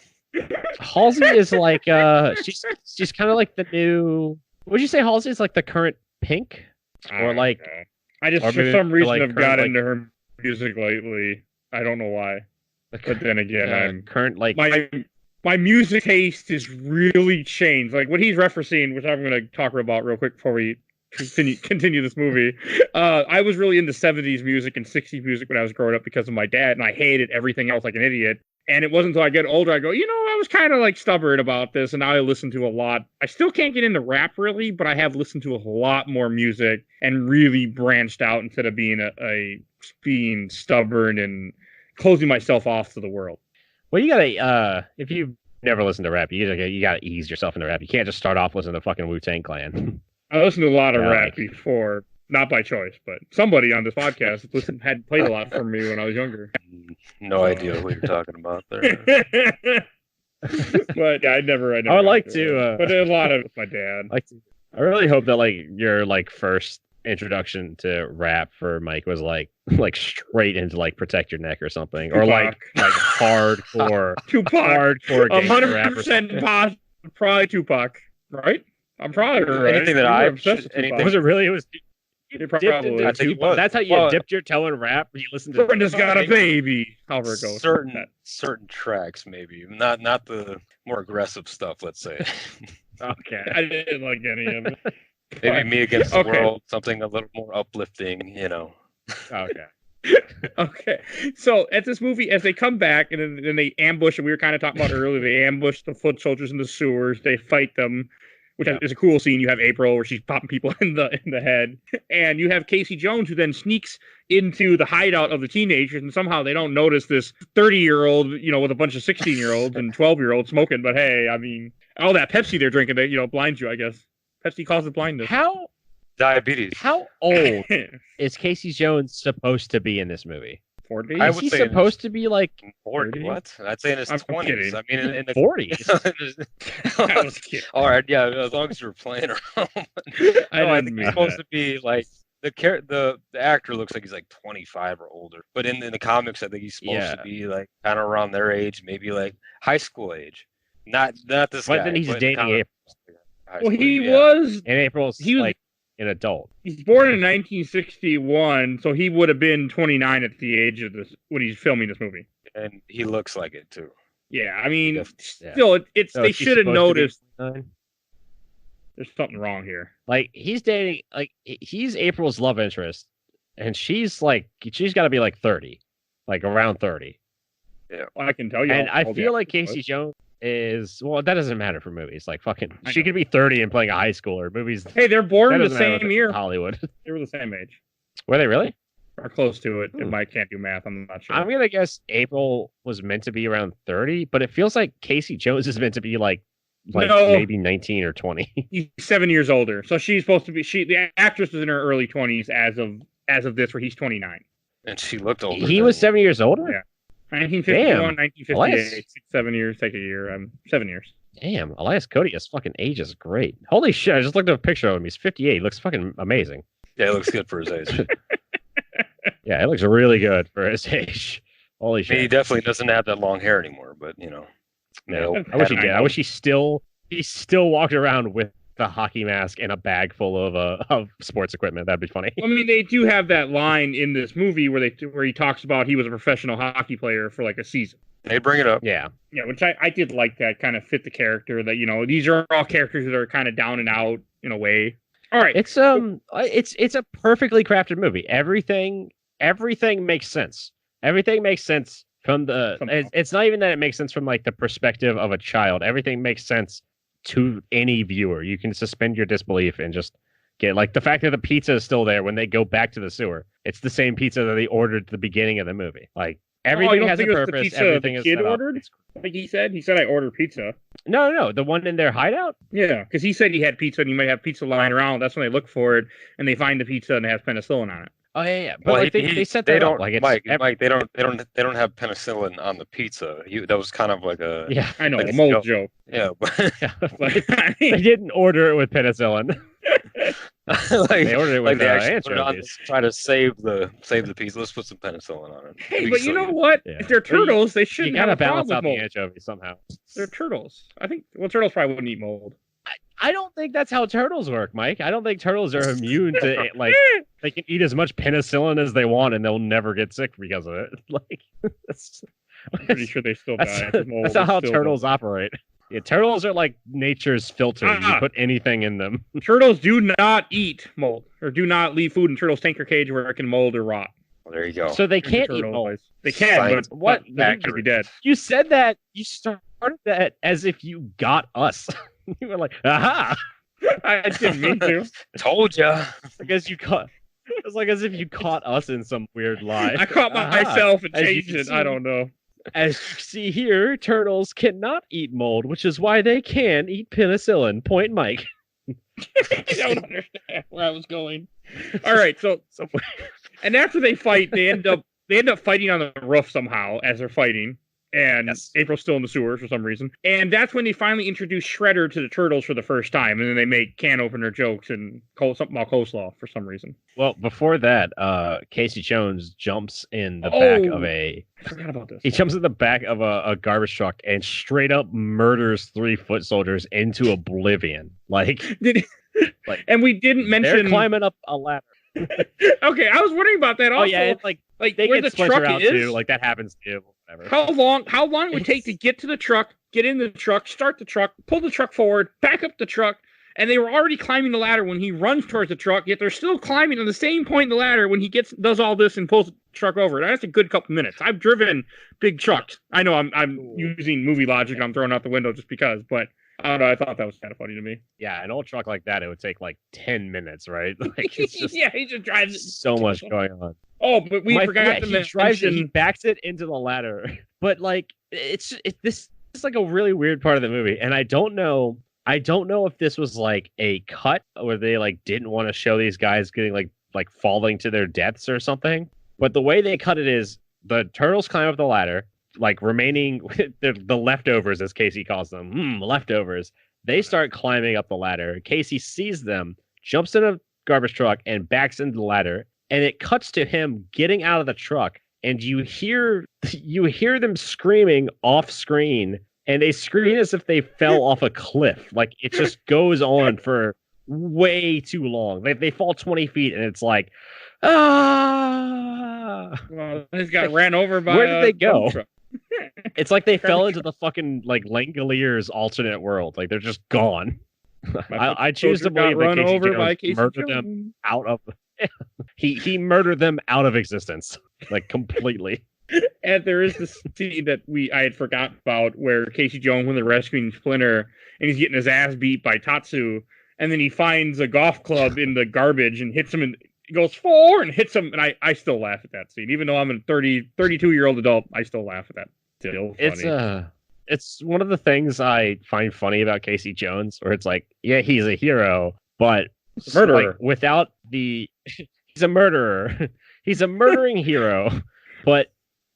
Speaker 2: Halsey is like she's kind of like the new. Would you say Halsey is like the current Pink? Or like-
Speaker 1: Okay. I just
Speaker 2: or
Speaker 1: for
Speaker 2: maybe
Speaker 1: some reason
Speaker 2: like
Speaker 1: have
Speaker 2: current,
Speaker 1: got
Speaker 2: like-
Speaker 1: into her music lately. I don't know why, but then again, I'm
Speaker 2: current like
Speaker 1: my music taste is really changed. Like what he's referencing, which I'm going to talk about real quick before we continue this movie. I was really into 70s music and 60s music when I was growing up because of my dad, and I hated everything else like an idiot. And it wasn't until I get older I go, I was kind of like stubborn about this, and now I listen to a lot. I still can't get into rap really, but I have listened to a lot more music and really branched out instead of being being stubborn and closing myself off to the world.
Speaker 2: well, you gotta if you never listened to rap, you gotta ease yourself into rap. You can't just start off listening to fucking Wu-Tang Clan.
Speaker 1: I listened to a lot of
Speaker 2: Yeah,
Speaker 1: rap
Speaker 2: like-
Speaker 1: before, not by choice, but somebody on this podcast had played a lot for me when I was younger.
Speaker 3: No idea what you're talking about there.
Speaker 1: But yeah, I never
Speaker 2: I would
Speaker 1: got
Speaker 2: like
Speaker 1: into
Speaker 2: to,
Speaker 1: it. But a lot of it with my dad.
Speaker 2: I really hope that like your like first introduction to rap for Mike was like straight into like Protect Your Neck or something, or like hardcore
Speaker 1: Tupac.
Speaker 2: hardcore gangster rap or
Speaker 1: 100% probably Tupac, right? I'm probably right.
Speaker 3: Anything that
Speaker 1: You were
Speaker 3: I've-
Speaker 1: obsessed with
Speaker 3: anything-
Speaker 1: Tupac.
Speaker 2: Was it really? It was.
Speaker 1: It
Speaker 2: Dipped
Speaker 1: probably
Speaker 2: into
Speaker 3: I think it
Speaker 2: Tupac?
Speaker 3: was.
Speaker 2: That's how you
Speaker 3: Well,
Speaker 2: dipped your toe in rap. You listened to
Speaker 1: Brenda's got a
Speaker 3: Tupac.
Speaker 1: baby. However it goes.
Speaker 3: certain tracks, maybe not the more aggressive stuff. Let's say
Speaker 2: Okay.
Speaker 1: I didn't like any of it.
Speaker 3: maybe Me Against the
Speaker 1: Okay.
Speaker 3: World, something a little more uplifting.
Speaker 2: Okay.
Speaker 1: Okay. So at this movie, as they come back and then they ambush, and we were kind of talking about earlier, they ambush the foot soldiers in the sewers. They fight them, which is a cool scene. You have April where she's popping people in the head, and you have Casey Jones who then sneaks into the hideout of the teenagers, and somehow they don't notice this 30-year-old, with a bunch of 16-year-olds and 12-year-olds smoking. But hey, I mean, all that Pepsi they're drinking, that blinds you, I guess. Pepsi causes blindness.
Speaker 3: Diabetes.
Speaker 2: How old is Casey Jones supposed to be in this movie?
Speaker 1: 40?
Speaker 3: I
Speaker 2: Is
Speaker 3: would
Speaker 2: he
Speaker 3: say in
Speaker 2: supposed to be like
Speaker 3: 40.
Speaker 1: 30?
Speaker 3: What? I'd say in his
Speaker 1: I'm
Speaker 3: 20s.
Speaker 1: kidding.
Speaker 3: I mean, in the
Speaker 2: 40s?
Speaker 1: I was kidding.
Speaker 3: All right, yeah, as long as you were playing around.
Speaker 1: I
Speaker 3: No, I
Speaker 1: didn't
Speaker 3: think
Speaker 1: mean
Speaker 3: he's supposed
Speaker 1: that.
Speaker 3: to be like the actor looks like he's like 25 or older, but in the comics, I think he's supposed to be like kind of around their age, maybe like high school age. Not this
Speaker 2: But
Speaker 3: guy.
Speaker 2: then he's
Speaker 3: but in the
Speaker 2: dating
Speaker 3: comics,
Speaker 2: April.
Speaker 3: high
Speaker 1: Well,
Speaker 3: school
Speaker 1: he
Speaker 3: age, yeah.
Speaker 1: was.
Speaker 2: And April's
Speaker 1: He was-
Speaker 2: like an adult.
Speaker 1: He's born in 1961, so he would have been 29 at the age of this when he's filming this movie.
Speaker 3: And he looks like it too.
Speaker 1: Yeah, I mean,
Speaker 3: Yeah.
Speaker 1: still, it's
Speaker 2: So
Speaker 1: they
Speaker 2: is he
Speaker 1: should have
Speaker 2: supposed to be
Speaker 1: noticed
Speaker 2: 29?
Speaker 1: there's something wrong here.
Speaker 2: Like he's dating, like he's April's love interest, and she's got to be like 30, like around 30.
Speaker 1: I can tell you.
Speaker 2: And
Speaker 1: how
Speaker 2: I
Speaker 1: old
Speaker 2: feel
Speaker 1: the
Speaker 2: like
Speaker 1: actress
Speaker 2: Casey
Speaker 1: was.
Speaker 2: Jones is that doesn't matter for movies. Like fucking,
Speaker 1: I
Speaker 2: she
Speaker 1: know.
Speaker 2: could be 30 and playing a high schooler. Movies
Speaker 1: Hey, they're born
Speaker 2: that
Speaker 1: the
Speaker 2: doesn't matter
Speaker 1: same
Speaker 2: with
Speaker 1: year.
Speaker 2: Hollywood.
Speaker 1: They were the same age,
Speaker 2: Were they really?
Speaker 1: or close to it. If I can't do math, I'm not sure.
Speaker 2: I'm gonna guess April was meant to be around 30, but it feels like Casey Jones is meant to be like like
Speaker 1: No.
Speaker 2: maybe 19 or 20.
Speaker 1: He's 7 years older. So she's supposed to be the actress was in her early 20s as of this, where he's 29.
Speaker 3: And she looked older.
Speaker 2: He was 7 years older?
Speaker 1: Yeah. 1951,
Speaker 2: Damn.
Speaker 1: 1958,
Speaker 2: Elias.
Speaker 1: 6, 7 years, take a year. 7 years.
Speaker 2: Damn, Elias Koteas' fucking age is great. Holy shit, I just looked at a picture of him. He's 58. He looks fucking amazing.
Speaker 3: Yeah, it looks good for his age.
Speaker 2: Yeah, it looks really good for his age. Holy
Speaker 3: I
Speaker 2: shit.
Speaker 3: mean, he definitely doesn't have that long hair anymore, but you know.
Speaker 2: Yeah, I wish he did. I wish he still walked around with the hockey mask and a bag full of sports equipment. That'd be funny.
Speaker 1: I mean, they do have that line in this movie where he talks about he was a professional hockey player for like a season.
Speaker 3: They bring it up.
Speaker 2: Yeah.
Speaker 1: Yeah, which I did like. That kind of fit the character. That, you know, these are all characters that are kind of down and out in a way. All right,
Speaker 2: It's a perfectly crafted movie. Everything makes sense. Everything makes sense from it's not even that it makes sense from like the perspective of a child. Everything makes sense to any viewer. You can suspend your disbelief and just get, like, the fact that the pizza is still there when they go back to the sewer. It's the same pizza that they ordered at the beginning of the movie. Like, everything has a purpose. Everything is
Speaker 1: kid
Speaker 2: set up.
Speaker 1: ordered. I think he said I ordered pizza.
Speaker 2: No, the one in their hideout.
Speaker 1: Yeah, because he said he had pizza and he might have pizza lying around. That's when they look for it and they find the pizza and it has penicillin on it.
Speaker 2: Oh yeah. But like, they set that up. Like, it's
Speaker 3: Mike, they don't have penicillin on the pizza. That was kind of like a
Speaker 2: yeah.
Speaker 1: I know,
Speaker 3: like
Speaker 1: a mold joke.
Speaker 3: Yeah, but
Speaker 1: But, I
Speaker 2: They
Speaker 1: mean,
Speaker 2: didn't order it with penicillin.
Speaker 3: like
Speaker 2: They ordered it with
Speaker 3: they actually put it on
Speaker 2: anchovies.
Speaker 3: to try to save the pizza. Let's put some penicillin on it.
Speaker 1: hey, but you know what?
Speaker 2: Yeah.
Speaker 1: If they're turtles, they
Speaker 2: You
Speaker 1: shouldn't have
Speaker 2: gotta
Speaker 1: a
Speaker 2: balance
Speaker 1: problem
Speaker 2: out
Speaker 1: with
Speaker 2: the
Speaker 1: mold.
Speaker 2: anchovies somehow.
Speaker 1: They're turtles. I think turtles probably wouldn't eat mold.
Speaker 2: I don't think that's how turtles work, Mike. I don't think turtles are immune to like they can eat as much penicillin as they want and they'll never get sick because of it. Like,
Speaker 1: I'm pretty sure they still die.
Speaker 2: That's not how turtles operate. Yeah, turtles are like nature's filter. You put anything in them.
Speaker 1: Turtles do not eat mold, or do not leave food in turtles' tanker cage where it can mold or rot.
Speaker 3: Well, there you go.
Speaker 2: So they
Speaker 1: Into
Speaker 2: can't eat
Speaker 1: turtle
Speaker 2: mold.
Speaker 1: eyes. They can, but
Speaker 2: What?
Speaker 1: That could be dead.
Speaker 2: You said that. You started that as if you got us. You were like, aha!
Speaker 1: I didn't mean to.
Speaker 3: Told ya.
Speaker 2: I guess you caught. It's like as if you caught us in some weird lie.
Speaker 1: I caught myself and
Speaker 2: As you
Speaker 1: changed
Speaker 2: can
Speaker 1: it.
Speaker 2: see.
Speaker 1: I don't know.
Speaker 2: As you see here, turtles cannot eat mold, which is why they can eat penicillin. Point Mike.
Speaker 1: I don't understand where I was going. All right, so and after they fight, they end up fighting on the roof somehow as they're fighting. And
Speaker 2: Yes.
Speaker 1: April's still in the sewers for some reason. And that's when they finally introduce Shredder to the turtles for the first time. And then they make can opener jokes and something about coleslaw for some reason.
Speaker 2: Well, before that, Casey Jones jumps in the back of
Speaker 1: I forgot about this.
Speaker 2: He jumps in the back of a garbage truck and straight up murders 3 foot soldiers into oblivion. Like,
Speaker 1: And we didn't
Speaker 2: they're
Speaker 1: mention.
Speaker 2: climbing up a ladder.
Speaker 1: Okay, I was wondering about that also.
Speaker 2: Oh yeah, it's like they
Speaker 1: where
Speaker 2: get
Speaker 1: the
Speaker 2: splinter
Speaker 1: truck
Speaker 2: out
Speaker 1: is.
Speaker 2: too. Like that happens too. Whatever.
Speaker 1: How long would it take to get to the truck, get in the truck, start the truck, pull the truck forward, back up the truck, and they were already climbing the ladder when he runs towards the truck, yet they're still climbing on the same point in the ladder when he does all this and pulls the truck over. That's a good couple minutes. I've driven big trucks. I know I'm using movie logic, I'm throwing out the window just because, but I don't know, I thought that was kind of funny to me.
Speaker 2: Yeah, an old truck like that, it would take like 10 minutes, right? Like it's just
Speaker 1: yeah, he just drives it.
Speaker 2: so much going on.
Speaker 1: Oh, but we forgot to mention.
Speaker 2: He backs it into the ladder, but like this is like a really weird part of the movie, and I don't know if this was like a cut where they like didn't want to show these guys getting like falling to their deaths or something. But the way they cut it is the turtles climb up the ladder, like remaining the leftovers, as Casey calls them, leftovers. They start climbing up the ladder. Casey sees them, jumps in a garbage truck, and backs into the ladder. And it cuts to him getting out of the truck, and you hear them screaming off screen, and they scream as if they fell off a cliff. Like it just goes on for way too long. They fall 20 feet, and it's like, ah.
Speaker 1: Well, this guy ran over by.
Speaker 2: Where did they go?
Speaker 1: Truck.
Speaker 2: It's like they fell into the fucking like Langoliers alternate world. Like they're just gone. I choose to believe that Casey Jones murdered them out of. He murdered them out of existence, like completely.
Speaker 1: And there is this scene that I had forgotten about where Casey Jones, when they're rescuing Splinter, and he's getting his ass beat by Tatsu, and then he finds a golf club in the garbage and hits him, and he goes for and hits him, and I still laugh at that scene, even though I'm a 32-year-old adult. I still laugh at that. Still funny.
Speaker 2: it's one of the things I find funny about Casey Jones, where it's like, yeah, he's a hero, but
Speaker 1: Murderer.
Speaker 2: like, without the, he's a murderer. He's a murdering hero, but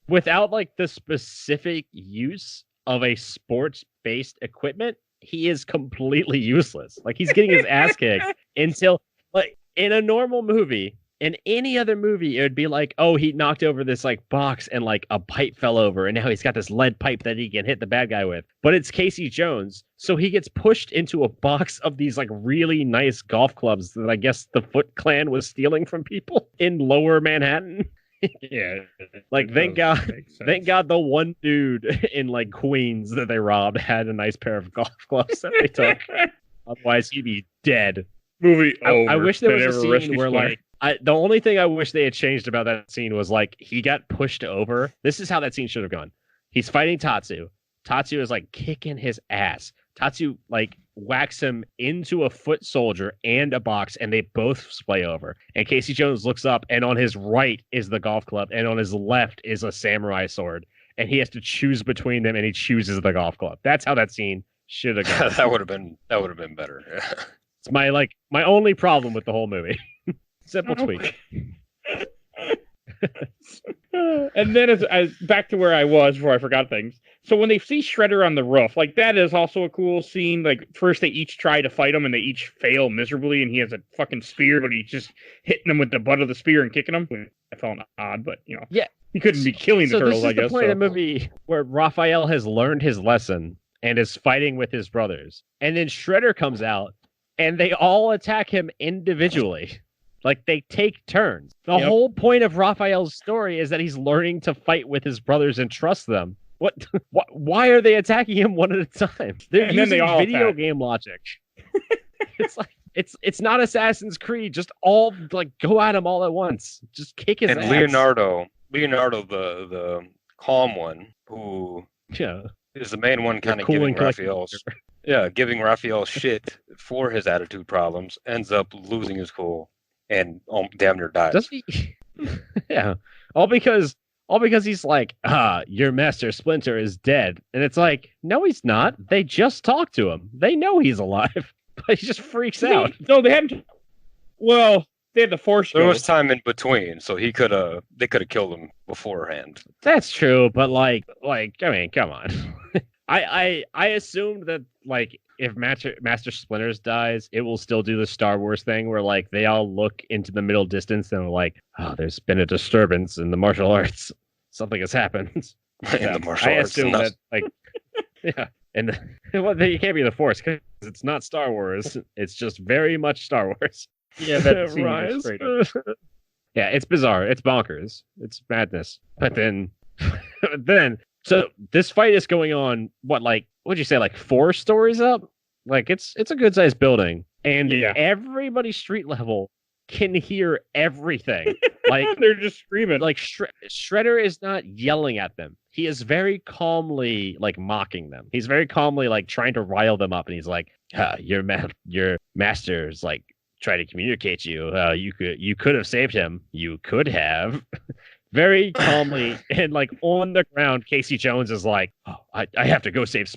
Speaker 2: without like the specific use of a sports-based equipment, he is completely useless. Like he's getting his ass kicked until, like, in a normal movie. In any other movie, it would be like, oh, he knocked over this like box and like a pipe fell over, and now he's got this lead pipe that he can hit the bad guy with. But it's Casey Jones, so he gets pushed into a box of these like really nice golf clubs that I guess the Foot Clan was stealing from people in Lower Manhattan.
Speaker 1: Yeah.
Speaker 2: Like thank God the one dude in like Queens that they robbed had a nice pair of golf gloves that they took. Otherwise, he'd be dead.
Speaker 1: Movie over.
Speaker 2: I wish there was a scene where
Speaker 1: Splinter.
Speaker 2: like. The only thing I wish they had changed about that scene was like he got pushed over. This is how that scene should have gone. He's fighting Tatsu. Tatsu is like kicking his ass. Tatsu like whacks him into a foot soldier and a box, and they both splay over. And Casey Jones looks up, and on his right is the golf club, and on his left is a samurai sword. And he has to choose between them, and he chooses the golf club. That's how that scene should have gone.
Speaker 3: that would have been better.
Speaker 2: It's my only problem with the whole movie. Simple tweak.
Speaker 1: And then as back to where I was before I forgot things. So when they see Shredder on the roof, like that is also a cool scene. Like first they each try to fight him and they each fail miserably, and he has a fucking spear, but he's just hitting them with the butt of the spear and kicking them. I felt odd, but you know,
Speaker 2: yeah,
Speaker 1: he couldn't be killing the turtles.
Speaker 2: This is
Speaker 1: I guess.
Speaker 2: The point of the movie where Raphael has learned his lesson and is fighting with his brothers, and then Shredder comes out, and they all attack him individually. Like, they take turns. The whole point of Raphael's story is that he's learning to fight with his brothers and trust them. What? Why are they attacking him one at a time? They're using video game logic. It's like it's not Assassin's Creed. Just all like go at him all at once. Just kick his ass.
Speaker 3: And Leonardo, the calm one, who is the main one, kind of giving Raphael shit for his attitude problems, ends up losing his cool. And damn near dies.
Speaker 2: Does he? Yeah. All because he's like, your master Splinter is dead. And it's like, no, he's not. They just talked to him. They know he's alive. But he just freaks out.
Speaker 1: No, they hadn't. Well, they had the Force.
Speaker 3: There was time in between, so they could have killed him beforehand.
Speaker 2: That's true, but like, I mean, come on. I assumed that like if Master Splinters dies, it will still do the Star Wars thing where like they all look into the middle distance and are like, oh, there's been a disturbance in the martial arts. Something has happened.
Speaker 3: In the martial arts.
Speaker 2: I assume that like, yeah, and well, you can't be the Force because it's not Star Wars. It's just very much Star Wars.
Speaker 1: Yeah, that seems straight up.
Speaker 2: Yeah, it's bizarre. It's bonkers. It's madness. But then, so this fight is going on. What'd you say? Like 4 stories up? Like it's a good sized building, and everybody street level can hear everything. Like
Speaker 1: they're just screaming.
Speaker 2: Like Shredder is not yelling at them. He is very calmly like mocking them. He's very calmly like trying to rile them up, and he's like, "Your master's like trying to communicate to you. You could have saved him. You could have." Very calmly and like on the ground, Casey Jones is like, "Oh, I have to go save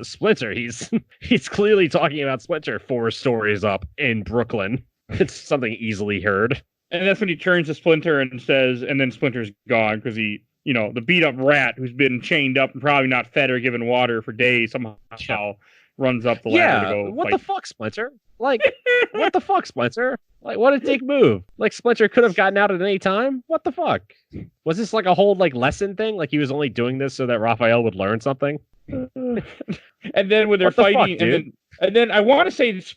Speaker 2: Splinter." He's clearly talking about Splinter 4 stories up in Brooklyn. It's something easily heard.
Speaker 1: And that's when he turns to Splinter and says, and then Splinter's gone because he, the beat up rat who's been chained up and probably not fed or given water for days somehow runs up the ladder to go
Speaker 2: what fight. The fuck, Splinter? Like, what the fuck, Splinter? Like, what a dick move. Like, Splinter could have gotten out at any time? What the fuck? Was this like a whole like lesson thing? Like he was only doing this so that Raphael would learn something?
Speaker 1: And then when they're fighting, and then I want to say it's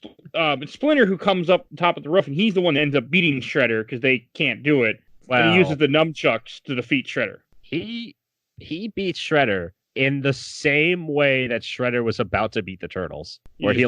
Speaker 1: Splinter who comes up top of the roof, and he's the one that ends up beating Shredder because they can't do it. Wow. And he uses the nunchucks to defeat Shredder.
Speaker 2: He beats Shredder in the same way that Shredder was about to beat the Turtles, where he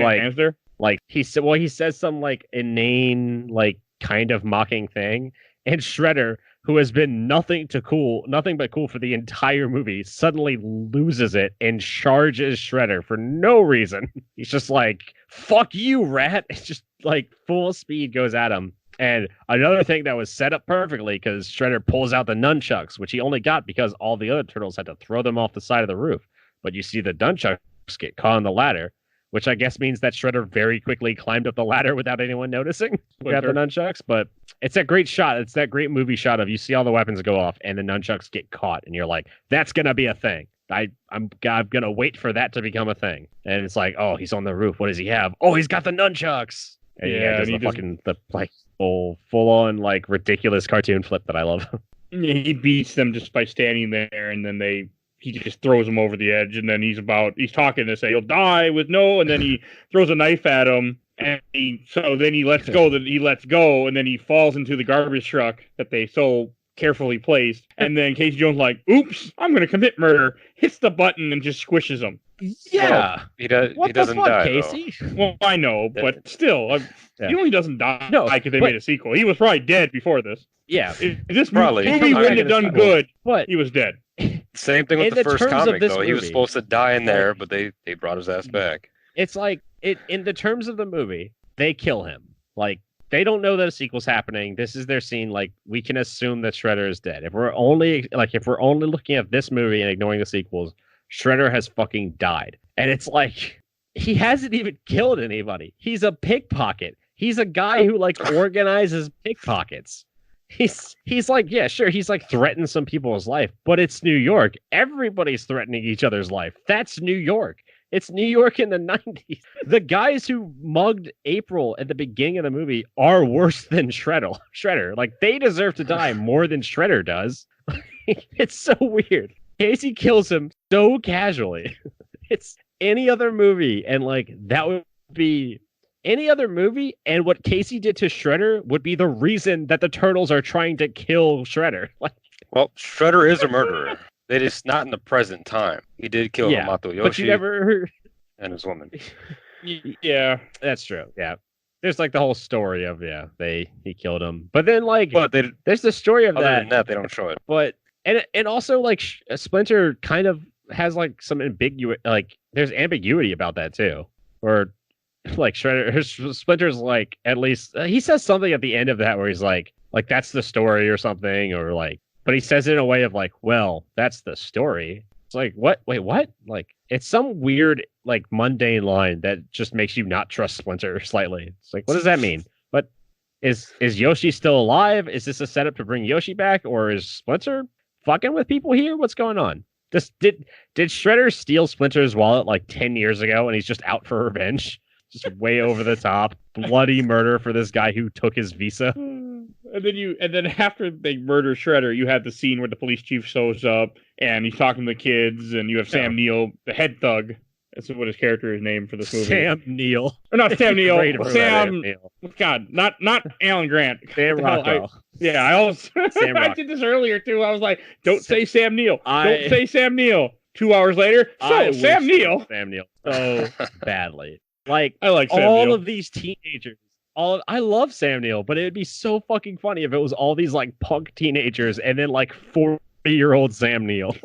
Speaker 2: he says some like inane like kind of mocking thing, and Shredder, who has been nothing but cool for the entire movie, suddenly loses it and charges Shredder for no reason. He's just like, fuck you, rat. It's just like full speed goes at him. And another thing that was set up perfectly, because Shredder pulls out the nunchucks, which he only got because all the other turtles had to throw them off the side of the roof. but you see the nunchucks get caught on the ladder, which I guess means that Shredder very quickly climbed up the ladder without anyone noticing. Got the nunchucks, but it's that great shot. It's that great movie shot of you see all the weapons go off and the nunchucks get caught, and you're like, that's gonna be a thing. I'm gonna wait for that to become a thing. And it's like, oh, he's on the roof. What does he have? Oh, he's got the nunchucks. And yeah, the full on like ridiculous cartoon flip that I love.
Speaker 1: He beats them just by standing there, and then he just throws him over the edge, and then he's talking to say he'll die with no, and then he throws a knife at him, and then he lets go, and then he falls into the garbage truck that they so carefully placed, and then Casey Jones like, oops, I'm gonna commit murder, hits the button and just squishes him.
Speaker 2: Yeah,
Speaker 3: well, he doesn't die, Casey.
Speaker 1: Well, I know, but still, he only doesn't die because they made a sequel. He was probably dead before this.
Speaker 2: Yeah,
Speaker 1: if this movie wouldn't have done good, but he was dead.
Speaker 3: Same thing with the first comic, though. He was supposed to die in there, but they brought his ass back.
Speaker 2: It's like in the terms of the movie, they kill him. Like, they don't know that a sequel's happening. This is their scene. Like, we can assume that Shredder is dead. If we're only looking at this movie and ignoring the sequels, Shredder has fucking died. And it's like, he hasn't even killed anybody. He's a pickpocket. He's a guy who like organizes pickpockets. He's like, yeah, sure, he's like threatened some people's life, but it's New York. Everybody's threatening each other's life. That's New York. It's New York in the 90s. The guys who mugged April at the beginning of the movie are worse than Shredder. Like, they deserve to die more than Shredder does. It's so weird. Casey kills him so casually. It's any other movie, and like that would be any other movie, and what Casey did to Shredder would be the reason that the Turtles are trying to kill Shredder. Like,
Speaker 3: well, Shredder is a murderer. It is not in the present time. He did kill Hamato Yoshi,
Speaker 2: but you never
Speaker 3: and his woman.
Speaker 1: Yeah,
Speaker 2: that's true. Yeah, there's like the whole story of he killed him, but then like there's the story of
Speaker 3: other
Speaker 2: that.
Speaker 3: Than that, they don't show it.
Speaker 2: But and also like Splinter kind of has like some there's ambiguity about that too, or like Splinter's like, at least he says something at the end of that where he's like that's the story or something, or like, but he says it in a way of like, well, that's the story. It's like, what? Wait, what? Like, it's some weird like mundane line that just makes you not trust Splinter slightly. It's like, what does that mean? But is Yoshi still alive? Is this a setup to bring Yoshi back, or is Splinter fucking with people here? What's going on? Did Shredder steal Splinter's wallet like 10 years ago and he's just out for revenge? Just way over the top, bloody murder for this guy who took his visa.
Speaker 1: And then after they murder Shredder, you have the scene where the police chief shows up and he's talking to the kids, and you have Sam Neill, the head thug. That's what his character is named for this movie.
Speaker 2: Sam Neill.
Speaker 1: Or not Sam Neill. Sam. God, not Alan Grant.
Speaker 2: Sam Rockwell.
Speaker 1: I did this earlier too. I was like, don't say Sam Neill. Don't say Sam Neill. 2 hours later, Sam Neill.
Speaker 2: Sam Neill so badly. Like,
Speaker 1: I like Sam
Speaker 2: all
Speaker 1: Neill.
Speaker 2: Of these teenagers. I love Sam Neill, but it would be so fucking funny if it was all these like punk teenagers and then like 40-year-old Sam Neill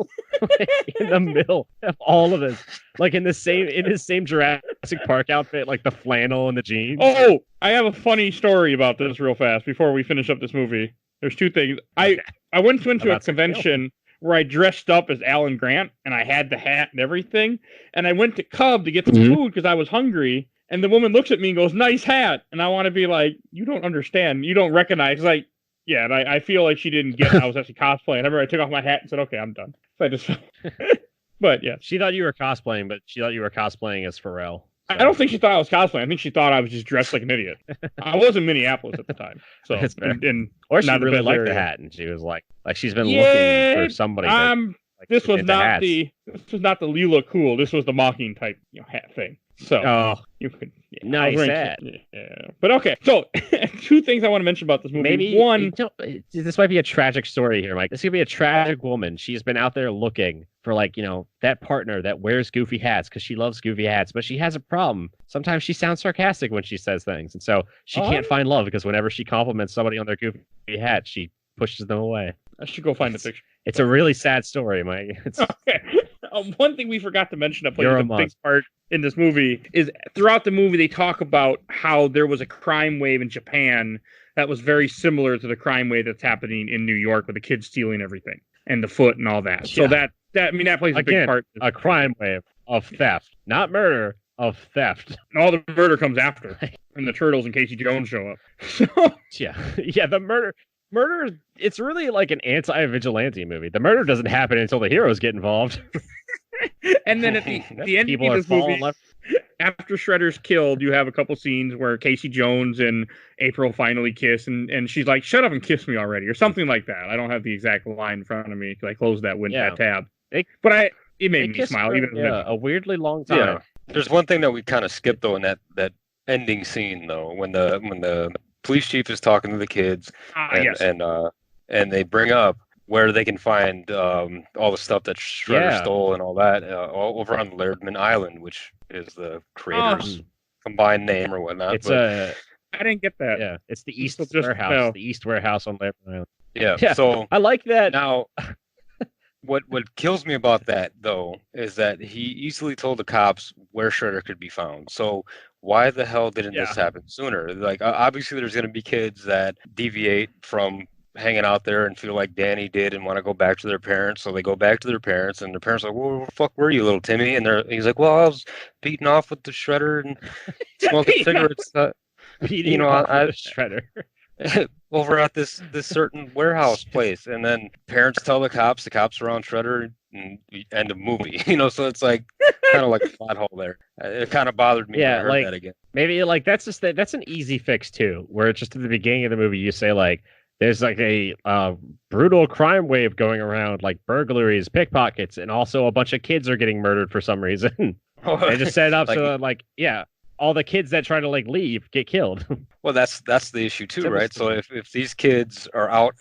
Speaker 2: in the middle of all of this, like in his same Jurassic Park outfit, like the flannel and the jeans.
Speaker 1: Oh, I have a funny story about this real fast before we finish up this movie. There's two things. I went to a convention where I dressed up as Alan Grant, and I had the hat and everything, and I went to Cub to get some food because I was hungry. And the woman looks at me and goes, "Nice hat." And I want to be like, "You don't understand. You don't recognize." Like, yeah, and I feel like she didn't get I was actually cosplaying. I remember I took off my hat and said, "Okay, I'm done." So I just, but yeah.
Speaker 2: She thought you were cosplaying, but she thought you were cosplaying as Pharrell. So.
Speaker 1: I don't think she thought I was cosplaying. I think she thought I was just dressed like an idiot. I was in Minneapolis at the time. So,
Speaker 2: or she really liked the hat, and she was like she's been looking for somebody.
Speaker 1: This was not the Leela cool. This was the mocking type hat thing. So you could
Speaker 2: nice hat.
Speaker 1: Yeah. But okay. So two things I want to mention about this movie.
Speaker 2: Maybe
Speaker 1: one,
Speaker 2: this might be a tragic story here, Mike. This could be a tragic woman. She's been out there looking for that partner that wears goofy hats because she loves goofy hats, but she has a problem. Sometimes she sounds sarcastic when she says things, and so she can't find love because whenever she compliments somebody on their goofy hat, she pushes them away.
Speaker 1: I should go find the picture.
Speaker 2: It's a really sad story, Mike.
Speaker 1: Okay. One thing we forgot to mention that plays a big part in this movie is throughout the movie they talk about how there was a crime wave in Japan that was very similar to the crime wave that's happening in New York with the kids stealing everything and the foot and all that. Yeah. So That plays a big
Speaker 2: Again,
Speaker 1: part.
Speaker 2: a crime wave of theft, not murder, of theft.
Speaker 1: All the murder comes after, and the Turtles and Casey Jones show up. So,
Speaker 2: Yeah, the murder. It's really like an anti-vigilante movie. The murder doesn't happen until the heroes get involved.
Speaker 1: and then at the end of this movie, after Shredder's killed, you have a couple scenes where Casey Jones and April finally kiss, and she's like, "Shut up and kiss me already," or something like that. I don't have the exact line in front of me because I closed that tab. But it made me smile.
Speaker 2: A weirdly long time.
Speaker 3: Yeah. There's one thing that we kind of skipped though in that ending scene though, when the police chief is talking to the kids, and they bring up where they can find all the stuff that Shredder stole and all that all over on Lairdman Island, which is the creator's combined name or whatnot.
Speaker 1: I didn't get that.
Speaker 2: Yeah, it's the East Warehouse. The East Warehouse on Lairdman Island.
Speaker 3: Yeah, so
Speaker 2: I like that.
Speaker 3: Now, what kills me about that though is that he easily told the cops where Shredder could be found. So why the hell didn't this happen sooner? Like, obviously, there's going to be kids that deviate from hanging out there and feel like Danny did and want to go back to their parents. So they go back to their parents, and their parents are like, "Well, where the fuck were you, little Timmy?" And he's like, "Well, I was beating off with the Shredder and smoking cigarettes."
Speaker 2: Beating off with the Shredder.
Speaker 3: Over at this certain warehouse place, and then parents tell the cops are on Shredder, and end of movie. So it's like kind of like a plot hole there. It kind of bothered me when I heard that again.
Speaker 2: Maybe like that's an easy fix too, where it's just at the beginning of the movie you say like there's like a brutal crime wave going around, like burglaries, pickpockets, and also a bunch of kids are getting murdered for some reason. They just set it up so like all the kids that try to like leave get killed.
Speaker 3: Well, that's the issue too, right? So if these kids are out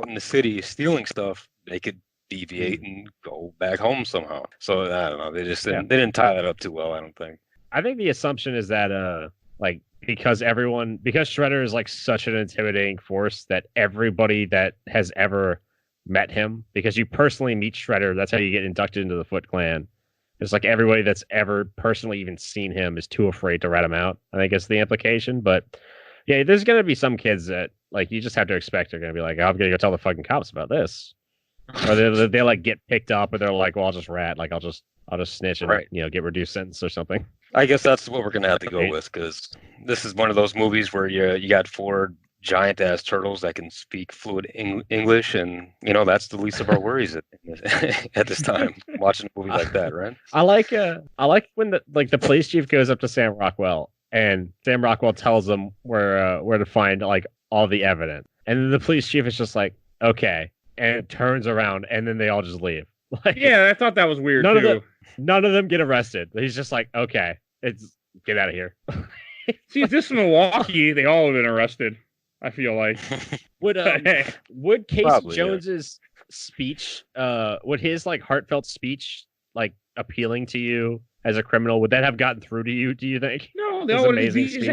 Speaker 3: in the city stealing stuff, they could deviate and go back home somehow. So I don't know. They just they didn't tie that up too well, I don't think.
Speaker 2: I think the assumption is that like because Shredder is like such an intimidating force that everybody that has ever met him, because you personally meet Shredder, that's how you get inducted into the Foot Clan. It's like everybody that's ever personally even seen him is too afraid to rat him out. I think it's the implication. But yeah, there's going to be some kids that like you just have to expect are going to be like, I'm going to go tell the fucking cops about this. Or they like get picked up and they're like, well, I'll just rat. Like, I'll just snitch and get reduced sentence or something.
Speaker 3: I guess that's what we're going to have to go with, because this is one of those movies where you got four giant ass turtles that can speak fluent English, and that's the least of our worries at this time watching a movie like that, right?
Speaker 2: I like when the police chief goes up to Sam Rockwell and Sam Rockwell tells them where to find like all the evidence, and then the police chief is just like, okay, and turns around, and then they all just leave. Like,
Speaker 1: I thought that was weird
Speaker 2: none of them get arrested. He's just like, okay, get out of here.
Speaker 1: See, if this is Milwaukee, they all have been arrested. I feel like would Casey Jones's speech, would his like heartfelt speech like appealing to you as a criminal? Would that have gotten through to you? Do you think? No,
Speaker 2: amazing speech.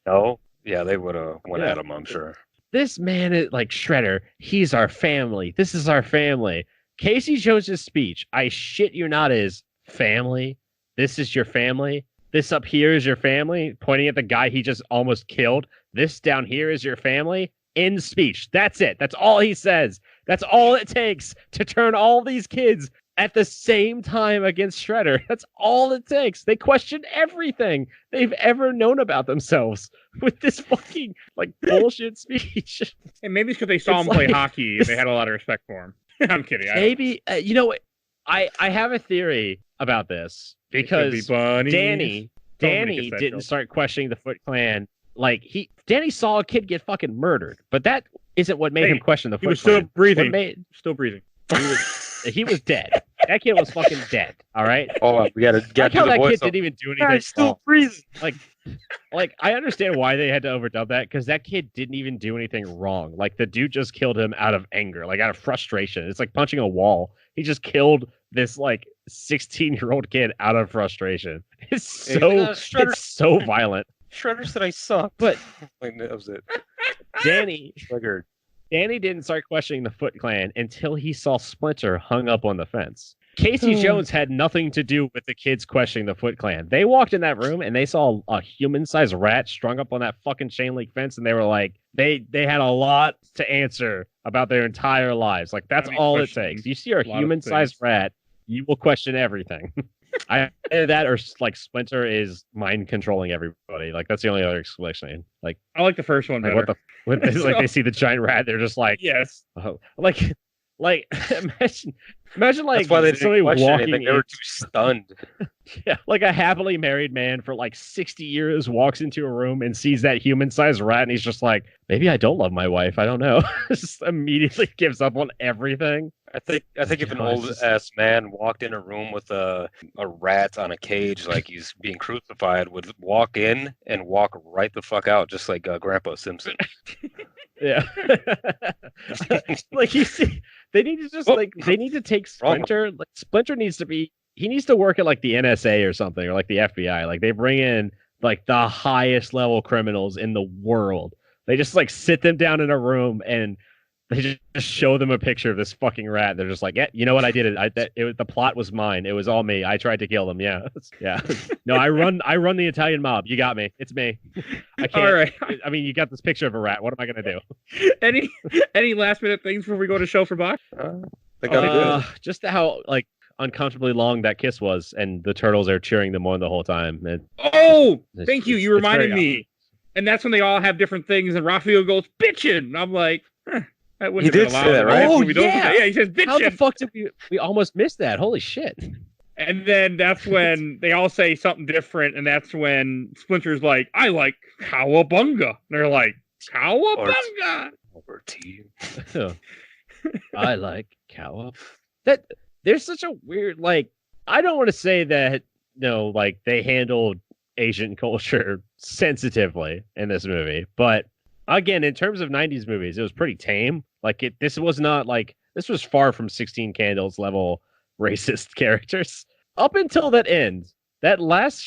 Speaker 3: No, yeah, they would have went at him, I'm sure.
Speaker 2: This man is like Shredder. He's our family. This is our family. Casey Jones's speech, I shit you not, is family. This is your family. This up here is your family, pointing at the guy he just almost killed. This down here is your family. End speech. That's it. That's all he says. That's all it takes to turn all these kids at the same time against Shredder. That's all it takes. They question everything they've ever known about themselves with this fucking like bullshit speech.
Speaker 1: And maybe it's because they saw him play hockey and they had a lot of respect for him. I'm kidding.
Speaker 2: Maybe I have a theory about this, because Danny didn't start questioning the Foot Clan. Like Danny saw a kid get fucking murdered, but that isn't what made him question the Foot Clan.
Speaker 1: He was still breathing.
Speaker 2: He was dead. That kid was fucking dead. All right.
Speaker 3: Oh, we gotta get to the
Speaker 2: that
Speaker 3: voice.
Speaker 2: Kid didn't even do anything.
Speaker 3: He's still breathing.
Speaker 2: Like I understand why they had to overdub that, because that kid didn't even do anything wrong. Like the dude just killed him out of anger, like out of frustration. It's like punching a wall. He just killed this like 16-year-old kid out of frustration. It's so violent.
Speaker 3: Shredder said I suck.
Speaker 2: But
Speaker 3: like, that was it.
Speaker 2: Danny
Speaker 3: triggered.
Speaker 2: Danny didn't start questioning the Foot Clan until he saw Splinter hung up on the fence. Casey Jones had nothing to do with the kids questioning the Foot Clan. They walked in that room and they saw a human-sized rat strung up on that fucking chain link fence, and they were like, they had a lot to answer about their entire lives. Like, that's all it takes. You see a human-sized rat, you will question everything. Either that or like Splinter is mind controlling everybody. Like, that's the only other explanation. Like,
Speaker 1: I like the first one better.
Speaker 2: When they see the giant rat, they're just like,
Speaker 1: yes.
Speaker 2: Oh, like imagine like
Speaker 3: that's why they
Speaker 2: somebody
Speaker 3: didn't question
Speaker 2: walking
Speaker 3: anything. They were too stunned.
Speaker 2: Yeah, like a happily married man for like 60 years walks into a room and sees that human-sized rat, and he's just like, maybe I don't love my wife. I don't know. Just immediately gives up on everything.
Speaker 3: I think if an old ass man walked in a room with a rat on a cage like he's being crucified, would walk in and walk right the fuck out, just like Grandpa Simpson.
Speaker 2: Yeah. Like, you see, they need to just they need to take Splinter. Like, Splinter needs to work at like the NSA or something, or like the FBI. Like, they bring in like the highest level criminals in the world. They just like sit them down in a room and they just show them a picture of this fucking rat. They're just like, yeah, you know what? I did it. The plot was mine. It was all me. I tried to kill them. Yeah. Yeah. No, I run the Italian mob. You got me. It's me. I can't.
Speaker 1: All right.
Speaker 2: I mean, you got this picture of a rat. What am I going to do?
Speaker 1: Any last minute things before we go to show for Box?
Speaker 2: Just how like uncomfortably long that kiss was, and the turtles are cheering them on the whole time.
Speaker 1: Thank you. You reminded me. And that's when they all have different things, and Raphael goes bitchin'. And I'm like, that wouldn't
Speaker 3: he
Speaker 1: have
Speaker 3: did
Speaker 1: been
Speaker 3: say that, right?
Speaker 2: Oh,
Speaker 1: yeah, he says bitchin'.
Speaker 2: How the fuck did we almost miss that? Holy shit.
Speaker 1: And then that's when they all say something different, and that's when Splinter's like, I like cowabunga. And they're like, cowabunga.
Speaker 3: Albertin.
Speaker 2: I like cowabunga. There's such a weird, like, I don't want to say that, like, they handled Asian culture sensitively in this movie, but again, in terms of 90s movies, it was pretty tame. Like, this was far from 16 Candles level racist characters up until that end. The last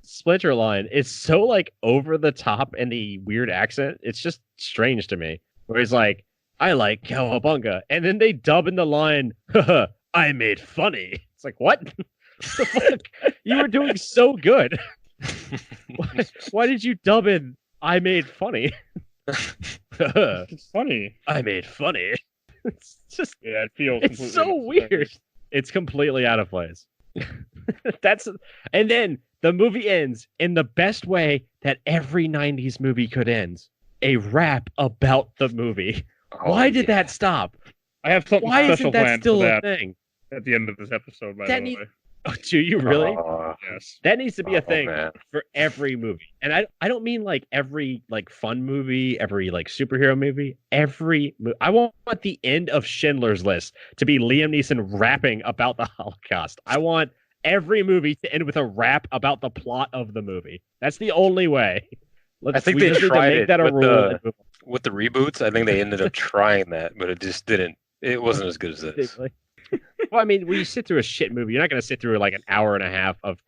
Speaker 2: Splinter line is so like over the top and the weird accent. It's just strange to me. Where he's like, I like cowabunga, and then they dub in the line, I made funny. It's like, what? The fuck? You were doing so good. Why did you dub in I made funny?
Speaker 1: It's funny.
Speaker 2: I made funny. It's just,
Speaker 1: yeah, it feels.
Speaker 2: It's so weird. It's completely out of place. And then the movie ends in the best way that every 90s movie could end. A rap about the movie. Why did that stop?
Speaker 1: I have something
Speaker 2: Why
Speaker 1: special
Speaker 2: isn't that
Speaker 1: planned
Speaker 2: still
Speaker 1: for
Speaker 2: a
Speaker 1: that
Speaker 2: thing?
Speaker 1: at the end of this episode, by the way.
Speaker 2: Oh, do you really?
Speaker 1: Yes.
Speaker 2: That needs to be a thing
Speaker 3: man.
Speaker 2: for every movie. And I don't mean like every like fun movie, every like superhero movie, I want the end of Schindler's List to be Liam Neeson rapping about the Holocaust. I want every movie to end with a rap about the plot of the movie. That's the only way.
Speaker 3: I think they tried it with the reboots. I think they ended up trying that, but it just didn't. It wasn't as good as this.
Speaker 2: Well, I mean, when you sit through a shit movie, you're not going to sit through like an hour and a half of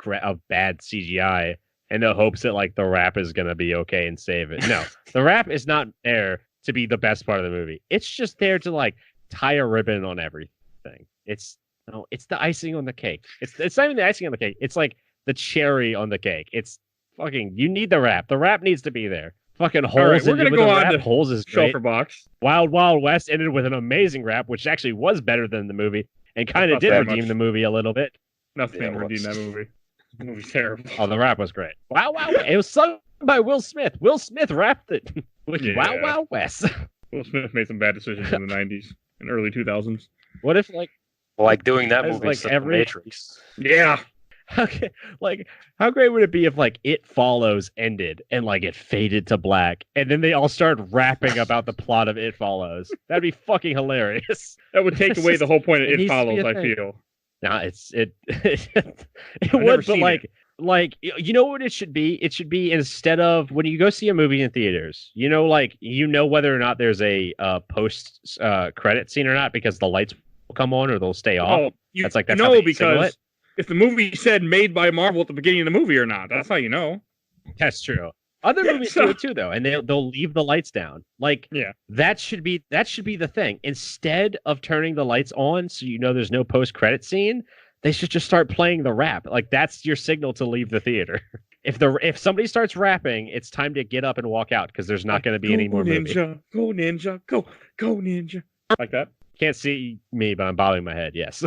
Speaker 2: bad CGI in the hopes that like the rap is going to be okay and save it. No, the rap is not there to be the best part of the movie. It's just there to like tie a ribbon on everything. It's the icing on the cake. It's not even the icing on the cake. It's like the cherry on the cake. It's fucking. You need the rap. The rap needs to be there. Fucking Holes. All right,
Speaker 1: we're gonna go on to
Speaker 2: Holes is great.
Speaker 1: Show for Box.
Speaker 2: Wild Wild West ended with an amazing rap, which actually was better than the movie and kind of did redeem the movie a little bit.
Speaker 1: Nothing redeemed that movie. The movie's terrible.
Speaker 2: Oh, the rap was great. Wow, wow! It was sung by Will Smith. Will Smith rapped it. Wild Wild West.
Speaker 1: Will Smith made some bad decisions in the '90s and early 2000s.
Speaker 2: What if
Speaker 3: like doing that movie
Speaker 2: like
Speaker 3: every Matrix?
Speaker 1: Yeah.
Speaker 2: Okay, like how great would it be if like It Follows ended and like it faded to black and then they all started rapping about the plot of It Follows? That'd be fucking hilarious.
Speaker 1: That would take away the whole point of It Follows, I feel.
Speaker 2: Nah, it would, but like you know what it should be? It should be, instead of when you go see a movie in theaters, whether or not there's a post credit scene or not because the lights will come on or they'll stay off. That's
Speaker 1: if the movie said made by Marvel at the beginning of the movie or not, that's how you know.
Speaker 2: That's true. Other movies
Speaker 1: So-
Speaker 2: do it too, though, and they'll leave the lights down. Like,
Speaker 1: Yeah.
Speaker 2: that should be the thing. Instead of turning the lights on, so you know there's no post credit scene, they should just start playing the rap. Like, that's your signal to leave the theater. If somebody starts rapping, it's time to get up and walk out because there's not going to be any more movie.
Speaker 1: Go ninja, go ninja. Like that.
Speaker 2: Can't see me, but I'm bobbing my head. Yes.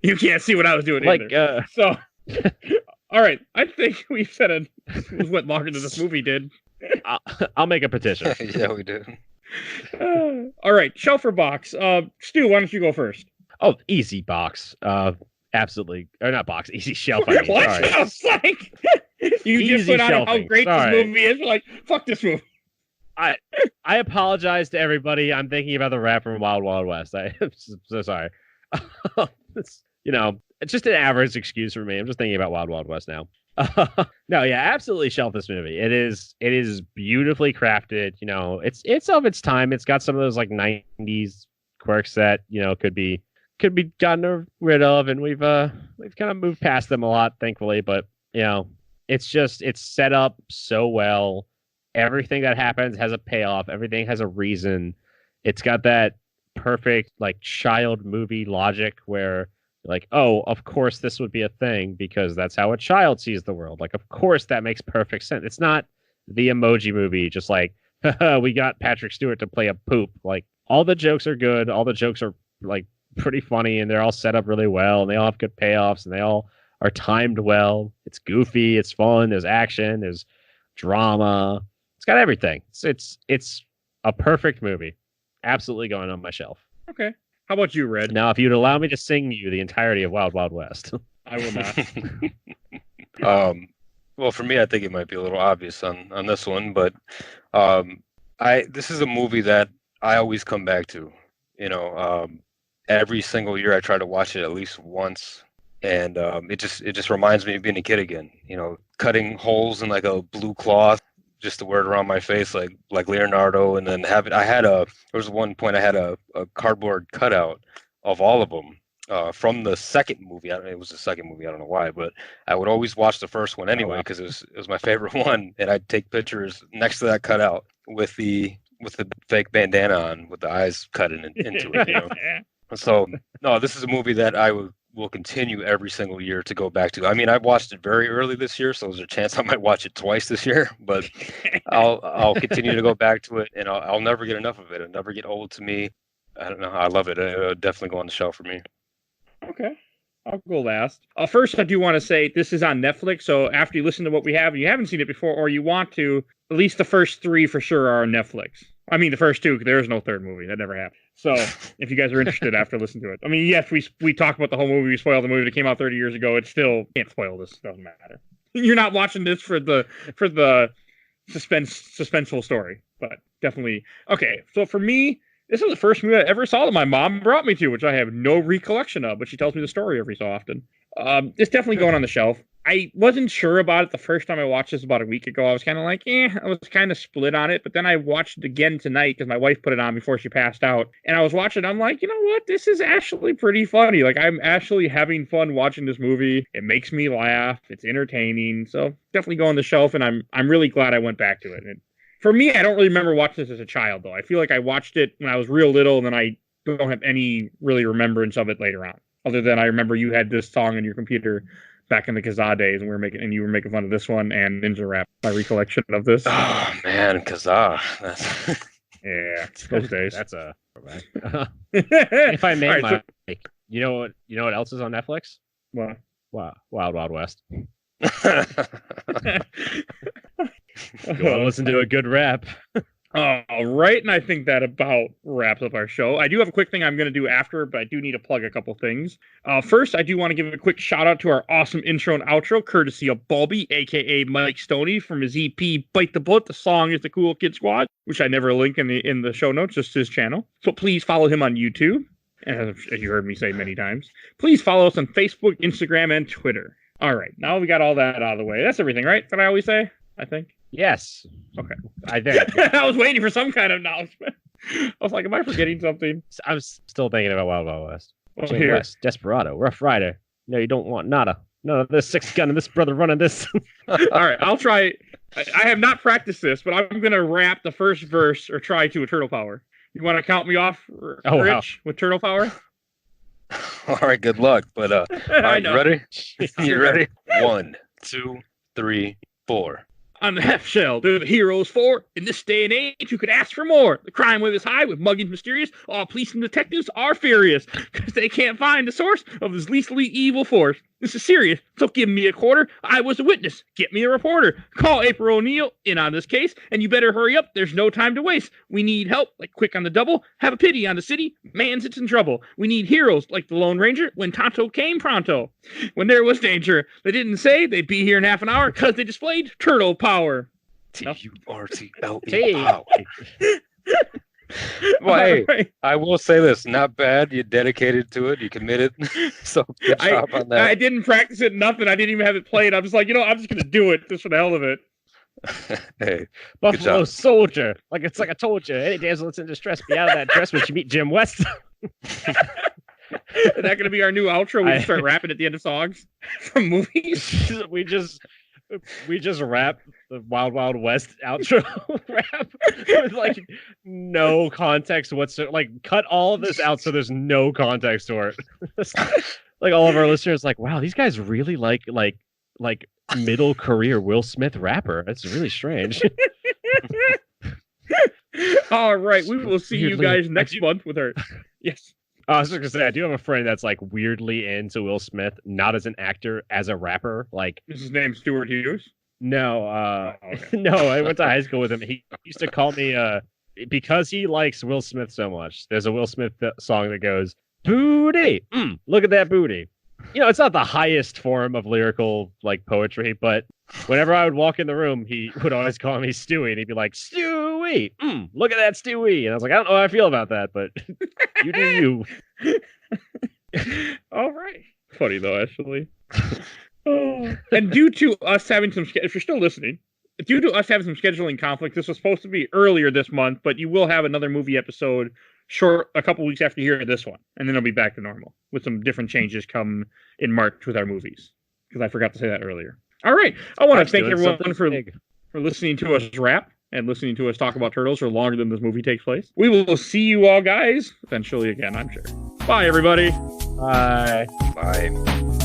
Speaker 1: You can't see what I was doing
Speaker 2: Like,
Speaker 1: either. So, all right. I think we've said it went longer than this movie did.
Speaker 2: I'll make a petition.
Speaker 3: Yeah, we do.
Speaker 1: All right. Shelf or box? Stu, why don't you go first?
Speaker 2: Oh, easy box. Absolutely. Or not box. Easy shelf. I mean.
Speaker 1: What?
Speaker 2: Sorry.
Speaker 1: I was like, you just
Speaker 2: Easy
Speaker 1: put out how
Speaker 2: shelving.
Speaker 1: great
Speaker 2: Sorry.
Speaker 1: this movie is. You're like, fuck this movie.
Speaker 2: I apologize to everybody. I'm thinking about the rap from Wild Wild West. I am so sorry. It's just an average excuse for me. I'm just thinking about Wild Wild West now. No, yeah, absolutely shelf this movie. It is beautifully crafted. It's of its time. It's got some of those like 90s quirks that could be gotten rid of, and we've kind of moved past them a lot, thankfully. But it's set up so well. Everything that happens has a payoff. Everything has a reason. It's got that perfect like child movie logic where like, oh, of course this would be a thing because that's how a child sees the world. Like, of course that makes perfect sense. It's not the Emoji Movie, just like, we got Patrick Stewart to play a poop. Like, all the jokes are good. All the jokes are like pretty funny, and they're all set up really well, and they all have good payoffs, and they all are timed well. It's goofy. It's fun. There's action. There's drama. It's got everything. It's a perfect movie. Absolutely going on my shelf.
Speaker 1: Okay. How about you, Red?
Speaker 2: Now, if you'd allow me to sing you the entirety of Wild Wild West.
Speaker 1: I will not.
Speaker 3: Well, for me, I think it might be a little obvious on this one, but this is a movie that I always come back to. Every single year I try to watch it at least once, and it just reminds me of being a kid again. Cutting holes in like a blue cloth just to wear it around my face like Leonardo, and then there was one point I had a cardboard cutout of all of them from the second movie. It was the second movie, I don't know why, but I would always watch the first one anyway because it was my favorite one, and I'd take pictures next to that cutout with the fake bandana on with the eyes cut into it. So no, this is a movie that I will continue every single year to go back to. I mean, I watched it very early this year, so there's a chance I might watch it twice this year, but I'll continue to go back to it, and I'll never get enough of it. It'll never get old to me. I don't know. I love it. It'll definitely go on the shelf for me.
Speaker 1: Okay. I'll go last. First, I do want to say this is on Netflix, so after you listen to what we have, and you haven't seen it before, or you want to, at least the first 3 for sure are on Netflix. I mean, the first 2, there is no third movie. That never happened. So, if you guys are interested after listening to it. I mean, yes, we talk about the whole movie, we spoiled the movie that came out 30 years ago. It still can't spoil this. It doesn't matter. You're not watching this for the suspenseful story, but definitely. Okay, so for me, this is the first movie I ever saw that my mom brought me to, which I have no recollection of, but she tells me the story every so often. It's definitely going on the shelf. I wasn't sure about it the first time I watched this about a week ago. I was kind of like, I was kind of split on it. But then I watched it again tonight because my wife put it on before she passed out. And I was watching it. I'm like, you know what? This is actually pretty funny. Like, I'm actually having fun watching this movie. It makes me laugh. It's entertaining. So definitely go on the shelf. And I'm really glad I went back to it. And for me, I don't really remember watching this as a child, though. I feel like I watched it when I was real little, and then I don't have any really remembrance of it later on. Other than I remember you had this song on your computer back in the Kazaa days, and you were making fun of this one and Ninja Rap. My recollection of this.
Speaker 3: Oh man, Kazaa.
Speaker 1: Yeah, those days.
Speaker 2: That's a. If I may,
Speaker 1: right,
Speaker 2: you know what else is on Netflix?
Speaker 1: What?
Speaker 2: Wow, Wild Wild West. Go listen to a good rap.
Speaker 1: All right, and I think that about wraps up our show. I do have a quick thing I'm going to do after, but I do need to plug a couple things. First, I do want to give a quick shout out to our awesome intro and outro, courtesy of Bulby, aka Mike Stoney, from his EP Bite the Bullet. The song is The Cool Kid Squad, which I never link in the show notes, just his channel. So please follow him on YouTube, as you heard me say many times. Please follow us on Facebook, Instagram, and Twitter. All right, now we got all that out of the way. That's everything, right? That I always say, I think.
Speaker 2: Yes.
Speaker 1: Okay.
Speaker 2: I think.
Speaker 1: I was waiting for some kind of acknowledgement. I was like, am I forgetting something?
Speaker 2: I'm still thinking about Wild Wild West.
Speaker 1: Well,
Speaker 2: Jay
Speaker 1: here.
Speaker 2: West, Desperado, Rough Rider. No, you don't want nada. None of this 6 gun and this brother running this.
Speaker 1: All right, I'll try I have not practiced this, but I'm going to rap the first verse or try to a turtle power. You want to count me off, Rich, with turtle power?
Speaker 3: All right, good luck. But all right, you ready? You ready? 1, 2, 3, 4.
Speaker 1: On the half shell, they're the heroes for. In this day and age, you could ask for more. The crime wave is high, with muggings mysterious. All police and detectives are furious because they can't find the source of this lethally evil force. This is serious, so give me a quarter. I was a witness. Get me a reporter. Call April O'Neil in on this case, and you better hurry up. There's no time to waste. We need help, like quick on the double. Have a pity on the city. Man's it's in trouble. We need heroes like the Lone Ranger when Tonto came pronto. When there was danger, they didn't say they'd be here in half an hour because they displayed turtle power.
Speaker 3: TURTLE power. Well, hey, right. I will say this: not bad. You dedicated to it. You committed. So good job on that.
Speaker 1: I didn't practice it. Nothing. I didn't even have it played. I was like, I'm just gonna do it just for the hell of it.
Speaker 3: Hey,
Speaker 2: Buffalo Soldier. It's like I told you. Any damsel that's in distress, be out of that dress when you meet Jim West.
Speaker 1: Is that gonna be our new outro? We start rapping at the end of songs from movies.
Speaker 2: We just rap the Wild Wild West outro rap with no context whatsoever. Cut all of this out so there's no context to it. All of our listeners wow, these guys really like middle career Will Smith rapper. That's really strange.
Speaker 1: All right, we will see you guys next month with our yes.
Speaker 2: I was just gonna say, I do have a friend that's weirdly into Will Smith, not as an actor, as a rapper.
Speaker 1: Is his name Stuart Hughes?
Speaker 2: No, no. I went to high school with him. He used to call me because he likes Will Smith so much. There's a Will Smith song that goes, "Booty, look at that booty." It's not the highest form of lyrical poetry, but whenever I would walk in the room, he would always call me Stewie, and he'd be like, "Stewie, look at that Stewie." And I was like, I don't know how I feel about that, but you do you.
Speaker 1: All right. Funny though, actually. And due to us having if you're still listening, due to us having some scheduling conflicts, this was supposed to be earlier this month, but you will have another movie episode a couple weeks after you hear this one, and then it'll be back to normal with some different changes come in March with our movies, because I forgot to say that earlier. All right, I want to thank everyone for listening to us rap and listening to us talk about turtles for longer than this movie takes place. We will see you all guys eventually again, I'm sure. Bye, everybody.
Speaker 2: Bye.
Speaker 3: Bye.